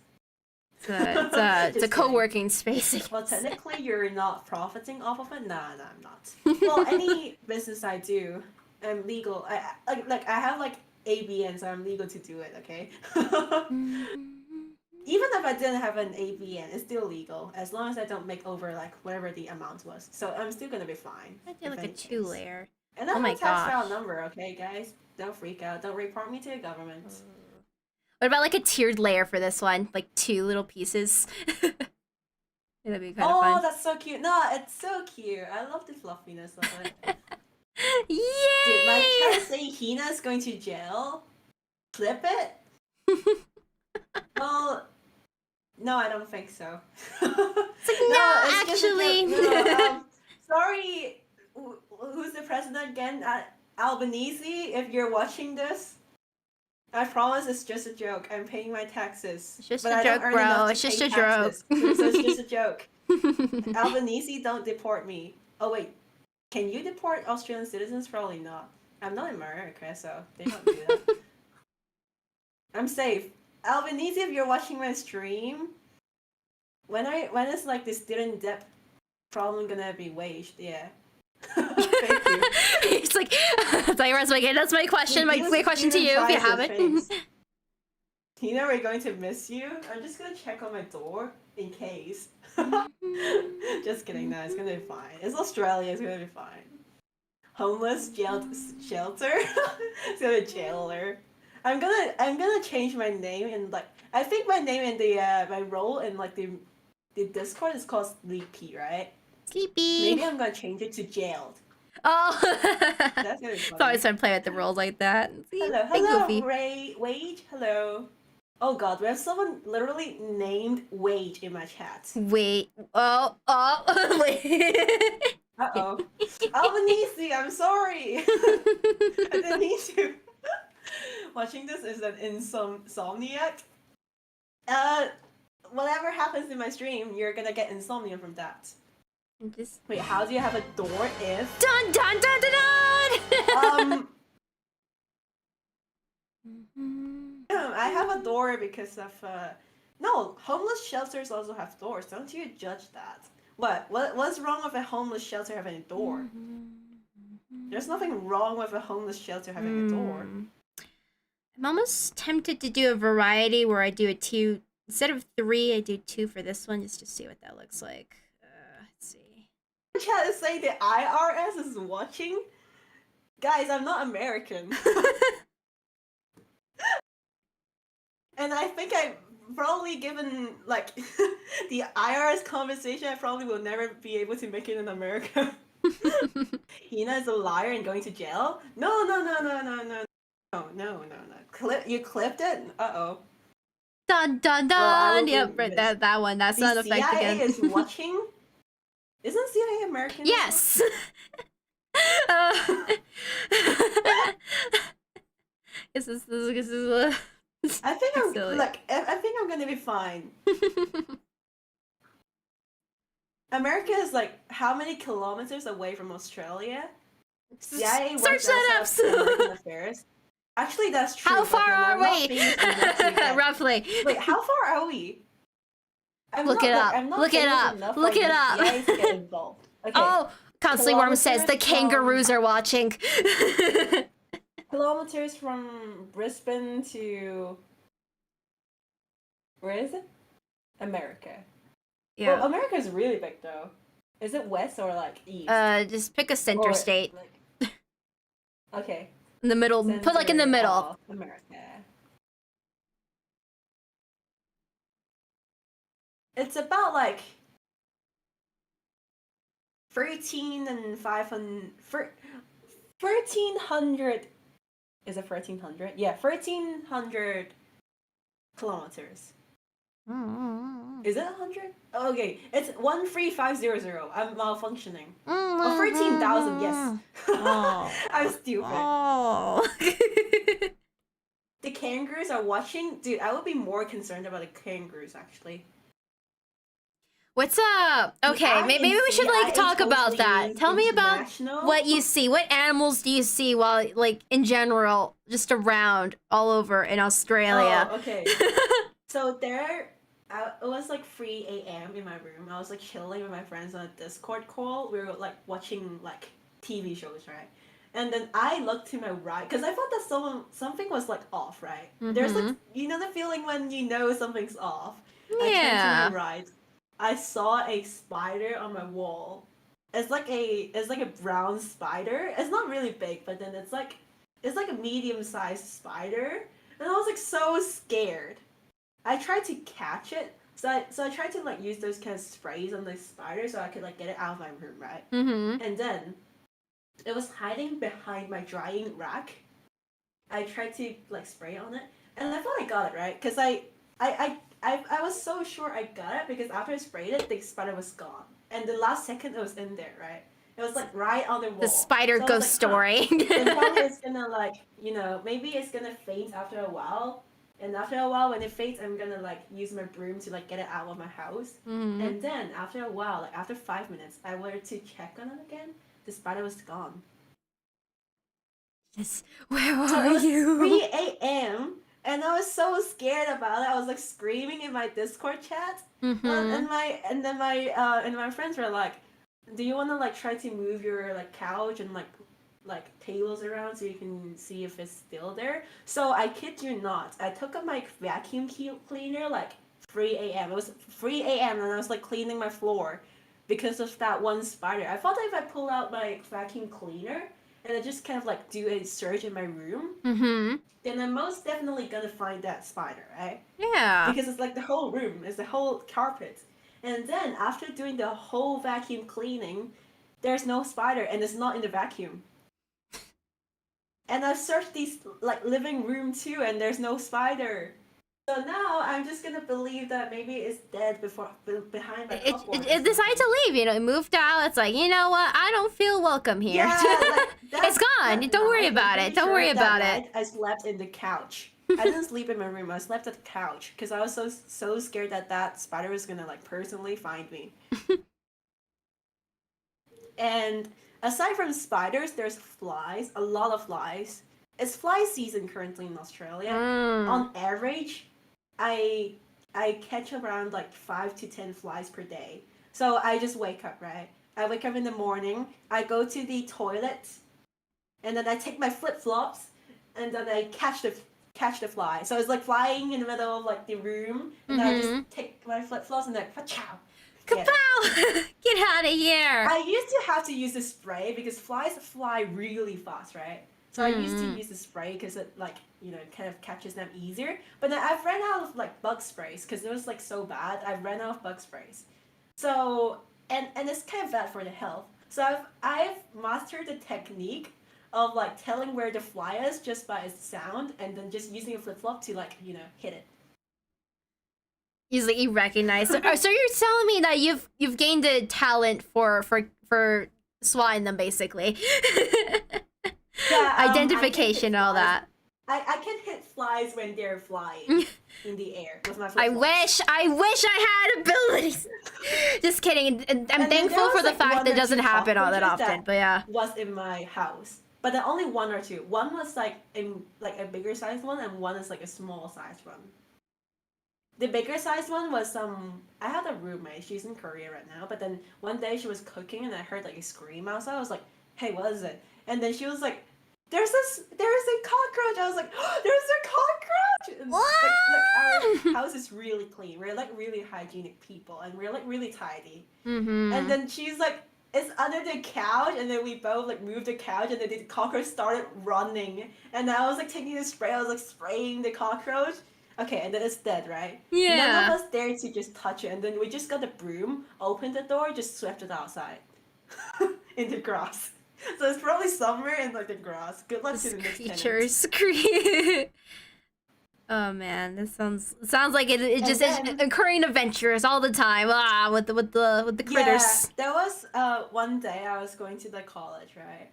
It's a co-working space. Well, technically, you're not profiting off of it. Nah, I'm not. Well, any business I do, I'm legal. I have like ABN, so I'm legal to do it. Okay. Even if I didn't have an ABN, it's still legal as long as I don't make over like whatever the amount was. So I'm still gonna be fine. I did like a 2-layer. And I have a tax file number, okay, guys? Don't freak out. Don't report me to the government. What about like a tiered layer for this one? Like 2 little pieces. That'd be kind of fun. Oh, that's so cute. No, it's so cute. I love the fluffiness of it. Yay! Dude, my chat say Hina's going to jail. Clip it? Well, no, I don't think so. Actually. Sorry, who's the president again? Albanese, if you're watching this, I promise it's just a joke. I'm paying my taxes. It's just a joke, bro. It's just a joke. So it's just a joke. Albanese, don't deport me. Oh, wait. Can you deport Australian citizens? Probably not. I'm not in America, so they don't do that. I'm safe. Albanese, if you're watching my stream, when is like the student debt problem gonna be waged? Yeah. Thank you. It's like that's my question. My question to you, if you have it. Tina, we're going to miss you. I'm just gonna check on my door in case. Just kidding. No, it's gonna be fine. It's Australia. It's gonna be fine. Homeless shelter. It's gonna be jailer. I'm gonna change my name, and like I think my name in the my role in like the Discord is called Sleepy, right? Sleepy. Maybe I'm gonna change it to jailed. Oh. That's gonna be funny. It's always fun playing with the roles like that. Hello, Wage. Hello. Oh God, we have someone literally named Wage in my chat. Wait. Wait. Uh-oh. Albanese, I'm sorry. I didn't need to. Watching this is an insomniac. whatever happens in my stream, you're gonna get insomnia from that. Just... Wait, how do you have a door if? Dun dun dun dun dun! I have a door because of no, homeless shelters also have doors. Don't you judge that? What's wrong with a homeless shelter having a door? There's nothing wrong with a homeless shelter having a door. I'm almost tempted to do a variety where I do a 2 instead of 3. I do 2 for this one just to see what that looks like. Let's see. Chat is saying the IRS is watching. Guys, I'm not American. And I think I've probably given, like, the IRS conversation, I probably will never be able to make it in America. Hina is a liar and going to jail? No. You clipped it? Uh-oh. Dun dun dun! Yep, right, that one. That sound effect again. CIA is watching? Isn't CIA American? Yes! This is I think I'm silly. like I think I'm gonna be fine. America is like how many kilometers away from Australia? CIA Search that up. American affairs. Actually, that's true. How far are we? Roughly. Wait, how far are we? Look it up. Look it up. Look it up. Get involved. Okay. Oh, Constantly Worm says the kangaroos are watching. Kilometers from Brisbane to where is it? America. Yeah. Well, America is really big though. Is it west or like east? Just pick a center state. Like... Okay. In the middle. Center Put like in the middle. of America. It's about like 1300. Is it 1300? Yeah, 1300 kilometers. Is it 100? Oh, okay, it's 13500. I'm malfunctioning. Oh, 13,000. Yes. Oh. I'm stupid. Oh. The kangaroos are watching. Dude, I would be more concerned about the kangaroos actually. What's up? Okay, maybe we should like talk about that. Tell me about what you see. What animals do you see while like in general, just around all over in Australia? Oh, okay. So it was like 3 a.m. in my room. I was like chilling with my friends on a Discord call. We were like watching like TV shows, right? And then I looked to my right because I thought that something was like off, right? There's like the feeling when you know something's off. Yeah. I turned to my right. I saw a spider on my wall. It's like a brown spider. It's not really big, but then it's like a medium-sized spider. And I was like so scared. I tried to catch it. So I tried to like use those kind of sprays on the spider so I could like get it out of my room, right? And then it was hiding behind my drying rack. I tried to like spray on it, and I thought I got it, right? Because I was so sure I got it because after I sprayed it, the spider was gone. And the last second it was in there, right? It was like right on the wall. The spider so ghost story. And probably it's gonna like, maybe it's gonna faint after a while. And after a while when it faints, I'm gonna like use my broom to like get it out of my house. And then after a while, like after 5 minutes, I went to check on it again. The spider was gone. Yes. Where are you? 3 a.m. and I was so scared about it. I was like screaming in my Discord chat, and then my friends were like, "Do you want to like try to move your like couch and like tables around so you can see if it's still there?" So I kid you not, I took up my vacuum cleaner like 3 a.m. It was 3 a.m. and I was like cleaning my floor because of that one spider. I thought that if I pull out my vacuum cleaner and I just kind of like do a search in my room, then I'm most definitely gonna find that spider, right? Yeah. Because it's like the whole room, it's the whole carpet. And then after doing the whole vacuum cleaning, there's no spider and it's not in the vacuum. And I've searched these like living room too and there's no spider. So now I'm just gonna believe that maybe it's dead behind my cupboard. It decided to leave, it moved out. It's like, you know what? I don't feel welcome here. Yeah, like, it's gone. Don't worry about it. Don't worry about it. I slept in the couch. I didn't sleep in my room. I slept at the couch because I was so scared that that spider was gonna like personally find me. And aside from spiders, there's flies. A lot of flies. It's fly season currently in Australia. On average, I catch around like 5 to 10 flies per day. So I just wake up, right? I wake up in the morning. I go to the toilet, and then I take my flip flops, and then I catch the fly. So it's like flying in the middle of like the room, and I just take my flip flops and like ka-chow. Kapow! Get out of here! I used to have to use the spray because flies fly really fast, right? So I used to use the spray because it like, you know, kind of catches them easier. But then I've ran out of like bug sprays because it was like so bad. I've ran out of bug sprays. So and it's kind of bad for the health. So I've mastered the technique of like telling where the fly is just by its sound, and then just using a flip flop to like, you know, hit it. Easily you recognize. So you're telling me that you've gained a talent for swatting them, basically. Yeah, identification and all that. I can hit flies when they're flying in the air with my flip flops. I wish I had abilities. Just kidding. I'm thankful for the fact that it doesn't happen all that often. But yeah, was in my house, but then only one or two. One was like in like a bigger sized one, and one is like a small sized one. The bigger sized one was I had a roommate. She's in Korea right now, but then one day she was cooking and I heard like a scream outside. I was like, "Hey, what is it?" And then she was like, there's a cockroach. I was like, oh, there's a cockroach. And, like our house is really clean. We're like really hygienic people, and we're like really tidy. And then she's like, it's under the couch, and then we both like moved the couch, and then the cockroach started running, and I was like taking the spray. I was like spraying the cockroach. Okay, and then it's dead, right? Yeah. None of us dared to just touch it, and then we just got the broom, opened the door, just swept it outside in the grass. So it's probably somewhere in like the grass. Good luck to the next creatures. Oh man, this sounds like it just is occurring adventures all the time. With the critters. Yeah, there was one day I was going to the college, right?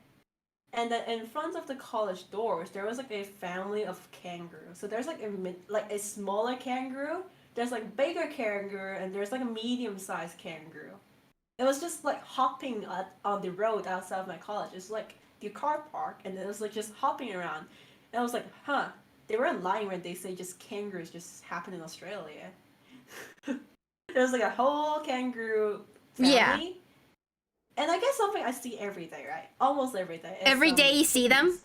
And then in front of the college doors, there was like a family of kangaroos. So there's like a smaller kangaroo, there's like bigger kangaroo, and there's like a medium-sized kangaroo. It was just like hopping on the road outside of my college. It's like the car park, and it was like just hopping around. And I was like, huh, they weren't lying when they say just kangaroos just happen in Australia. There was like a whole kangaroo family. Yeah. And I guess something I see every day, right? Almost every day. Every day you see them?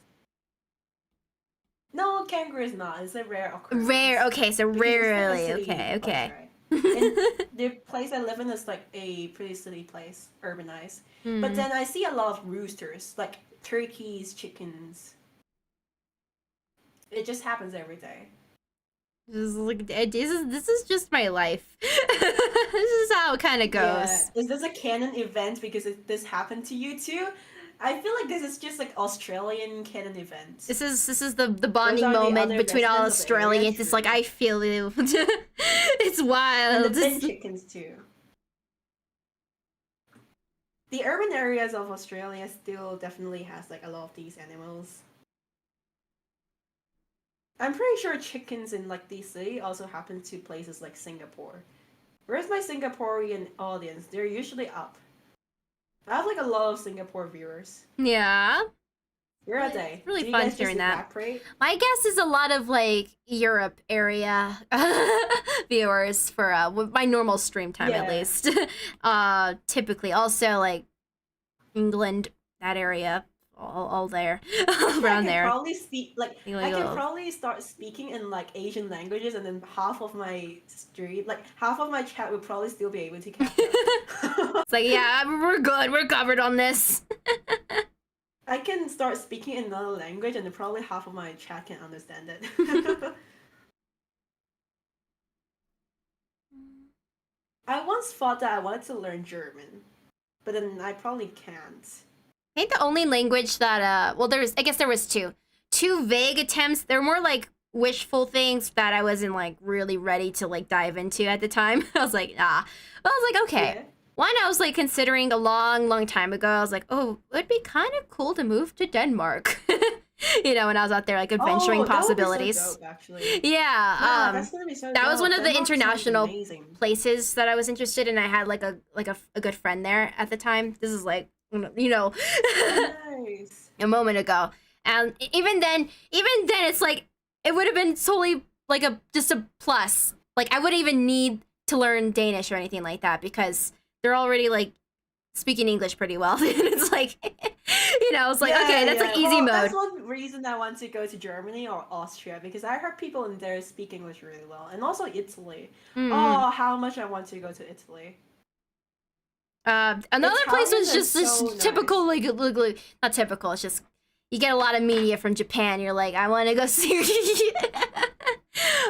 No, kangaroo is not. It's a rare occurrence. Rare, okay, so rarely. Okay. And the place I live in is like a pretty city place, urbanized. But then I see a lot of roosters, like turkeys, chickens. It just happens every day. This is just my life. This is how it kind of goes. Yeah. Is this a canon event because this happened to you too? I feel like this is just like Australian canon events. This is the bonding moment between all Australians. It's like I feel you. It's wild. And the bin chickens too. The urban areas of Australia still definitely has like a lot of these animals. I'm pretty sure chickens in like DC also happen to places like Singapore. Where's my Singaporean audience? They're usually up. I have like a lot of Singapore viewers. Yeah. Where are they? It's really fun hearing that. My guess is a lot of like Europe area viewers for my normal stream time at least. Typically also like England, that area. All there, around there. Probably speak like I can probably start speaking in like Asian languages, and then half of my stream, like half of my chat, would probably still be able to catch up. It's like, yeah, we're good. We're covered on this. I can start speaking in another language, and then probably half of my chat can understand it. I once thought that I wanted to learn German, but then I probably can't. I think the only language that, I guess there was two vague attempts. They're more like wishful things that I wasn't like really ready to like dive into at the time. I was like, nah. But I was like, okay. Yeah. One, I was like considering a long time ago. I was like, oh, it would be kind of cool to move to Denmark. you know, when I was out there like adventuring possibilities. That would be so dope, actually. Yeah, That's gonna be so that was dope. one of the Denmark sounds international amazing. places that I was interested in. I had like a good friend there at the time. This is like, you know, Nice. a moment ago. And even then it's like it would have been totally like just a plus. Like I wouldn't even need to learn Danish or anything like that because they're already like speaking English pretty well. It's like, you know, it's like, okay, that's like easy mode. That's one reason I want to go to Germany or Austria because I heard people in there speak English really well, and also Italy. Oh, how much I want to go to Italy. Another place was just so this typical, like, not typical, it's just, you get a lot of media from Japan, you're like, I want to go see.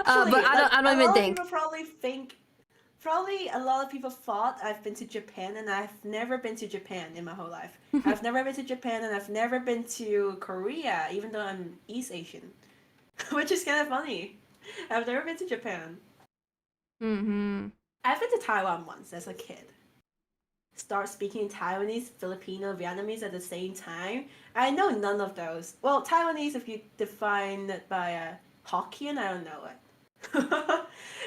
Actually, but I don't even think. Probably a lot of people thought I've been to Japan, and I've never been to Japan in my whole life. I've never been to Japan, and I've never been to Korea, even though I'm East Asian. Which is kind of funny. I've never been to Japan. I've been to Taiwan once as a kid. Start speaking Taiwanese, Filipino, Vietnamese at the same time. I know none of those. Well, Taiwanese, if you define it by Hokkien, I don't know it.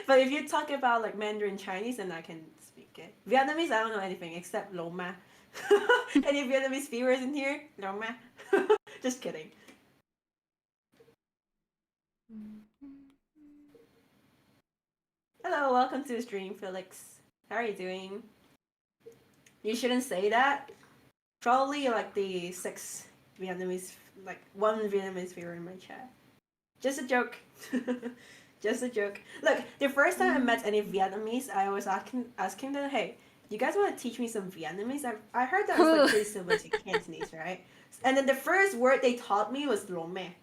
But if you talk about like Mandarin Chinese, then I can speak it. Vietnamese, I don't know anything except lo ma. Any Vietnamese viewers in here? Lo ma. Just kidding. Hello, welcome to the stream, Felix. How are you doing? You shouldn't say that. Probably like the 6 Vietnamese, like 1 Vietnamese viewer in my chat. Just a joke. Just a joke. Look, the first time I met any Vietnamese, I was asking them, hey, you guys want to teach me some Vietnamese? I heard that was like pretty similar to Cantonese, right? And then the first word they taught me was lo me.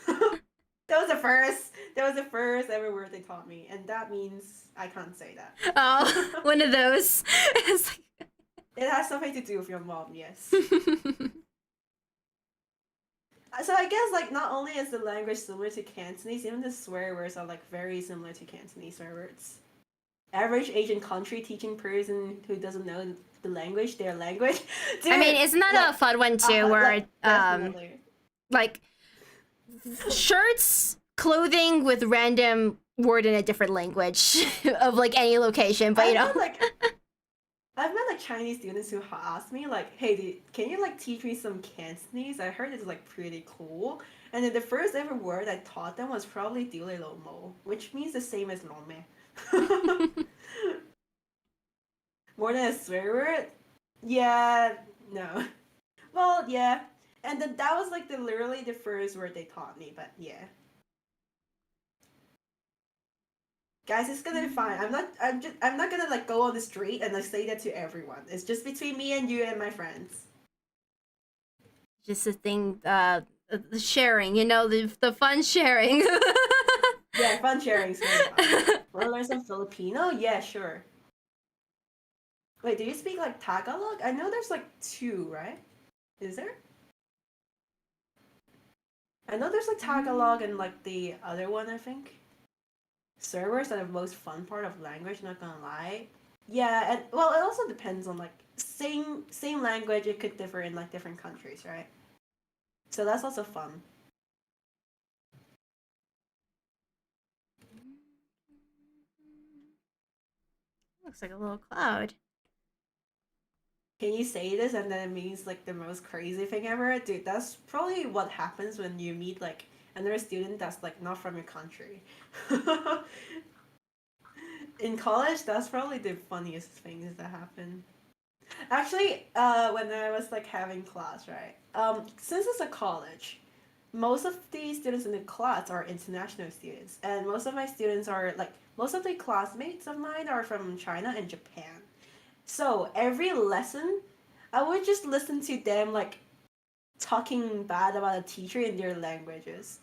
That was the first ever word they taught me, and that means I can't say that. Oh, one of those. It has something to do with your mom, yes. So I guess like not only is the language similar to Cantonese, even the swear words are like very similar to Cantonese swear words. Average Asian country teaching person who doesn't know the language, their language. Dude, I mean, isn't that like, a fun one too, where like shirts, clothing with random word in a different language of like any location, but you know. I've met like Chinese students who asked me like, hey, can you like teach me some Cantonese? I heard it's like pretty cool. And then the first ever word I taught them was probably dule lo mo, which means the same as lo me. More than a swear word? Yeah, no. Well, yeah. And then that was like literally the first word they taught me, but yeah. Guys, it's gonna be fine. I'm not gonna like go on the street and like say that to everyone. It's just between me and you and my friends. Just a thing, the sharing, you know, the fun sharing. Yeah, fun sharing. Wanna learn some Filipino? Yeah, sure. Wait, do you speak like Tagalog? I know there's like 2, right? Is there? I know there's like Tagalog and like the other one, I think. Servers are the most fun part of language, not gonna lie. Yeah, and well, it also depends on like same language, it could differ in like different countries, right? So that's also fun. Looks like a little cloud. Can you say this and then it means like the most crazy thing ever? Dude, that's probably what happens when you meet like another student that's like not from your country. In college, that's probably the funniest things that happen. Actually, when I was like having class, right? Since it's a college, most of the students in the class are international students, and most of my students are like most of the classmates of mine are from China and Japan. So every lesson, I would just listen to them like talking bad about a teacher in their languages.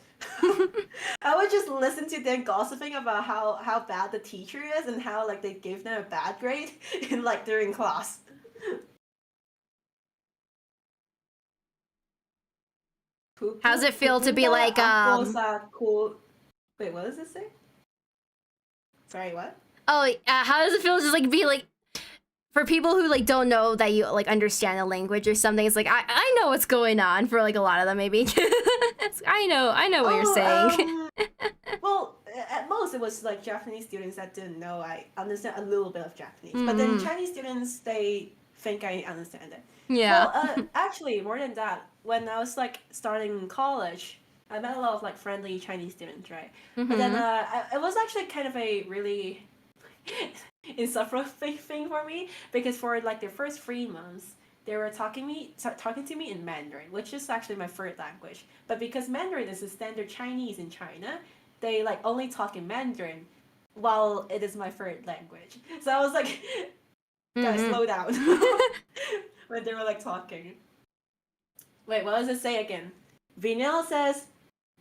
I would just listen to them gossiping about how bad the teacher is and how like they gave them a bad grade in like during class. How's it feel to be like cool? Wait, what does it say? Sorry, what? Oh, how does it feel to just like be like for people who like don't know that you like understand the language or something? It's like I know what's going on for like a lot of them maybe. I know what you're saying. Well, at most it was like Japanese students that didn't know I understand a little bit of Japanese, but then Chinese students, they think I understand it. Yeah. Well, actually, more than that, when I was like starting college, I met a lot of like friendly Chinese students, right? But then it was actually kind of a really insufferable thing for me, because for like the first 3 months, they were talking to me in Mandarin, which is actually my third language. But because Mandarin is the standard Chinese in China, they like only talk in Mandarin, while it is my third language. So I was like, guys, slow down. When they were like talking. Wait, what does it say again? Vinil says,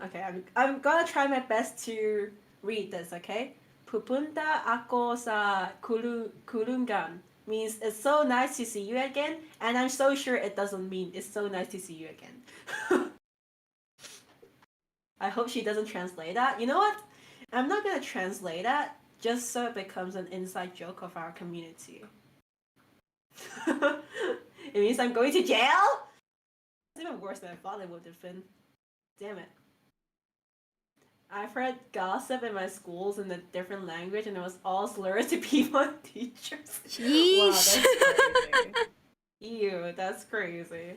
okay, I'm gonna try my best to read this, okay? Pupunta ako sa kulungan means it's so nice to see you again, and I'm so sure it doesn't mean it's so nice to see you again. I hope she doesn't translate that. You know what? I'm not gonna translate that, just so it becomes an inside joke of our community. It means I'm going to jail? It's even worse than I thought it would have been. Damn it. I've heard gossip in my schools in a different language, and it was all slurred to people and teachers. Yeesh. Wow, that's crazy. Ew, that's crazy.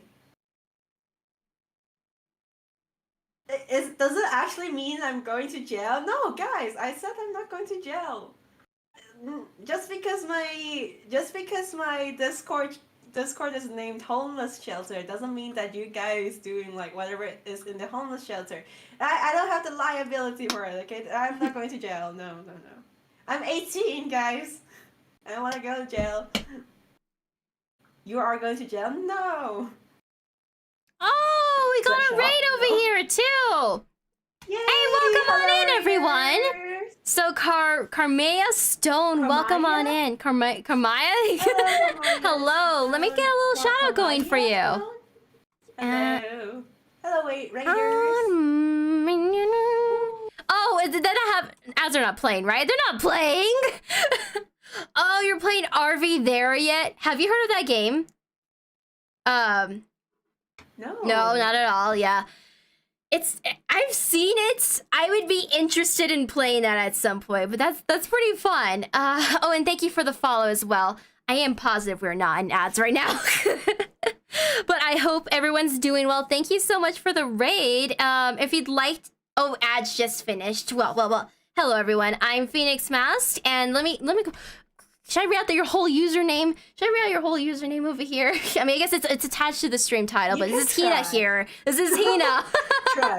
Does it actually mean I'm going to jail? No, guys, I said I'm not going to jail. Just because my Discord is named homeless shelter doesn't mean that you guys doing like whatever is in the homeless shelter. I don't have the liability for it, okay? I'm not going to jail. No. I'm 18, guys. I don't want to go to jail. You are going to jail? No. Oh, we got a raid over here too. Yay, hey, welcome on in, everyone. So Carmaya Stone, welcome on in. Carmaya? Hello. Let me get a little shout out going for you. Hello. Hello, wait, Raiders. Oh, did that have... As they're not playing, right? They're not playing. Oh, you're playing RV there yet? Have you heard of that game? No, not at all. Yeah. I've seen it. I would be interested in playing that at some point, but that's pretty fun. Oh, and thank you for the follow as well. I am positive we're not in ads right now. But I hope everyone's doing well. Thank you so much for the raid. If you'd like... Oh, ads just finished. Well. Hello, everyone. I'm Phoenix Mask, and let me go... Should I read out your whole username? Should I read out your whole username over here? I mean, I guess it's attached to the stream title, but this is Hina here. This is Hina. Try.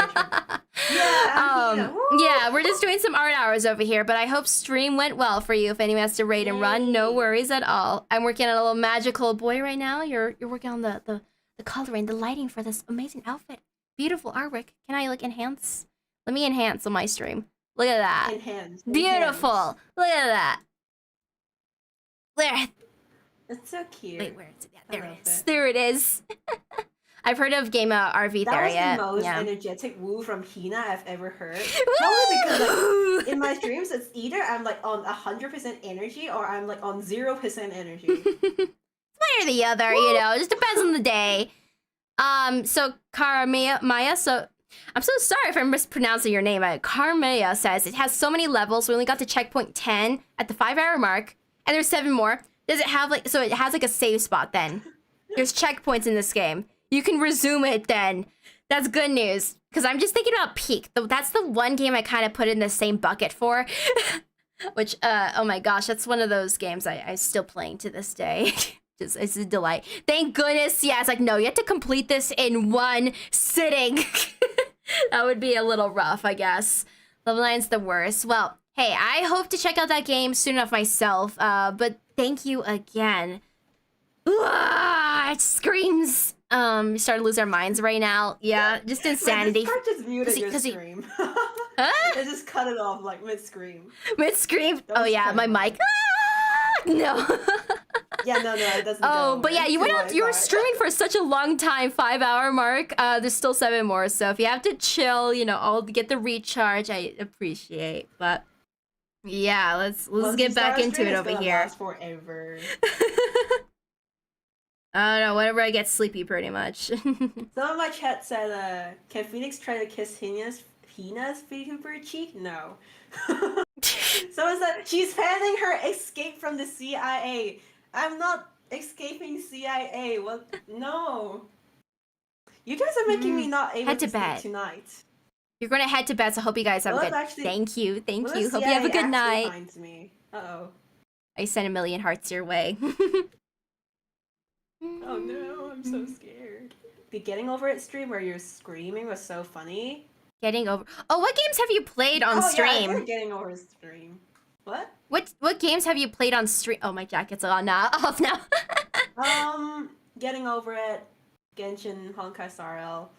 Yeah, Hina. Yeah, we're just doing some art hours over here, but I hope stream went well for you. If anyone has to raid and run, no worries at all. I'm working on a little magical boy right now. You're working on the coloring, the lighting for this amazing outfit. Beautiful artwork. Can I, like, enhance? Let me enhance on my stream. Look at that. Enhance. Beautiful. Look at that. There. It's so cute. Wait, where is it? Yeah, there it is. There it is. I've heard of Game RV that there yet. That was the most energetic woo from Hina I've ever heard. Probably because like, in my streams, it's either I'm like on 100% energy or I'm like on 0% energy. One or the other, you know. It just depends on the day. So Maya, so I'm so sorry if I'm mispronouncing your name. Carmea says it has so many levels. We only got to checkpoint 10 at the 5-hour mark. And there's 7 more. Does it have like... So it has like a save spot then. There's checkpoints in this game. You can resume it then. That's good news. Because I'm just thinking about Peak. That's the one game I kind of put in the same bucket for. Which, oh my gosh, that's one of those games I'm still playing to this day. It's a delight. Thank goodness. Yeah, it's like, no, you have to complete this in one sitting. That would be a little rough, I guess. Level 9's the worst. Well... Hey, I hope to check out that game soon enough myself, but thank you again. It screams. We started to lose our minds right now. Yeah, just insanity. Wait, just muted your scream. They just cut it off, like, mid-scream. Mid-scream? Oh, yeah, my mic. No. Yeah, no, it doesn't go but yeah, you were streaming for such a long time, 5-hour mark. There's still 7 more, so if you have to chill, you know, I'll get the recharge, I appreciate, but... Yeah, let's get back into it over here. Last forever. I don't know, whenever I get sleepy, pretty much. Some of my chat said, can Phoenix try to kiss Hina's VTuber cheek? No. Someone said, she's planning her escape from the CIA. I'm not escaping CIA. What? No. You guys are making me not able Head to sleep bed. tonight. You're gonna head to bed, so hope you guys have a good... Thank you. Hope you have a good night. Finds me. Uh-oh. I sent a million hearts your way. Oh no, I'm so scared. The Getting Over It stream where you're screaming was so funny. Getting over... Oh, what games have you played on stream? Yeah, Getting Over It stream. What? What games have you played on stream? Oh, my jacket's on now. Off now. Getting Over It, Genshin, Honkai Star Rail.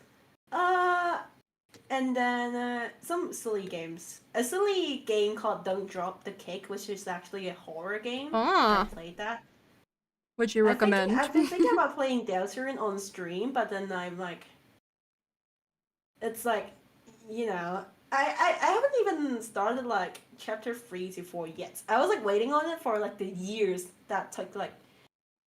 And then some silly games. A silly game called Don't Drop the Cake, which is actually a horror game. I played that. Would you recommend? I've been thinking about playing Deltarune on stream, but then I'm like... It's like, you know... I haven't even started, like, Chapter 3 to 4 yet. I was, like, waiting on it for, like, the years that took, like...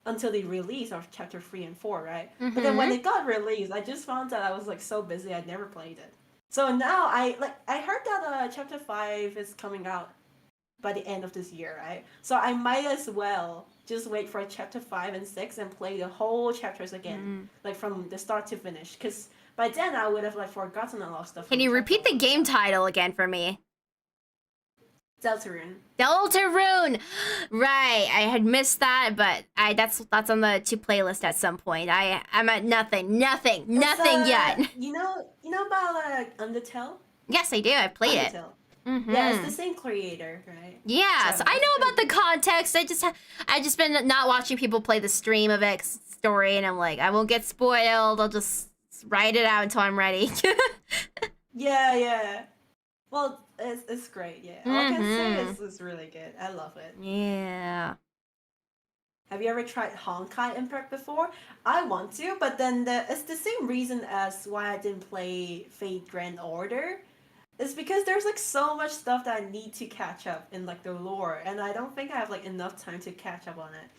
Until the release of Chapter 3 and 4, right? Mm-hmm. But then when it got released, I just found that I was, like, so busy I'd never played it. So now I heard that Chapter 5 is coming out by the end of this year, right? So I might as well just wait for Chapter 5 and 6 and play the whole chapters again, like from the start to finish. Because by then I would have like forgotten a lot of stuff. Can you repeat the game title again for me? Deltarune. Deltarune! Right, I had missed that, but that's on the to playlist at some point. I'm at nothing yet. You know about Undertale? Yes, I do. I played it. Yeah, it's the same creator, right? Yeah, so I know about the context. I just been not watching people play the stream of it story, and I'm like, I won't get spoiled. I'll just write it out until I'm ready. Yeah. Well, it's great, yeah. All I can say is it's really good. I love it. Yeah. Have you ever tried Honkai Impact before? I want to, but then it's the same reason as why I didn't play Fate Grand Order. It's because there's like so much stuff that I need to catch up in like the lore, and I don't think I have like enough time to catch up on it.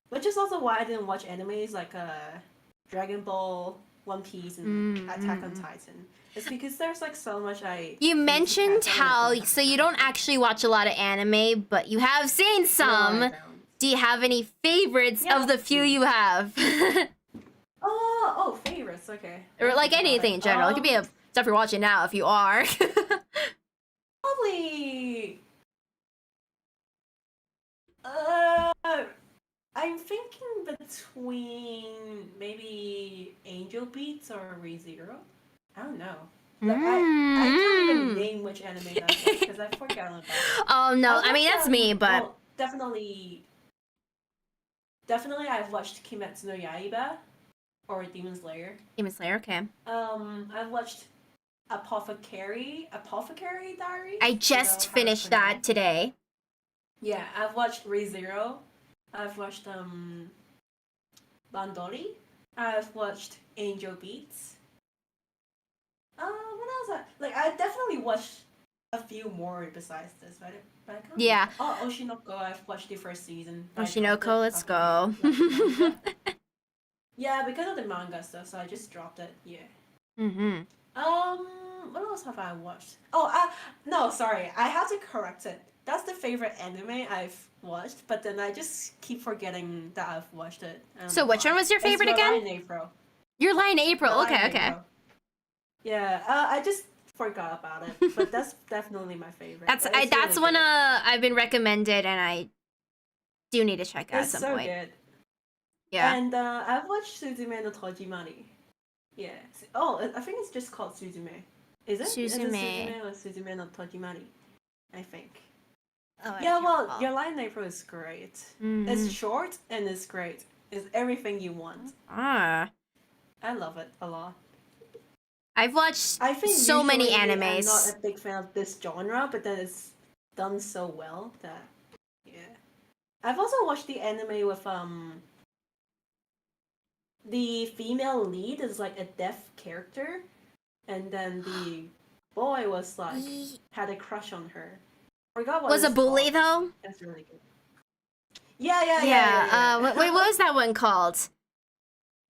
Which is also why I didn't watch animes like Dragon Ball, One Piece, and Attack on Titan. It's because there's like so much You mentioned how so you don't actually watch a lot of anime, but you have seen some. No, do you have any favorites of the few you have? Favorites, okay. Or like anything in general. It could be stuff you're watching now if you are. Probably. I'm thinking between maybe Angel Beats or ReZero. I don't know. Like, I can't even name which anime that's because I've forgotten about it. Oh no, I mean that's me, but well, definitely I've watched Kimetsu no Yaiba or Demon Slayer. Demon Slayer, okay. I've watched Apothecary Diary. I just finished that today. Yeah, I've watched ReZero. I've watched Bandori. I've watched Angel Beats. What else? I definitely watched a few more besides this, but I can't. Yeah. Oh, Oshinoko. I've watched the first season. Oshinoko, let's go. Yeah, because of the manga stuff, so I just dropped it. Yeah. What else have I watched? No, sorry. I have to correct it. That's the favorite anime I've watched, but then I just keep forgetting that I've watched it. So which one was your favorite again? Your Lie in April. Your Lie in April. Your Lie Okay, in okay. April. Yeah, I just forgot about it, but that's definitely my favorite. That's really one good. I've been recommended, and I do need to check out It's at some so point. good. Yeah. And I've watched Suzume no Tojimari. Yeah. I think it's just called Suzume. Is it? Suzume. Is it Suzume or Suzume no Tojimari? I think. Oh, Yeah, well, Your Lie in April is great. It's short and it's great. It's everything you want. I love it a lot. I've watched I think so many usually animes. I'm not a big fan of this genre, but then it's done so well that I've also watched the anime with the female lead is like a deaf character, and then the boy was like had a crush on her. Forgot what Was a it's bully called. though? That's really good. Yeah. What was that one called?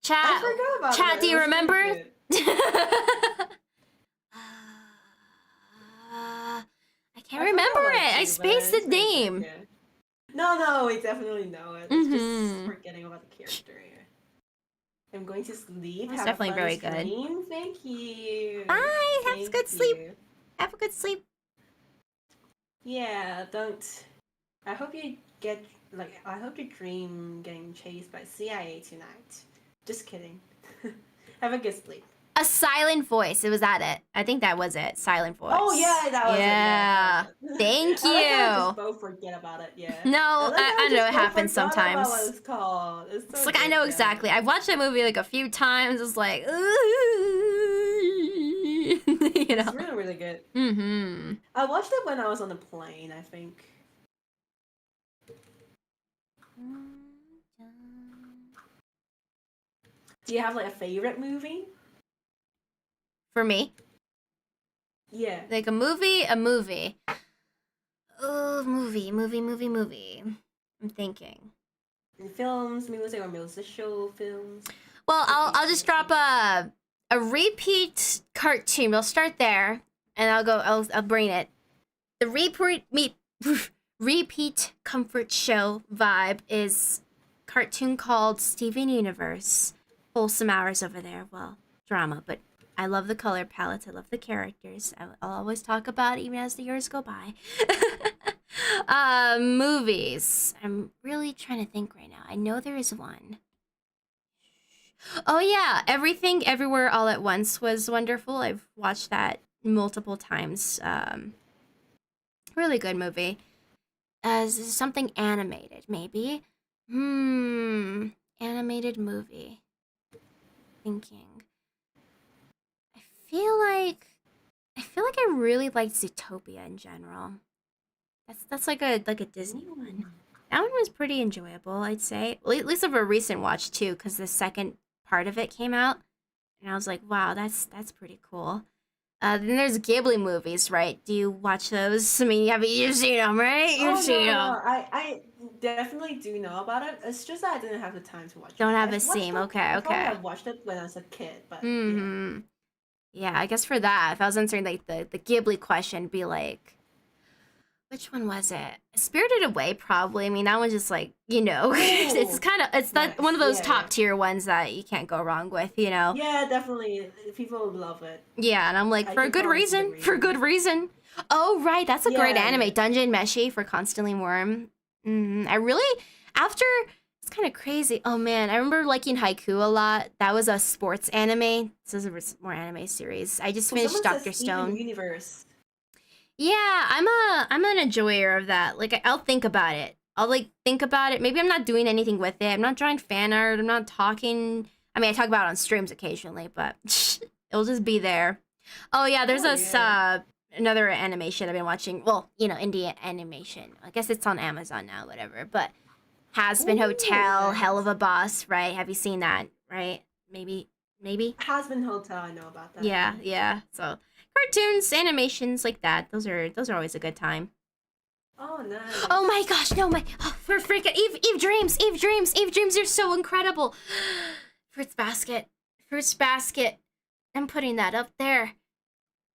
Chat. I forgot about Chat, that. do It you was really remember? good. I can't I remember forgot about it. I too, but spaced it's the really good, name. yeah. No, we definitely know it. It's just forgetting about the character. Yeah. I'm going to sleep. That's Have definitely a fun very good. stream. Thank you. Bye. Have a Thank good sleep. you. Have a good sleep. Yeah, don't. I hope you get I hope you dream getting chased by CIA tonight. Just kidding. Have a good sleep. A silent voice. It was that it. I think that was it. Silent voice. Oh yeah, that was it. Yeah, that was it. Thank I like how we you. just both forget about it. Yeah. No, I know it happens About sometimes. what it's called. It's so Like I good, know yeah. exactly. I've watched that movie like a few times. It's like, you know. It's really, really good. Mm-hmm. I watched it when I was on the plane, I think. Do you have like a favorite movie? For me, Yeah. like a movie. Oh, movie. I'm thinking. In films, music, or musical films. Well, I'll just drop a repeat cartoon. We'll start there, and I'll bring it. The repeat comfort show vibe is cartoon called Steven Universe. Wholesome hours over there. Well, drama, but I love the color palettes. I love the characters. I'll always talk about it even as the years go by. Movies. I'm really trying to think right now. I know there is one. Oh yeah, Everything Everywhere All at Once was wonderful. I've watched that multiple times. Really good movie. Something animated, maybe. Animated movie. Thinking. I feel like I really liked Zootopia in general. That's like a Disney one. That one was pretty enjoyable, I'd say. At least of a recent watch too, because the second part of it came out, and I was like, wow, that's pretty cool. Then there's Ghibli movies, right? Do you watch those? I mean, you've seen them, right? You've seen them. No. I definitely do know about it. It's just that I didn't have the time to watch it. Don't have I've a scene. watched it- Okay. I probably have watched it when I was a kid, but Mm-hmm. Yeah, I guess for that, if I was answering like the Ghibli question, it'd be like, which one was it? Spirited Away, probably. I mean, that one's just like, it's kind of nice. that one of those Yeah, top yeah. tier ones that you can't go wrong with, you know? Yeah, definitely. People love it. Yeah, and I'm like, I for a can good totally see the reason. For reason. good reason. Oh, right, that's a great Yeah, anime. yeah. Dungeon Meshi for Constantly Warm. I really, after, it's kind of crazy. Oh man, I remember liking Haiku a lot. That was a sports anime. This is a more anime series. I just finished Someone Dr. says Steven Stone. Universe. Yeah, I'm an enjoyer of that. Like I'll think about it. I'll like think about it. Maybe I'm not doing anything with it. I'm not drawing fan art. I'm not talking. I mean, I talk about it on streams occasionally, but it'll just be there. Oh yeah, there's another animation I've been watching. Well, indie animation. I guess it's on Amazon now, whatever. But Has Been Hotel, Nice. Hell of a Boss, right? Have you seen that? Right? Maybe. Has Been Hotel, I know about that. Yeah. So cartoons, animations like that. Those are always a good time. Oh, nice. Oh my gosh, no, for freaking Eve Dreams are so incredible. Fruits Basket. I'm putting that up there.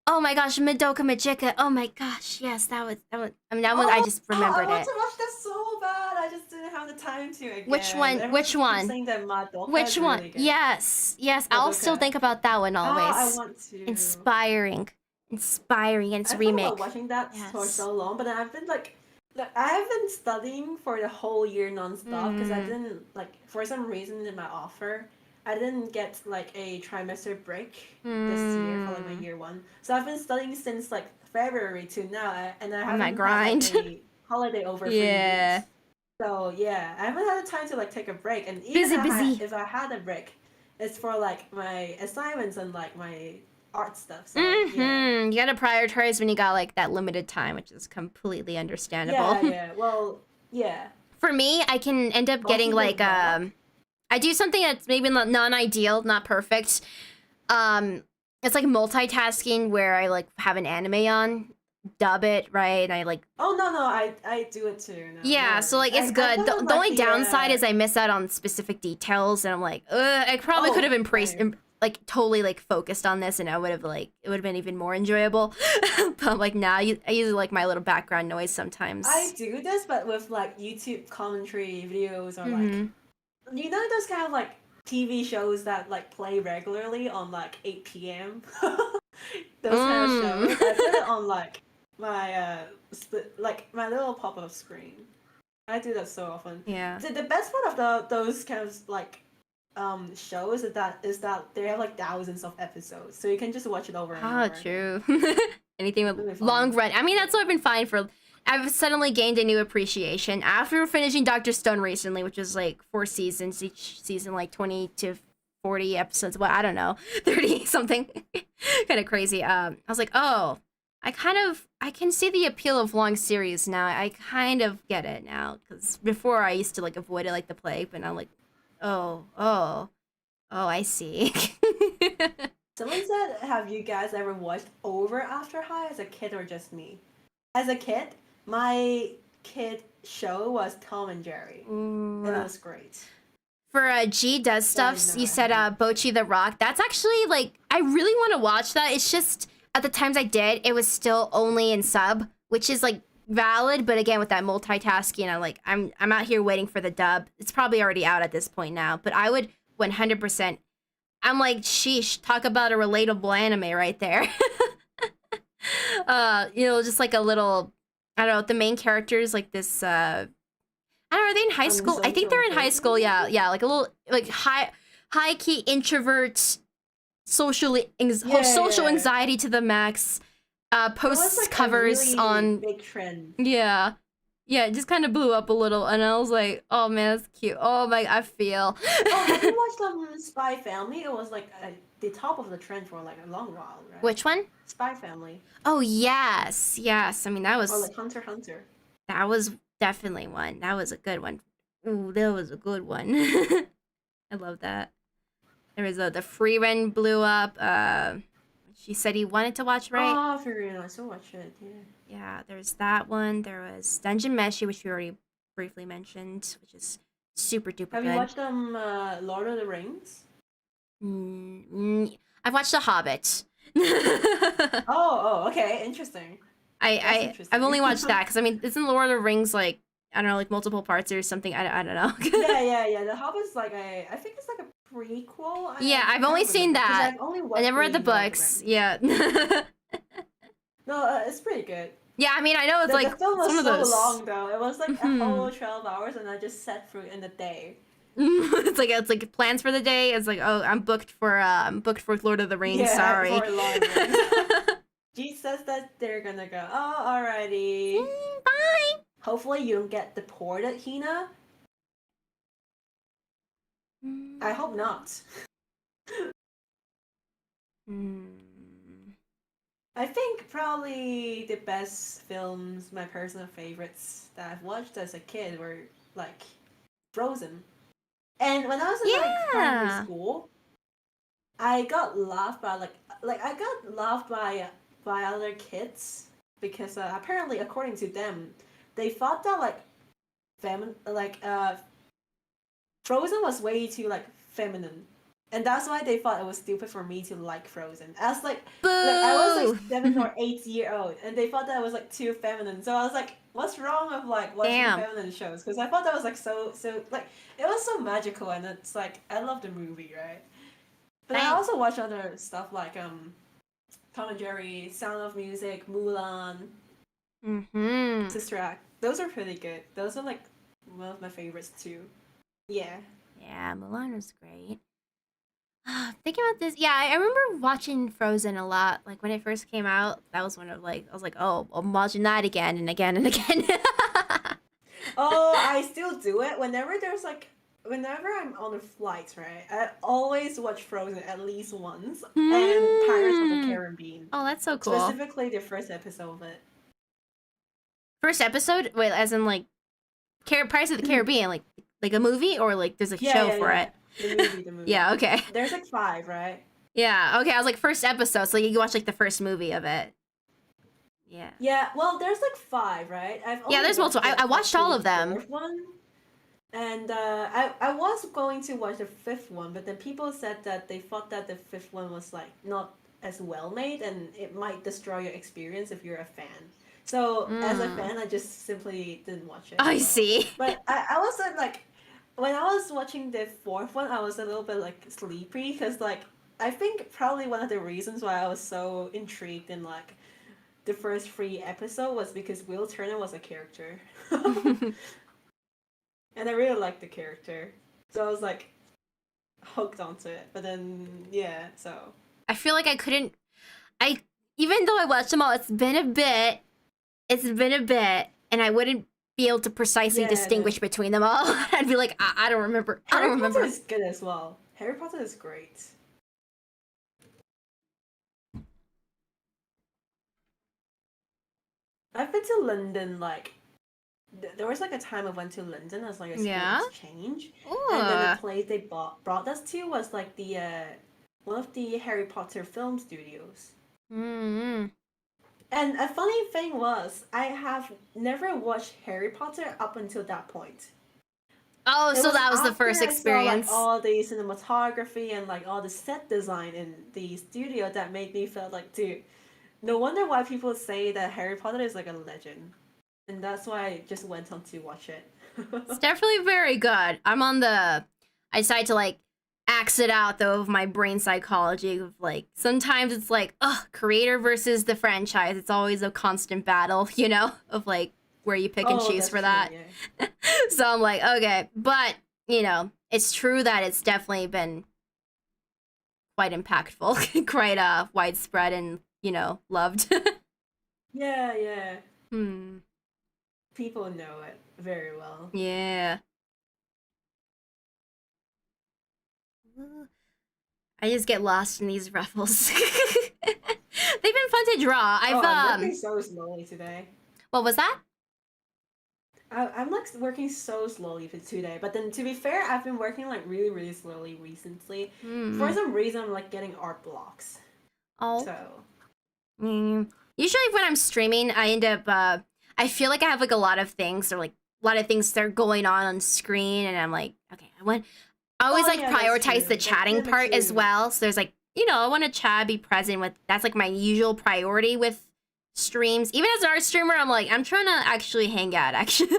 Oh my gosh, Madoka Magica. Oh my gosh, yes, that one. I mean, that one I just remembered I want it. to watch that so bad. I just didn't have the time to again. Which one? Everyone keeps saying that Madoka Which is one? really good. Yes. I'll still Madoka. think about that one always. I want to. Inspiring, and its I've remake. thought about watching that for so long, but I've been like I have been studying for the whole year nonstop because I didn't for some reason in my offer I didn't get like a trimester break this year for like my year one. So I've been studying since like February to now, and I haven't that grind. had a holiday over for years. So yeah, I haven't had the time to like take a break, and even Busy. if I had a break, it's for like my assignments and like my art stuff. So You gotta prioritize when you got like that limited time, which is completely understandable. Yeah. Well, yeah. For me, I can end up getting like I do something that's maybe non-ideal, not perfect. It's like multitasking where I like have an anime on. dub it, right? And I like Oh no, I do it too. No, no yeah, so worries. like it's I good. kind of The like only the downside is I miss out on specific details, and I'm like, I probably could have oh embraced, same. like totally like focused on this, and I would have like it would have been even more enjoyable. But like now, I use like my little background noise I sometimes. do this, but with like YouTube commentary videos or like Mm-hmm. those kind of like TV shows that like play regularly on like 8 p.m. Those kind of shows. I put it on like my like my little pop-up screen. I do that so often. Yeah. The best part of those kind of like shows is that they have like thousands of episodes, so you can just watch it over and Ah, over again. true. Anything Really with long fun. run. I mean, that's what I've been fine for. I've suddenly gained a new appreciation after finishing Doctor Stone recently, which is like 4 seasons, each season like 20 to 40 episodes. Well, I don't know, 30 something, kind of crazy. I was like, oh, I can see the appeal of long series now. I kind of get it now because before I used to like avoid it like the plague, but now like, oh, I see. Someone said, "Have you guys ever watched Over After High as a kid or just me?" As a kid, my kid show was Tom and Jerry, Ooh. and it was great. For G does I stuff, know you I said haven't. Bochi the Rock. That's actually like I really want to watch that. It's just at the times I did, it was still only in sub, which is like valid, but again with that multitasking, I'm out here waiting for the dub. It's probably already out at this point now, but I would 100%. I'm like, sheesh, talk about a relatable anime right there. Just like a little, I don't know, the main characters like this I don't know, are they in high school? I think they're Unsocial in high school. person? Yeah, like a little like high key introvert, social Yeah. anxiety to the max. It was Posts like a covers really on big trend. yeah. Yeah, it just kind of blew up a little, and I was like, "Oh man, that's cute." Oh my, I feel. Oh, have you watched Spy Family? It was like the top of the trend for like a long while, right? Which one? Spy Family Oh yes, yes. I mean, or like Hunter x Hunter. that was definitely one. That was a good one. Ooh, that was a good one. I love that. There was the free run blew up. She said he wanted to watch, right? Oh, for real, I still watch it. Yeah. Yeah, there's that one. There was Dungeon Meshi, which we already briefly mentioned, which is super duper Have you good. watched Lord of the Rings? I've watched The Hobbit. Oh, okay, interesting. That's I've interesting. only watched that because I mean, isn't Lord of the Rings like I don't know, like multiple parts or something? I don't know. Yeah. The Hobbit's like I think it's like a prequel. Yeah, I've I only don't seen remember because that. I've only I watched never read the Lord of the books. Rings. Yeah. No, it's pretty good. Yeah, I mean, I know it's The like film it's one was of so those. long though. It was like a whole 12 hours, and I just sat through it in a day. It's like plans for the day. It's like, oh, I'm booked for Lord of the Rings. Yeah, Sorry. for Lord of the Rings. G says that they're gonna go. Oh, alrighty. Bye. Hopefully you don't get deported, Hina. I hope not. I think probably the best films, my personal favorites that I've watched as a kid were like Frozen. And when I was in like primary school, I got laughed by I got laughed by other kids because apparently according to them, they thought that Frozen was way too like feminine. And that's why they thought it was stupid for me to like Frozen. I was like I was like 7 or 8 years old, and they thought that was like too feminine. So I was like, what's wrong with like watching feminine shows? Because I thought that was like so like it was so magical, and it's like I love the movie, right? But I also watch other stuff like Tom and Jerry, Sound of Music, Mulan, Sister Act. Those are pretty good. Those are like one of my favorites too. Yeah. Yeah, Mulan was great. Thinking about this, yeah, I remember watching Frozen a lot. Like when it first came out, that was one of like I was like, oh, I'm watching that again and again and again. Oh, I still do it whenever whenever I'm on a flight, right? I always watch Frozen at least once, and Pirates of the Caribbean. Oh, that's so cool. Specifically, the first episode of it. First episode? Wait, as in like Pirates of the Caribbean, like a movie or like there's a show for it? The movie. Yeah, okay. There's like 5, right? Yeah, okay. I was like first episode, so you watch like the first movie of it. Yeah. Yeah, well, there's like 5, right? I've Yeah, only there's multiple. watched I watched all the of them. 4th one, and I was going to watch the 5th one, but then people said that they thought that the 5th one was like not as well made, and it might destroy your experience if you're a fan. So as a fan, I just simply didn't watch it. I So. see. But I was like, when I was watching the 4th one, I was a little bit like sleepy because like I think probably one of the reasons why I was so intrigued in like the first 3 episodes was because Will Turner was a character. And I really liked the character. So I was like hooked onto it. But then yeah, so I feel like I couldn't. I even though I watched them all, it's been a bit. It's been a bit, and I wouldn't be able to precisely distinguish between them all. I'd be like, I don't remember. I don't remember. Harry Potter is good as well. Harry Potter is great. I've been to London like there was like a time I went to London as like a school exchange, and then the place they brought us to was like the one of the Harry Potter film studios. Mm-hmm. And a funny thing was, I have never watched Harry Potter up until that point. Oh, so that was the first experience. I saw, like, all the cinematography and like all the set design in the studio that made me feel like, dude, no wonder why people say that Harry Potter is like a legend. And that's why I just went on to watch it. It's definitely very good. I decided to like axe it out though of my brain psychology of like sometimes it's like creator versus the franchise. It's always a constant battle, you know, of like where you pick and choose for that. True, yeah. So I'm like, okay, but you know, it's true that it's definitely been quite impactful, quite widespread and, you know, loved. Yeah. Hmm. People know it very well. Yeah. I just get lost in these ruffles. They've been fun to draw. I'm working so slowly today. What was that? I'm like working so slowly for today, but then to be fair, I've been working like really, really slowly recently. For some reason, I'm like getting art blocks. Oh. So. Usually when I'm streaming, I end up. I feel like I have like a lot of things, or like a lot of things that are going on screen, and I'm like, okay, I always prioritize the chatting part as well. So there's like, you know, I want to chat, be present with. That's like my usual priority with streams. Even as an art streamer, I'm like, I'm trying to actually hang out, actually.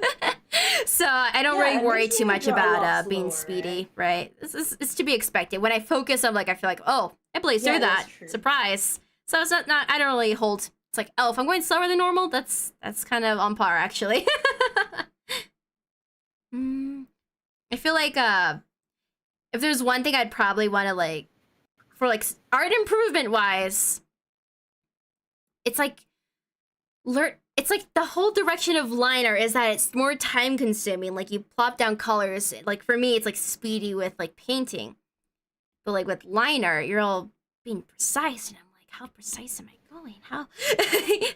So I don't really worry too much about being speedy, right? It's to be expected. When I focus, I'm like, I feel like, oh, I blazed through that. Surprise. So it's not. I don't really hold. It's like, oh, if I'm going slower than normal, that's kind of on par, actually. I feel like if there's one thing I'd probably want to like, for like art improvement wise, it's like it's like the whole direction of liner is that it's more time consuming. Like you plop down colors. Like for me, it's like speedy with like painting, but like with liner, you're all being precise, and I'm like, how precise am I going?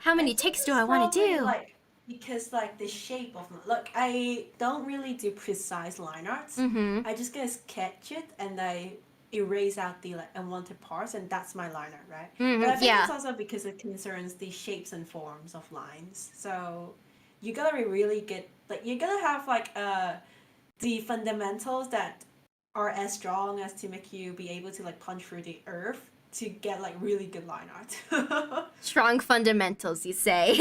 How many takes do I want to do? Like, because like the shape of look, I don't really do precise line arts. I just gonna sketch it and I erase out the like unwanted parts, and that's my line art, right? But I think it's also because it concerns the shapes and forms of lines. So you gotta be really good. Like you gotta have like the fundamentals that are as strong as to make you be able to like punch through the earth to get like really good line art. Strong fundamentals, you say?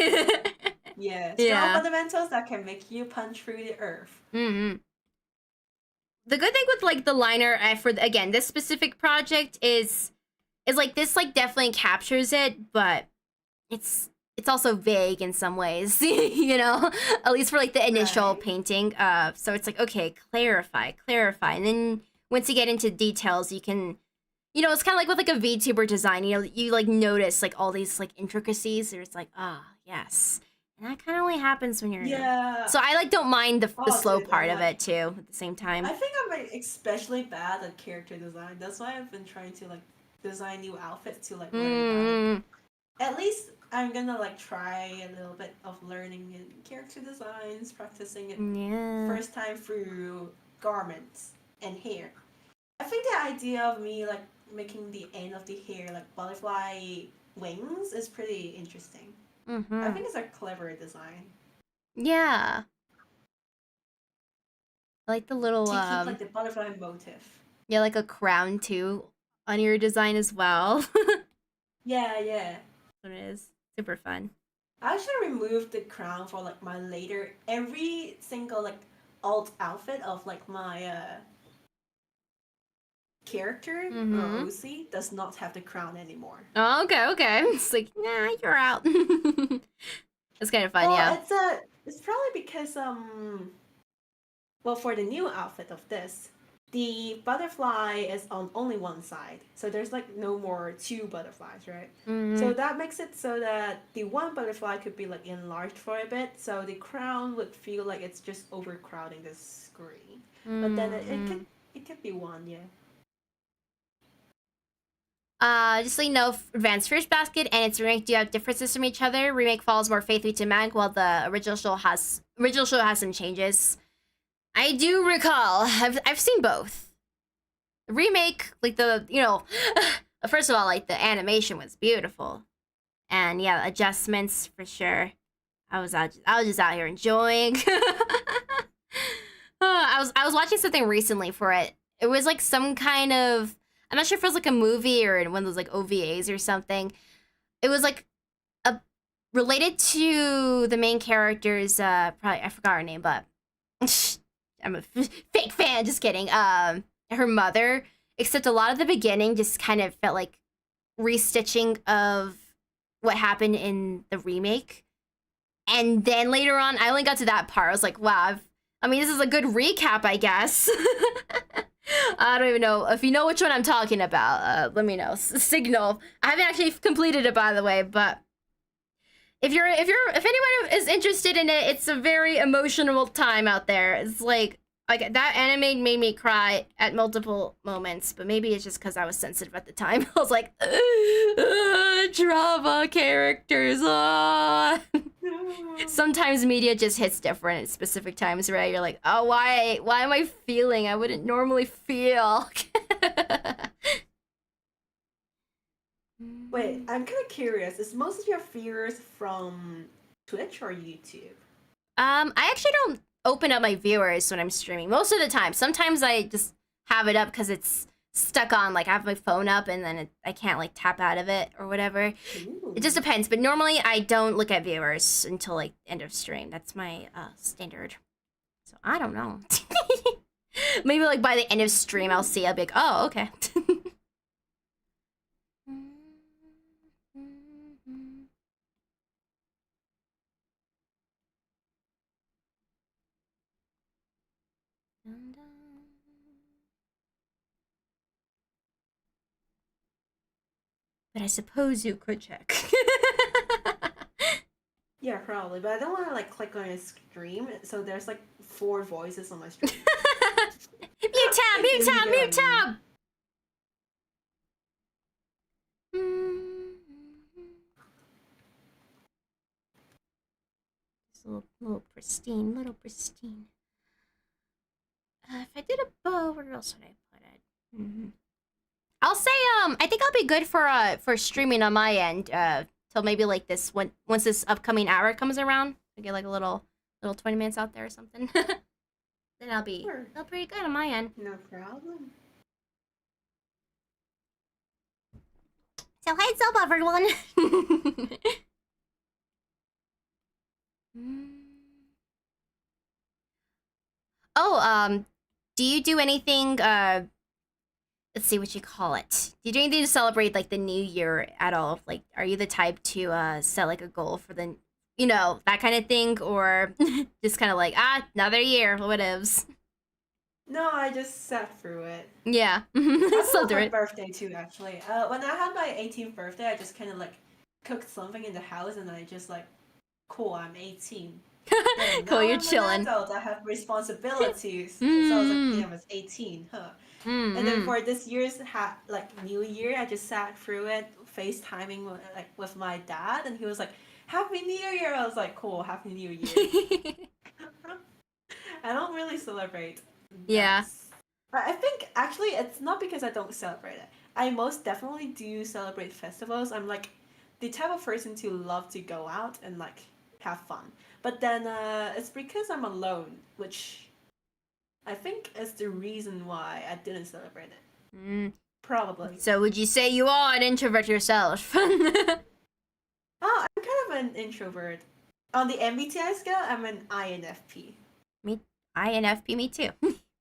Yeah, strong fundamentals that can make you punch through the earth. The good thing with like the liner for again this specific project is like this like definitely captures it, but it's also vague in some ways, you know, at least for like the initial painting. So it's like, okay, clarify, and then once you get into details, you can. You know, it's kind of like with like a VTuber design. You know, you like notice like all these like intricacies. Or it's like, yes, and that kind of only happens when you're. Yeah. So I like don't mind the slow part of it too. At the same time. I think I'm like especially bad at character design. That's why I've been trying to like design new outfits to like learn about it. At least I'm gonna like try a little bit of learning in character designs, practicing it first time through garments and hair. I think the idea of me like making the end of the hair like butterfly wings is pretty interesting. I Mm-hmm. think it's a clever design Yeah. I like the little to keep like the butterfly motif. yeah, like a crown too on your design as well. Yeah, yeah. What it is. Super fun. I actually removed the crown for like my later every single like alt outfit of like my character or Mm-hmm. OC does not have the crown anymore. Oh, okay, okay. It's like, nah, you're out. It's kind of fun, Well, yeah. it's probably because well for the new outfit of this, the butterfly is on only one side. So there's like no more two butterflies, right? Mm-hmm. So that makes it so that the one butterfly could be like enlarged for a bit, so the crown would feel like it's just overcrowding the screen. But then Mm-hmm. it could be one, yeah. Just so you know, Advanced Fruit Basket and its remake do have differences from each other. Remake follows more faithfully to manga, while the original show has some changes. I do recall. I've seen both. The remake, like first of all, like the animation was beautiful, and yeah, adjustments for sure. I was just out here enjoying. I was watching something recently for it. It was like some kind of, I'm not sure if it was like a movie or one of those like OVAs or something. It was like a related to the main character's probably I forgot her name, but I'm a fake fan, just kidding. Her mother, except a lot of the beginning just kind of felt like restitching of what happened in the remake. And then later on, I only got to that part. I was like, wow, I mean, this is a good recap, I guess. I don't even know if you know which one I'm talking about. Let me know. Signal. I haven't actually completed it, by the way, but if anyone is interested in it, it's a very emotional time out there. It's like that anime made me cry at multiple moments, but maybe it's just because I was sensitive at the time. I was like, drama characters. Sometimes media just hits different at specific times, right? You're like, oh, why am I feeling I wouldn't normally feel? Wait, I'm kind of curious. Is most of your fears from Twitch or YouTube? I actually don't open up my viewers when I'm streaming most of the time. Sometimes I just have it up because it's stuck on, like I have my phone up and then I can't like tap out of it or whatever. Ooh. It just depends, but normally I don't look at viewers until like end of stream. That's my standard. So I don't know. Maybe like by the end of stream I'll see. I'll be like, oh, okay. But I suppose you could check. Yeah, probably. But I don't want to like click on a stream, so there's like 4 voices on my stream. Mute tab, mute tab, mute tab. It's a little pristine, little pristine. If I did a bow, where else would I put it? Mm-hmm. I'll say I think I'll be good for streaming on my end till maybe like this once this upcoming hour comes around. I get like a little 20 minutes out there or something. Then I'll be Sure. pretty good on my end. No problem. So heads up, everyone. Oh, do you do anything? Let's see what you call it. Do you do anything to celebrate like the new year at all? Like, are you the type to set like a goal for the, that kind of thing, or just kind of like another year, whatevs? No, I just sat through it. Yeah, I so love my different. birthday too, actually. When I had my 18th birthday, I just kind of like cooked something in the house, and I just like, cool, I'm 18. Then Cool, now you're I'm chilling. an adult, I have responsibilities. So I was like, damn, it's 18, huh? And then for this year's New Year, I just sat through it, FaceTiming with my dad, and he was like, "Happy New Year!" I was like, "Cool, Happy New Year." I don't really celebrate. Yeah. I think actually it's not because I don't celebrate it. I most definitely do celebrate festivals. I'm like the type of person to love to go out and like have fun. But then it's because I'm alone, which I think is the reason why I didn't celebrate it. Mm. Probably. So would you say you are an introvert yourself? Oh, I'm kind of an introvert. On the MBTI scale, I'm an INFP. Me, INFP, me too.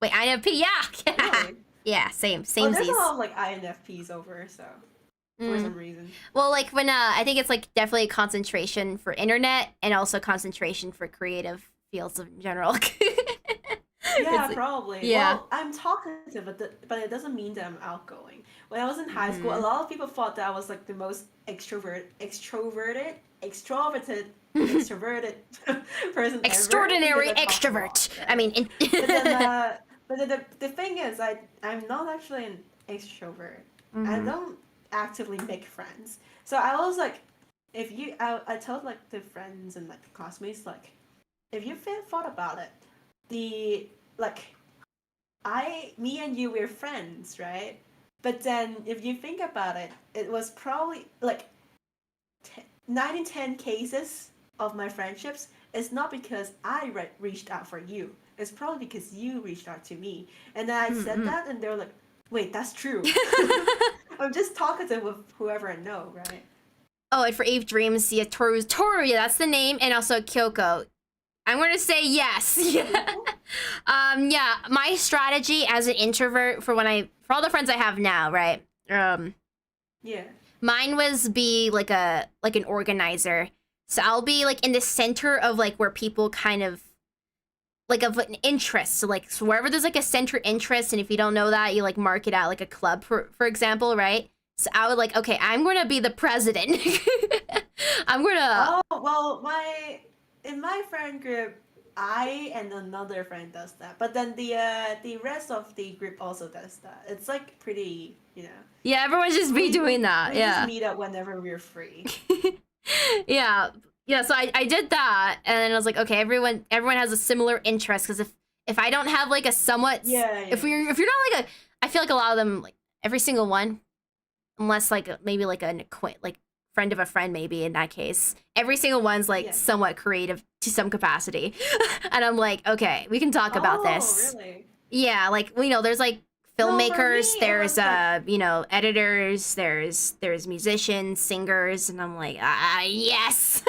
Wait, INFP, yeah. Really? Yeah, same. Oh, there's a lot of like INFPs over, so for some reason. Well, like when I think it's like definitely concentration for internet and also concentration for creative fields in general. Yeah, probably. Yeah. Well, I'm talkative, but it doesn't mean that I'm outgoing. When I was in high school, a lot of people thought that I was like the most extroverted person Extraordinary ever. extrovert. Right? I mean, But the thing is, I'm not actually an extrovert. I don't actively make friends. So I was like, I told like the friends and like the classmates, like, if you thought about it, me and you, we're friends, right? But then if you think about it, it was probably like 9 in 10 cases of my friendships. It's not because I reached out for you. It's probably because you reached out to me. And then I said that, and they were like, wait, that's true. I'm just talkative with whoever I know, right? Oh, and for Eve Dreams, yeah, Toru, yeah, that's the name, and also Kyoko. I'm gonna say yes. Yeah. Yeah, my strategy as an introvert for all the friends I have now, right? Yeah. Mine was be like an organizer. So I'll be like in the center of like where people kind of like of an interest. So like wherever there's like a center interest, and if you don't know that, you like mark it out like a club for example, right? So I would like, okay, I'm gonna be the president. I'm gonna. Oh well, in my friend group, I and another friend does that. But then the rest of the group also does that. It's like pretty, you know. Yeah, everyone's just be doing that. We Yeah. just meet up whenever we're free. Yeah. So I did that, and then I was like, okay, everyone has a similar interest, because if I don't have like a somewhat if you're not like a, I feel like a lot of them, like every single one, unless like maybe like an like friend of a friend, maybe in that case, every single one's like somewhat creative to some capacity. And I'm like, okay, we can talk about this. Really? Yeah, like there's like filmmakers, me, there's editors, there's musicians, singers, and I'm like, yes.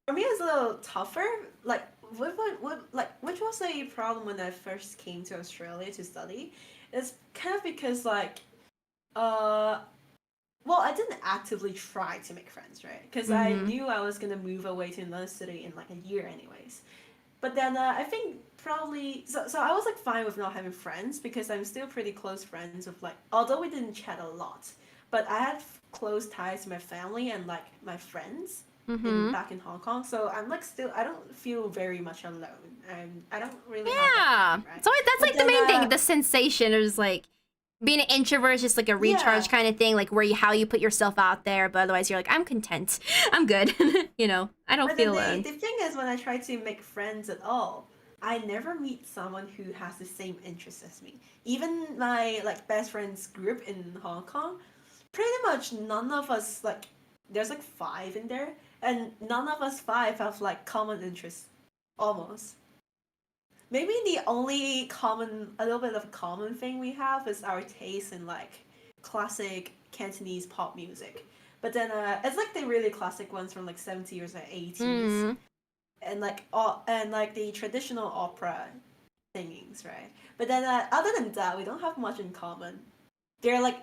For me, it's a little tougher. Like, which was a problem when I first came to Australia to study. It's kind of because like, well, I didn't actively try to make friends, right? Because I knew I was gonna move away to another city in like a year, anyways. But then I think probably so I was like fine with not having friends, because I'm still pretty close friends with like, although we didn't chat a lot, but I had close ties to my family and like my friends back in Hong Kong. So I'm like I don't feel very much alone. I don't really have that feeling, right? So that's like the main thing. The sensation is like being an introvert is just like a recharge kind of thing, like how you put yourself out there, but otherwise you're like, I'm content, I'm good. I don't feel alone. The thing is, when I try to make friends at all, I never meet someone who has the same interests as me. Even my like best friends group in Hong Kong, pretty much none of us, like, there's like 5 in there, and none of us 5 have like common interests, almost. Maybe the only a little bit of common thing we have is our taste in like classic Cantonese pop music. But then it's like the really classic ones from like 70s or 80s. And like the traditional opera singings, right? But then other than that, we don't have much in common. They're like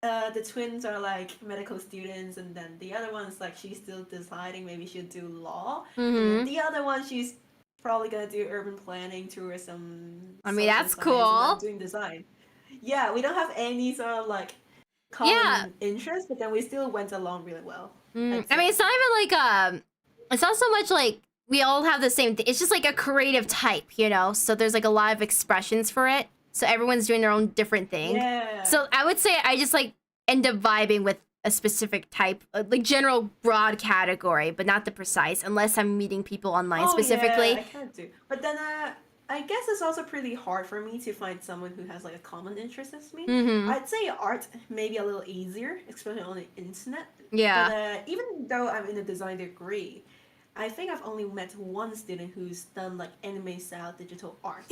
the twins are like medical students, and then the other one's like she's still deciding maybe she'll do law. And then the other one, she's probably gonna do urban planning, tourism. I mean, that's cool. Doing design. Yeah, we don't have any sort of like common interest, but then we still went along really well. I mean, it's not even like it's not so much like we all have the same thing. It's just like a creative type, So there's like a lot of expressions for it. So everyone's doing their own different thing. Yeah. So I would say I just like end up vibing with a specific type, like general broad category, but not the precise, unless I'm meeting people online specifically. Yeah, I kind of do. But then I guess it's also pretty hard for me to find someone who has like a common interest as me. Mm-hmm. I'd say art maybe a little easier, especially on the internet. But Yeah. even though I'm in a design degree, I think I've only met one student who's done like anime style digital art.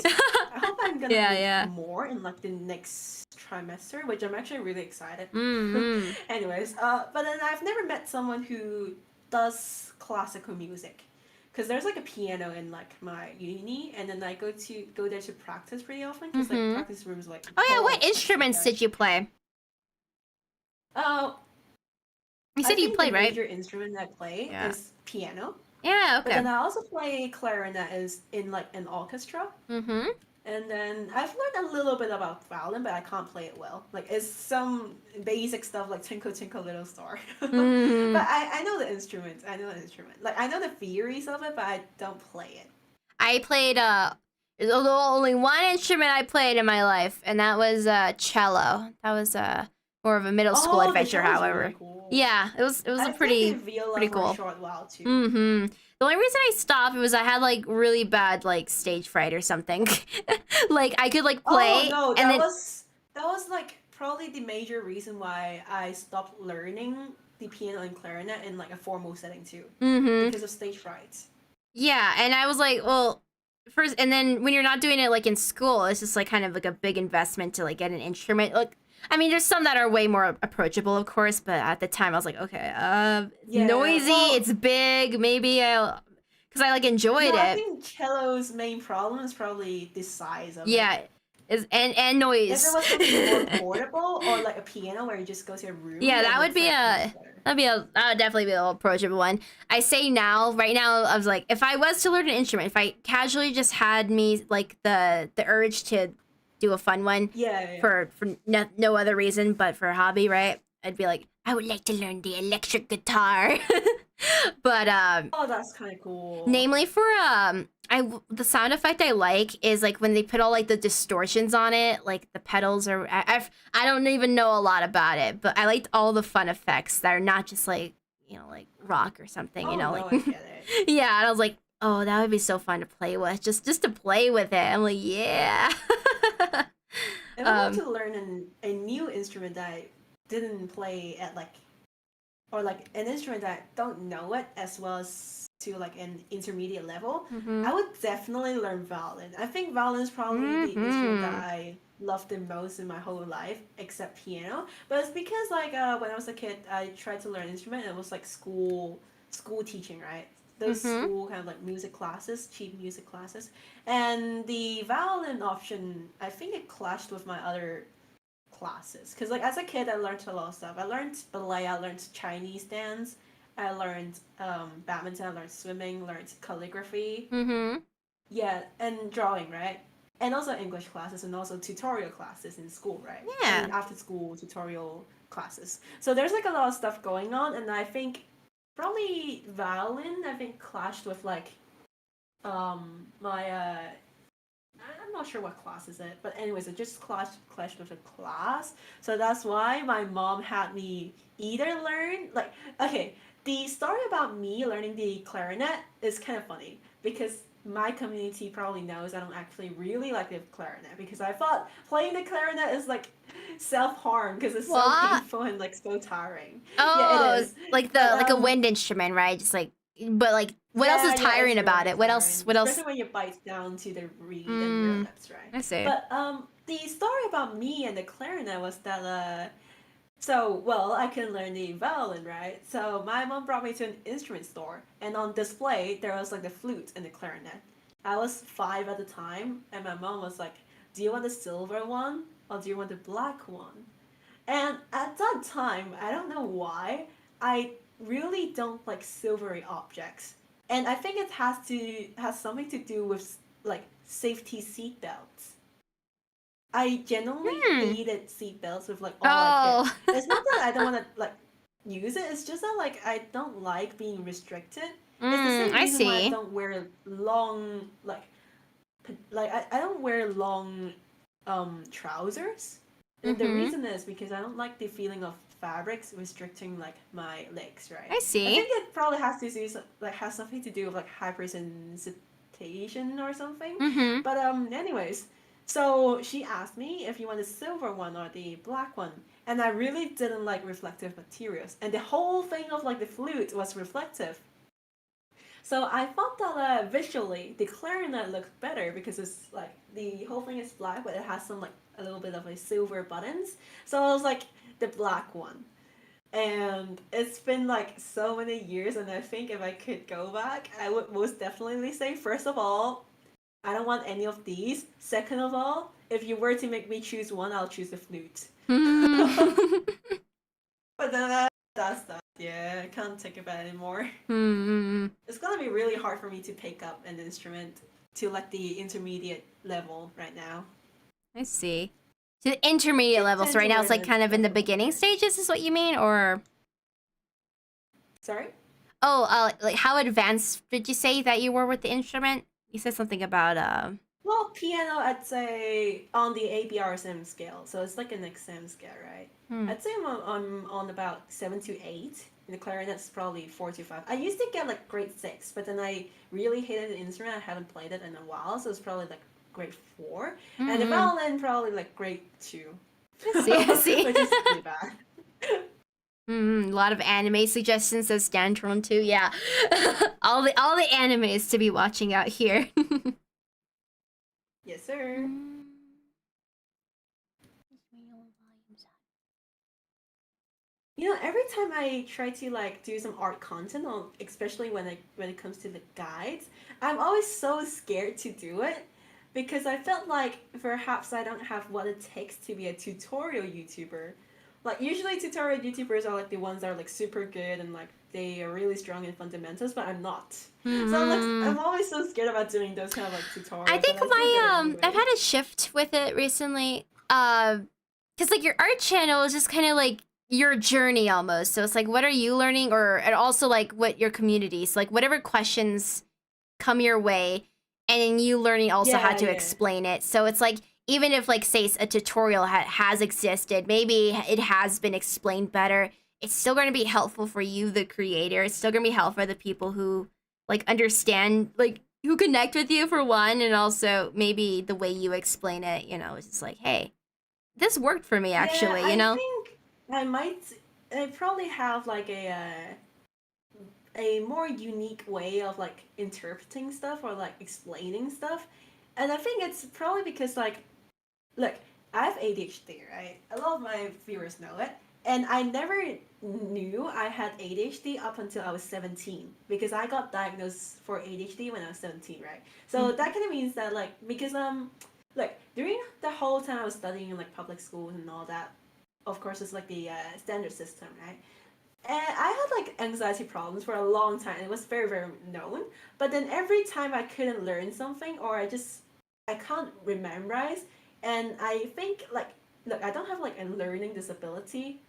I hope I'm gonna Yeah, meet yeah. more in like the next trimester, which I'm actually really excited. Mm-hmm. Anyways, but then I've never met someone who does classical music, because there's like a piano in like my uni, and then I go there to practice pretty often, because like Mm-hmm. practice rooms like Oh yeah, full what of like instruments guys. did you play? Oh, You I said you think the played, right? major instrument I play Yeah. is piano, Yeah, but okay. then I also play clarinet is in like an orchestra. Mm-hmm. And then I've learned a little bit about violin, but I can't play it well. Like it's some basic stuff like Twinkle Twinkle Little Star. But Mm-hmm. I know the instrument. I know the instrument. Like I know the theories of it, but I don't play it. I played there's only one instrument I played in my life, and that was cello. That was more of a middle school Oh, the adventure, cello is really however. cool. Yeah, it was a I played pretty the viola pretty for a cool. short while too. Mm-hmm. The only reason I stopped was I had like really bad like stage fright or something. Like I could like Oh play no, and then that was like probably the major reason why I stopped learning the piano and clarinet in like a formal setting too, mm-hmm. because of stage fright. Yeah, and I was like, well, first, and then when you're not doing it like in school, it's just like kind of like a big investment to like get an instrument. Like, I mean, there's some that are way more approachable, of course, but at the time I was like, okay, it's Yeah, noisy, well, it's big, maybe I'll, because I like no, enjoyed I it. think cello's main problem is probably the size of it. Yeah, is and If it noise. was something more portable or like a piano where you just go to a room, Yeah, then that would it's be like much a better. that would definitely be a little approachable one. I say now, right now, I was like, if I was to learn an instrument, if I casually just had me like the urge to do a fun one Yeah, yeah. for no other reason but for a hobby, right? I'd be like, I would like to learn the electric guitar. But Oh, that's kind of cool. namely for the sound effect I like is like when they put all like the distortions on it, like the pedals or I don't even know a lot about it, but I liked all the fun effects that are not just like like rock or something, Oh like no, I get it. yeah, and I was like, oh, that would be so fun to play with, just to play with it. I'm like, yeah. If I want um to learn a new instrument that I didn't play at like, or like an instrument that I don't know it as well as to like an intermediate level, mhm I would definitely learn violin. I think violin is probably the instrument that mhm I love the most in my whole life, except piano. But it's because like when I was a kid, I tried to learn an instrument. And it was like school teaching, right? Those mhm school kind of like music classes, cheap music classes, and the violin option, I think it clashed with my other classes. Because like as a kid, I learned a lot of stuff. I learned ballet, I learned Chinese dance, I learned badminton, I learned swimming, learned calligraphy, mhm yeah, and drawing, right? And also English classes and also tutorial classes in school, right? I yeah. mean, after school tutorial classes. So there's like a lot of stuff going on, and I think probably violin, I think clashed with like my I'm not sure what class is it, but anyways, it just clashed with a class. So that's why my mom had me either learn like okay, the story about me learning the clarinet is kind of funny because my community probably knows I don't actually really like the clarinet because I thought playing the clarinet is like self harm because it's so What? painful and like so tiring. Yeah, it Oh, is. like But the like a wind instrument, right? Just like, but like, what else is yeah, tiring it's about really it? What else? tiring, What especially else? when you bite down to the reed and your Mm, lips, right? I see. But the story about me and the clarinet was that so well I can learn the violin, right? So my mom brought me to an instrument store, and on display there was like the flute and the clarinet. I was 5 at the time, and my mom was like, "Do you want the silver one or do you want the black one?" And at that time, I don't know why, I really don't like silvery objects. And I think it has something to do with like safety seat belts. I genuinely Hmm. hated seat belts with like all I could. Oh. It's not that I don't want to like use it, it's just that like I don't like being restricted. It's the same I reason why I see. don't wear long I don't wear long trousers. And the Mm-hmm. reason is because I don't like the feeling of fabrics restricting like my legs, right? I I see. think it probably has to do like has something to do with like hypersensitivity interpretation or something. Mm-hmm. But anyways, so she asked me if you want the silver one or the black one, and I really didn't like reflective materials, and the whole thing of like the flute was reflective. So I thought that visually the clarinet looked better because it's like the whole thing is black, but it has some like a little bit of like silver buttons. So I was like the black one. And it's been like so many years, and I think if I could go back, I would most definitely say, first of all, I don't want any of these. Second of all, if you were to make me choose one, I'll choose the flute. But then that's that. Yeah, I can't take it back anymore. Mm-hmm. It's gonna be really hard for me to pick up an instrument to like the intermediate level right now. I see. To the intermediate I level. So tend right to now it's learn like it kind of in the level. beginning stages, is what you mean, or Sorry? like how advanced did you say that you were with the instrument? You said something about Well, piano, I'd say on the ABRSM scale, so it's like an exam scale, right? Hmm. I'd say I'm on about 7 to 8. And the clarinet's probably 4 to 5. I used to get like grade 6, but then I really hated the instrument. I haven't played it in a while, so it's probably like grade 4. And the Mm-hmm. violin, probably like grade 2. I see, I see. Which is pretty bad. A lot of anime suggestions as Stantron too. Yeah, all the animes to be watching out here. Yes, sir. You know, every time I try to like do some art content, or especially when it comes to the guides, I'm always so scared to do it because I felt like perhaps I don't have what it takes to be a tutorial YouTuber. Like usually tutorial YouTubers are like the ones that are like super good and like they are really strong in fundamentals, but I'm not. So I'm always so scared about doing those kind of like tutorials. I think but I still do it I've anyway. had a shift with it recently. Because like your art channel is just kind of like your journey almost. So it's like, what are you learning, or and also like what your community. So like whatever questions come your way, and then you learning also how Yeah, to yeah. explain it. So it's like even if like say a tutorial has existed, maybe it has been explained better. It's still going to be helpful for you, the creator. It's still going to be helpful for the people who like understand, like who connect with you for one, and also maybe the way you explain it. You know, it's just like, hey, this worked for me Yeah, actually. You I know. think I might. I probably have like a more unique way of like interpreting stuff or like explaining stuff, and I think it's probably because like, look, I have ADHD, right? A lot of my viewers know it, and I never knew I had ADHD up until I was 17 because I got diagnosed for ADHD when I was 17, right? So that kind of means that like because look, during the whole time I was studying in like public schools and all that, of course it's like the standard system, right? And I had like anxiety problems for a long time. It was very, very known. But then every time I couldn't learn something or I can't memorize. And I think like, look, I don't have like a learning disability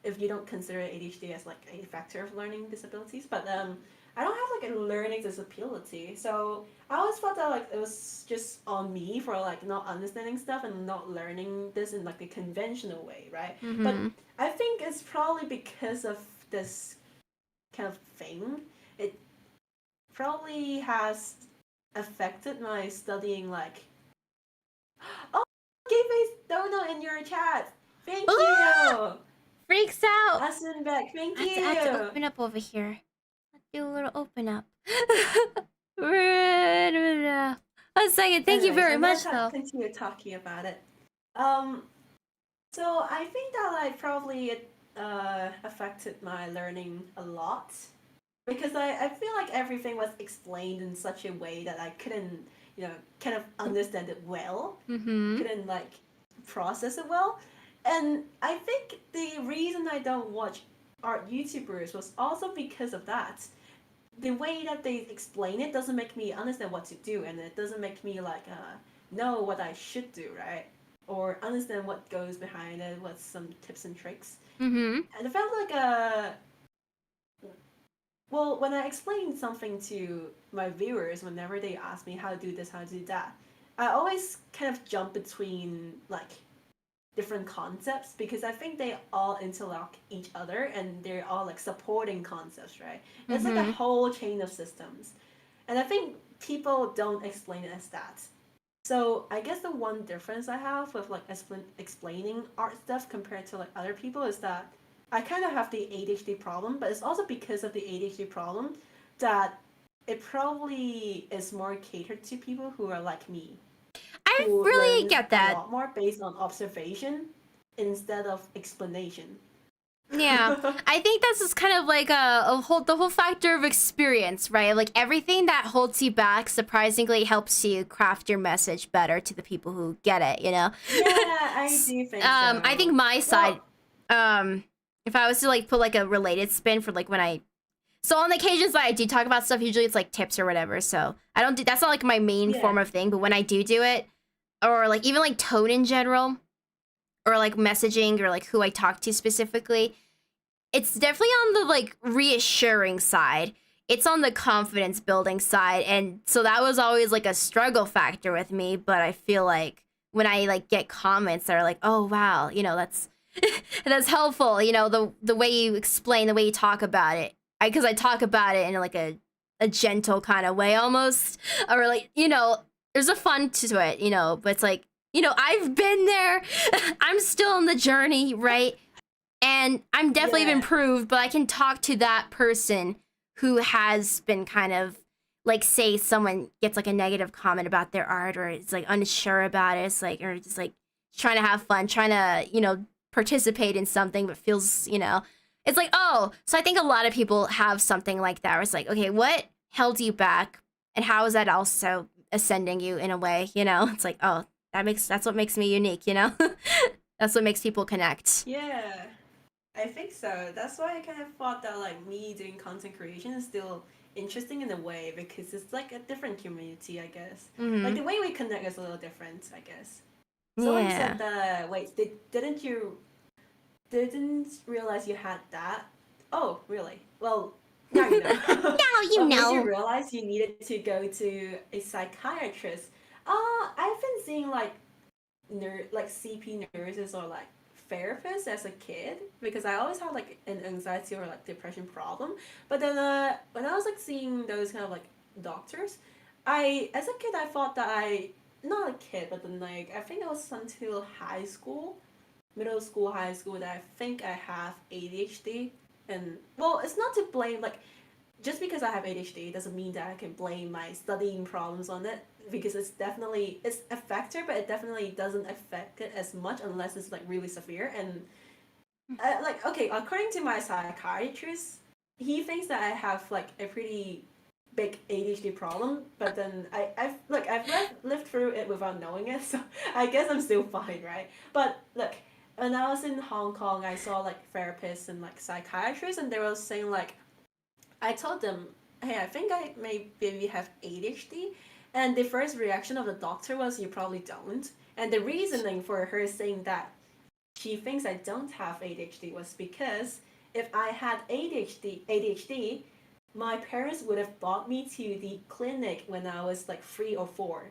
if you don't consider ADHD as like a factor of learning disabilities. But I don't have like a learning disability. So I always felt that like it was just on me for like not understanding stuff and not learning this in like a conventional way, right? But Mm-hmm. I think it's probably because of this kind of thing. It probably has affected my studying like oh, give a donut in your chat. Thank Ah! you. Freaks out. Asenbeck, thank I have to you. open up over here. Let's do a little open up. A second. Thank you Anyways, very I'm gonna much, though. continue talking about it. Um, so I think that like probably it affected my learning a lot because I feel like everything was explained in such a way that I couldn't, you know, kind of understand it well. Mm-hmm. Couldn't like process it well. And I think the reason I don't watch art YouTubers was also because of that. The way that they explain it doesn't make me understand what to do, and it doesn't make me like know what I should do, right? Or understand what goes behind it, what's some tips and tricks. Mm-hmm. And I felt like well, when I explain something to my viewers, whenever they ask me how to do this, how to do that, I always kind of jump between like different concepts because I think they all interlock each other and they're all like supporting concepts, right? It's like a Mm-hmm. whole chain of systems. And I think people don't explain it as that. So I guess the one difference I have with like explaining art stuff compared to like other people is that I kind of have the ADHD problem, but it's also because of the ADHD problem that it probably is more catered to people who are like me, I who really learn get a that. lot more based on observation instead of explanation. Yeah, I think that's just kind of like the whole factor of experience, right? Like everything that holds you back surprisingly helps you craft your message better to the people who get it, you know? Yeah, I do think I think so. my side, Well, if I was to like put like a related spin for like when so on the occasions that I do talk about stuff, usually it's like tips or whatever. So I don't do, that's not like my main yeah, form of thing, but when I do it, or like even like tone in general, or like messaging or like who I talk to specifically, it's definitely on the like reassuring side. It's on the confidence building side. And so that was always like a struggle factor with me, but I feel like when I like get comments that are like, "Oh wow, you know, that's that's helpful, you know, the way you explain, the way you talk about it." Because I talk about it in like a gentle kind of way almost, or like, you know, there's a fun to it, you know, but it's like, you know, I've been there. I'm still on the journey, right? And I'm definitely yeah, improved, but I can talk to that person who has been kind of like, say someone gets like a negative comment about their art or is like unsure about it, it's like, or just like trying to have fun, trying to, you know, participate in something, but feels, you know, it's like, oh, so I think a lot of people have something like that where it's like, okay, what held you back and how is that also ascending you in a way, you know? It's like, oh, that's what makes me unique, you know? That's what makes people connect. yeah. I think so. That's why I kind of thought that like me doing content creation is still interesting in a way because it's like a different community, I guess. Like Mm-hmm. the way we connect is a little different, I guess. Someone said Yeah. that wait, didn't you didn't realize you had that? Oh, really? Well, now you know. Now you What made you know. realize you needed to go to a psychiatrist? I've been seeing like like CP nurses or like therapists as a kid because I always had like an anxiety or like depression problem. But then when I was like seeing those kind of like doctors, I as a kid I thought that I not a kid but then like I think it was until high school, middle school, high school that I think I have ADHD. And well, it's not to blame like just because I have ADHD doesn't mean that I can blame my studying problems on it because it's a factor, but it definitely doesn't affect it as much unless it's like really severe. And like okay, according to my psychiatrist, he thinks that I have like a pretty big ADHD problem, but then I've lived through it without knowing it, so I guess I'm still fine, right? But look, when I was in Hong Kong, I saw like therapists and like psychiatrists, and they were saying like I told them, hey, I think I maybe have ADHD. And the first reaction of the doctor was, you probably don't. And the reasoning for her saying that she thinks I don't have ADHD was because if I had ADHD, my parents would have brought me to the clinic when I was like 3 or 4.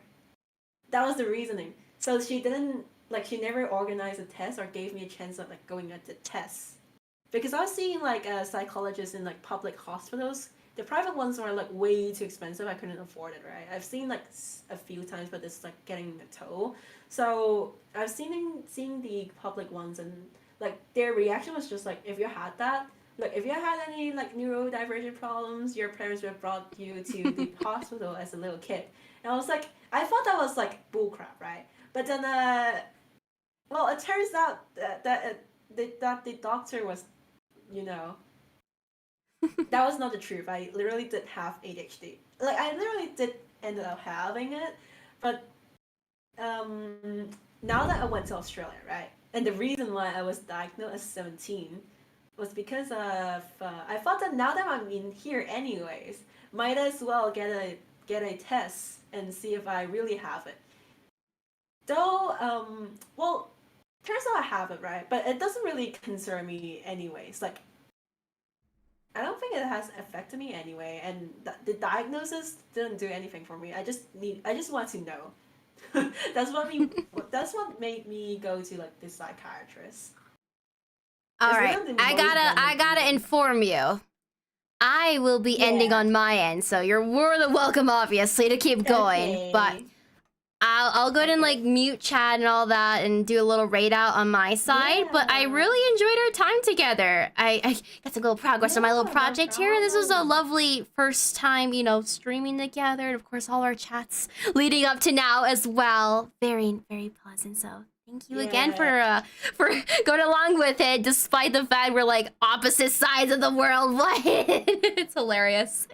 That was the reasoning. So she didn't, like, she never organized a test or gave me a chance of like going at the test because I was seeing like a psychologist in like public hospitals. The private ones were like way too expensive. I couldn't afford it, right? I've seen like a few times, but it's like getting the toll. So I've seen the public ones, and like their reaction was just like, if you had that, like if you had any like neurodivergent problems, your parents would have brought you to the hospital as a little kid. And I was like, I thought that was like bullcrap, right? But then, well, it turns out that the doctor was you know, that was not the truth. I literally did have ADHD. Like I literally did end up having it, but now that I went to Australia, right, and the reason why I was diagnosed at 17 was because of I thought that now that I'm in here anyways, might as well get a test and see if I really have it. Though, well, turns out I have it, right? But it doesn't really concern me anyways. Like I don't think it has affected me anyway, and the diagnosis didn't do anything for me. I just want to know. that's what me. That's what made me go to like this psychiatrist. All It's one right. of the I most gotta random I gotta reasons. inform you. I will be ending on my end, so you're more than welcome, obviously, to keep going. Okay. But I'll go ahead and like mute chat and all that and do a little raid out on my side. But I really enjoyed our time together. I got some little progress on my little project here. This was a lovely first time, you know, streaming together. And of course, all our chats leading up to now as well. Very, very pleasant. So thank you again for going along with it, despite the fact we're like opposite sides of the world. But it's hilarious.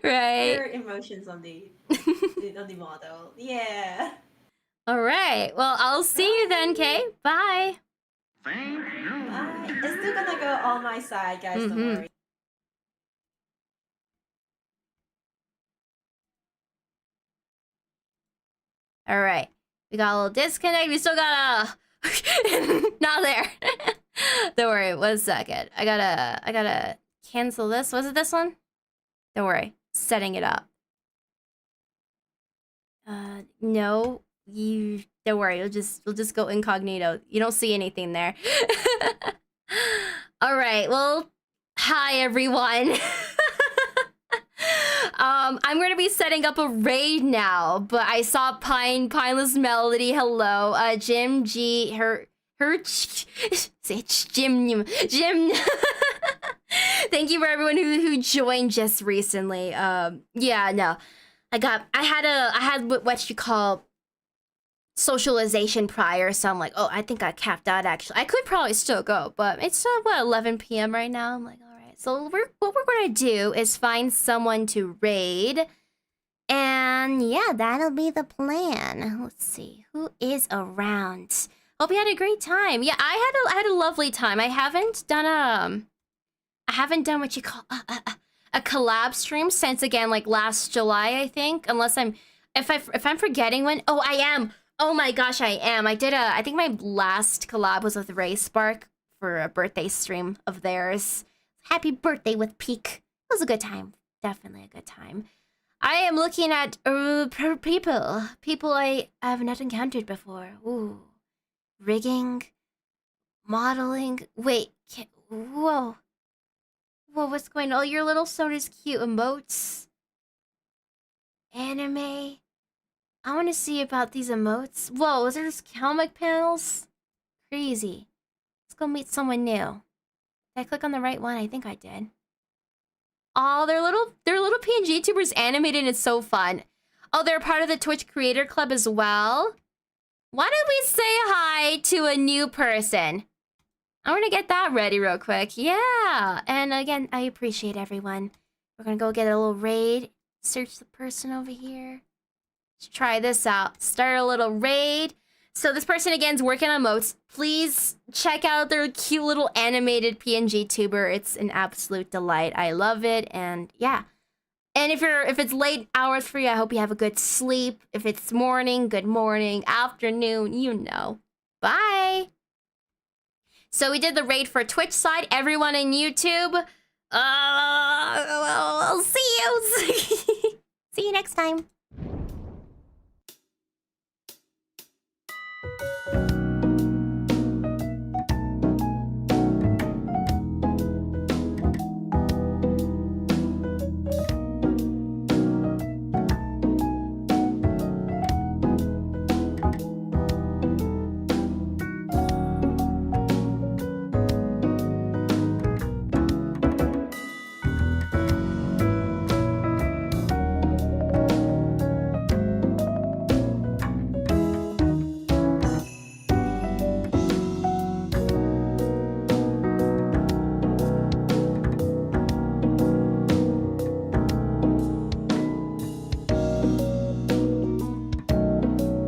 Right? Your emotions on the on the model. Yeah. All right. Well, I'll see you then, Kay. Bye. Bye. It's still gonna go on my side, guys. Don't worry. All right. We got a little disconnect. We still got a not there. Don't worry. 1 second. I gotta cancel this. Was it this one? Don't worry. Setting it up. No. You don't worry. We'll just go incognito. You don't see anything there. All right. Well, hi everyone. I'm going to be setting up a raid now, but I saw Pineless Melody. Hello. Jim G. Jim. Thank you for everyone who joined just recently. Yeah, no. I had what you call socialization prior, so I'm like, oh, I think I capped out actually. I could probably still go, but it's what 11 p.m. right now. I'm like, all right. So what we're gonna do is find someone to raid, and yeah, that'll be the plan. Let's see who is around. Hope you had a great time. Yeah, I had a lovely time. I haven't done what you call a collab stream since again like last July, I think. Unless if I'm forgetting when. Oh, I am. Oh my gosh, I am. I think my last collab was with Ray Spark for a birthday stream of theirs. Happy birthday with Peak. It was a good time. Definitely a good time. I am looking at people I have not encountered before. Ooh, rigging, modeling. Wait, whoa. Whoa, what's going on? Oh, your little Soda's cute emotes. Anime. I want to see about these emotes. Whoa, is there just comic panels? Crazy. Let's go meet someone new. Did I click on the right one? I think I did. Oh, they're little PNG tubers animated and it's so fun. Oh, they're part of the Twitch Creator Club as well. Why don't we say hi to a new person? I'm gonna get that ready real quick. Yeah. And again, I appreciate everyone. We're gonna go get a little raid. Search the person over here. Let's try this out. Start a little raid. So this person again is working on emotes. Please check out their cute little animated PNG tuber. It's an absolute delight. I love it. And yeah. And if it's late hours for you, I hope you have a good sleep. If it's morning, good morning, afternoon, you know. Bye. So we did the raid for Twitch side. Everyone in YouTube, I'll see you. See you next time.